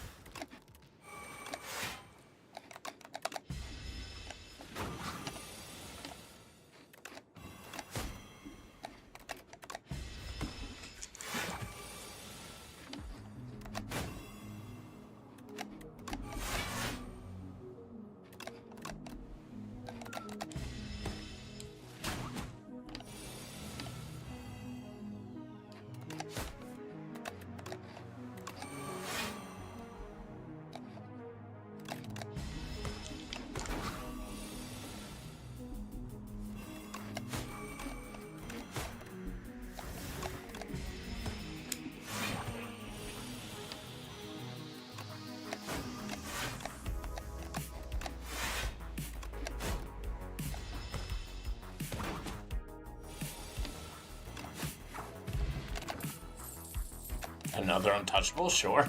S1: Another untouchable, sure.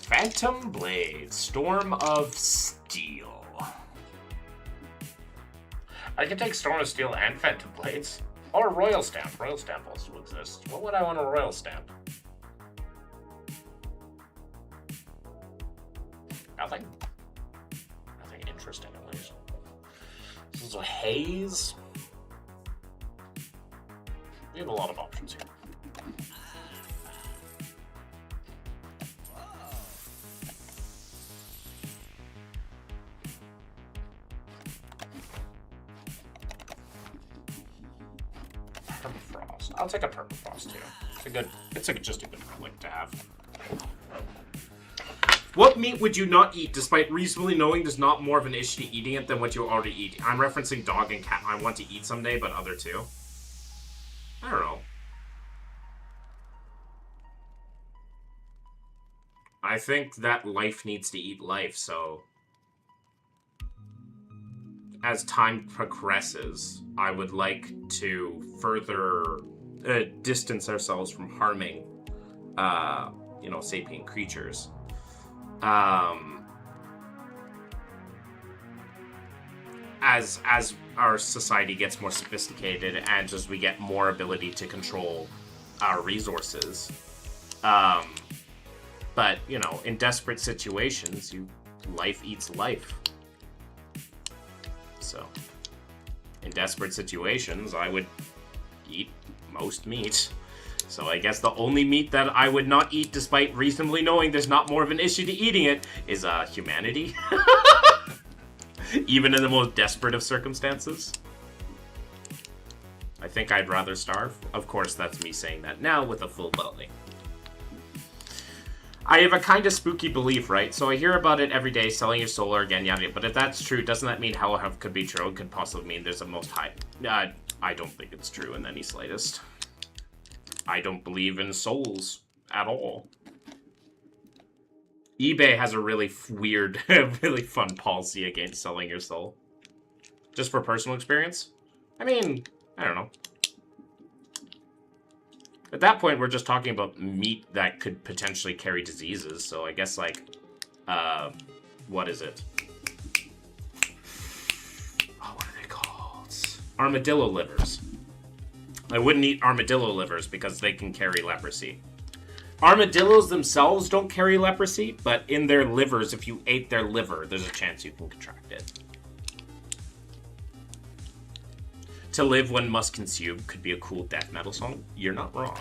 S1: Phantom Blade, Storm of Steel. I can take Storm of Steel and Phantom Blades. Or Royal Stamp. Royal Stamp also exists. What would I want a Royal Stamp? Nothing. Nothing interesting, at least. This is a Haze. We have a lot of options here. Permafrost. I'll take a Permafrost too. It's just a good relic to have. What meat would you not eat, despite reasonably knowing there's not more of an issue to eating it than what you already eat? I'm referencing dog and cat. I want to eat someday, but other two. I don't know. I think that life needs to eat life, so as time progresses, I would like to further distance ourselves from harming, sapient creatures. As our society gets more sophisticated and as we get more ability to control our resources. But, in desperate situations, life eats life. So, in desperate situations, I would eat most meat. So I guess the only meat that I would not eat, despite reasonably knowing there's not more of an issue to eating it, is humanity. Even in the most desperate of circumstances. I think I'd rather starve. Of course, that's me saying that now with a full belly. I have a kind of spooky belief, right? So I hear about it every day, selling your soul or again, yada. But if that's true, doesn't that mean hell could be true? It could possibly mean there's a most high. I don't think it's true in any slightest. I don't believe in souls at all. eBay has a really weird, really fun policy against selling your soul. Just for personal experience? I mean, I don't know. At that point, we're just talking about meat that could potentially carry diseases, so I guess, like, what is it? Oh, what are they called? Armadillo livers. I wouldn't eat armadillo livers because they can carry leprosy. Armadillos themselves don't carry leprosy, but in their livers, if you ate their liver, there's a chance you can contract it. To live when must consume could be a cool death metal song. You're not wrong.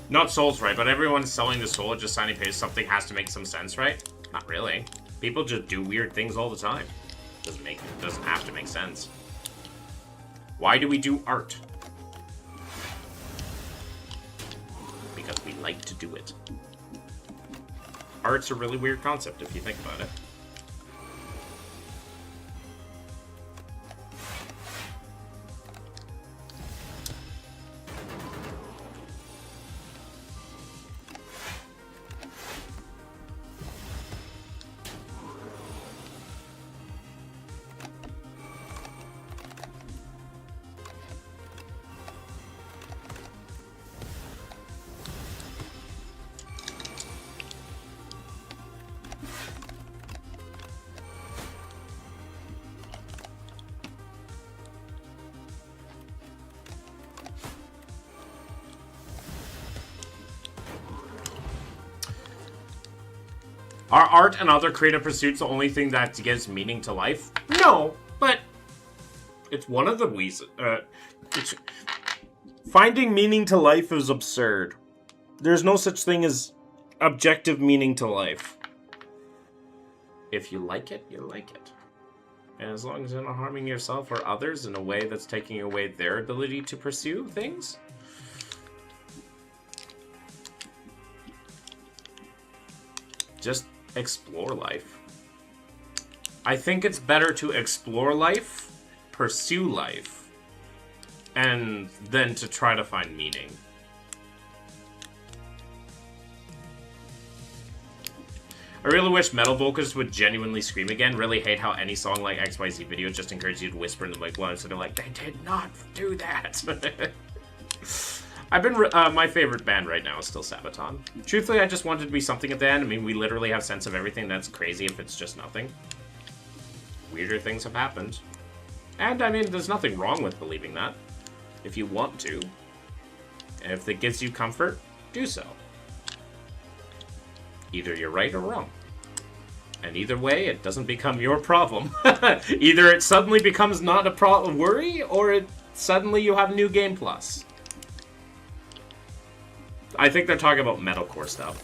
S1: Not souls, right? But everyone's selling the soul, just signing pages. Something has to make some sense, right? Not really. People just do weird things all the time. Doesn't have to make sense. Why do we do art? Because we like to do it. Art's a really weird concept if you think about it. Are art and other creative pursuits the only thing that gives meaning to life? No, but it's one of the reasons. Finding meaning to life is absurd. There's no such thing as objective meaning to life. If you like it, you like it. And as long as you're not harming yourself or others in a way that's taking away their ability to pursue things. Just explore life. I think it's better to explore life, pursue life, and then to try to find meaning. I really wish metal vocalists would genuinely scream again. Really hate how any song like XYZ video just encourages you to whisper in the mic once, and they're like, they did not do that. I've been, my favorite band right now is still Sabaton. Truthfully, I just wanted to be something at the end. I mean, we literally have sense of everything. That's crazy if it's just nothing. Weirder things have happened. And, I mean, there's nothing wrong with believing that. If you want to. And if it gives you comfort, do so. Either you're right or wrong. And either way, it doesn't become your problem. Either it suddenly becomes not a worry, or it suddenly you have New Game Plus. I think they're talking about metalcore stuff.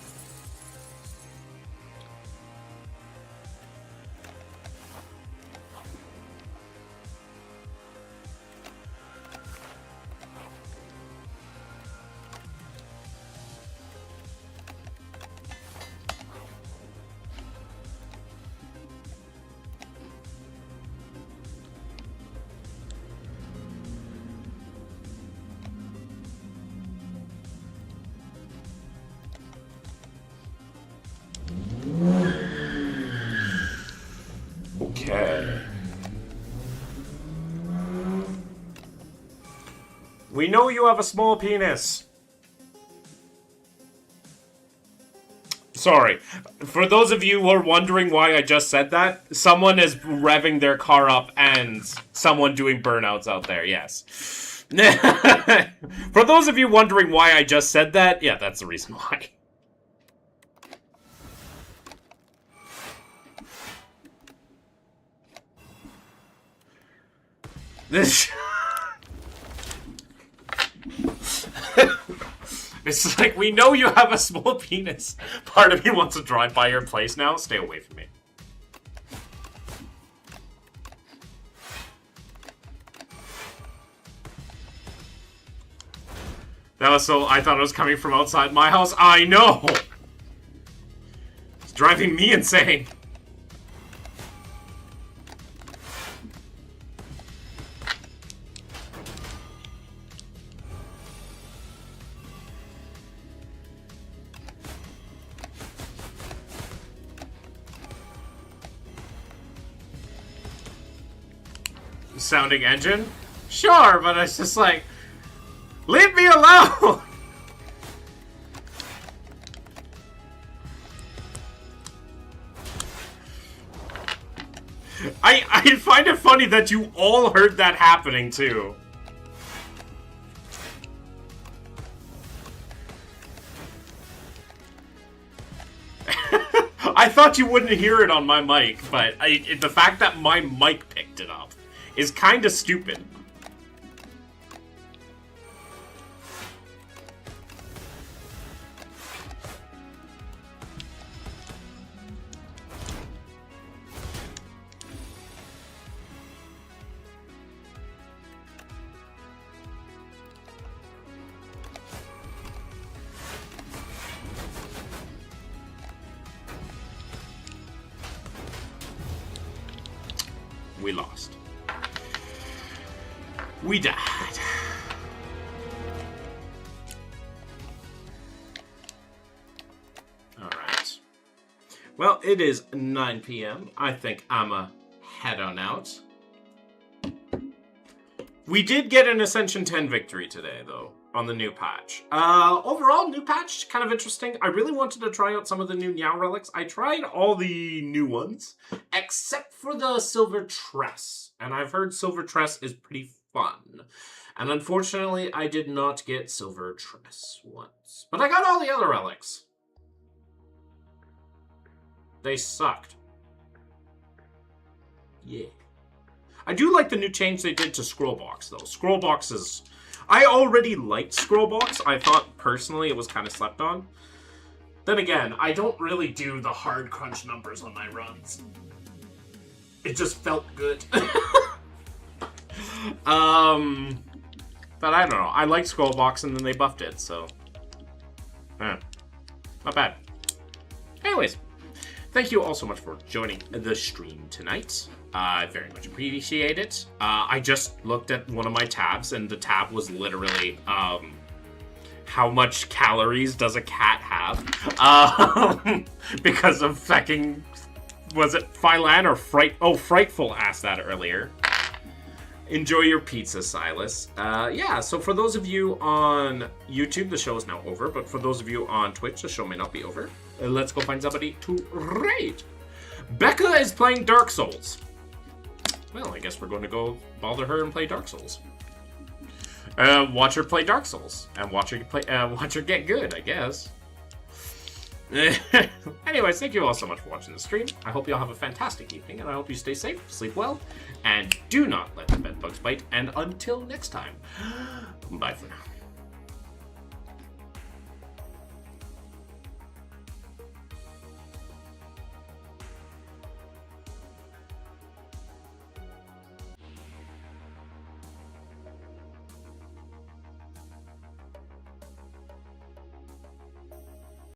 S1: Okay. We know you have a small penis. Sorry. For those of you who are wondering why I just said that, someone is revving their car up and someone doing burnouts out there, yes. For those of you wondering why I just said that, yeah, that's the reason why. This... It's like, we know you have a small penis. Part of me wants to drive by your place now. Stay away from me. That was so... I thought it was coming from outside my house. I know! It's driving me insane. Sounding engine? Sure, but it's just like... Leave me alone! I find it funny that you all heard that happening, too. I thought you wouldn't hear it on my mic, but the fact that my mic picked it up is kind of stupid. We lost. We died. Alright. Well, it is 9 p.m. I think I'ma head on out. We did get an Ascension 10 victory today, though, on the new patch. Overall, new patch, kind of interesting. I really wanted to try out some of the new Meow relics. I tried all the new ones, except for the Silver Tress. And I've heard Silver Tress is pretty fun. And unfortunately, I did not get Silver Tress once. But I got all the other relics. They sucked. Yeah. I do like the new change they did to Scrollbox, though. Scrollbox is... I already liked Scrollbox. I thought, personally, it was kind of slept on. Then again, I don't really do the hard crunch numbers on my runs. It just felt good. But I don't know. I like Scrollbox, and then they buffed it, so... not bad. Anyways, thank you all so much for joining the stream tonight. I very much appreciate it. I just looked at one of my tabs, and the tab was literally, how much calories does a cat have? Because of fucking, was it Phylan or Frightful asked that earlier. Enjoy your pizza, Silas. Yeah, so for those of you on YouTube, the show is now over, but for those of you on Twitch, the show may not be over. Let's go find somebody to raid. Becca is playing Dark Souls. Well, I guess we're going to go bother her and play Dark Souls. Watch her play Dark Souls. And watch her get good, I guess. Anyways, thank you all so much for watching the stream. I hope you all have a fantastic evening, and I hope you stay safe, sleep well, and do not let the bedbugs bite. And until next time, bye for now.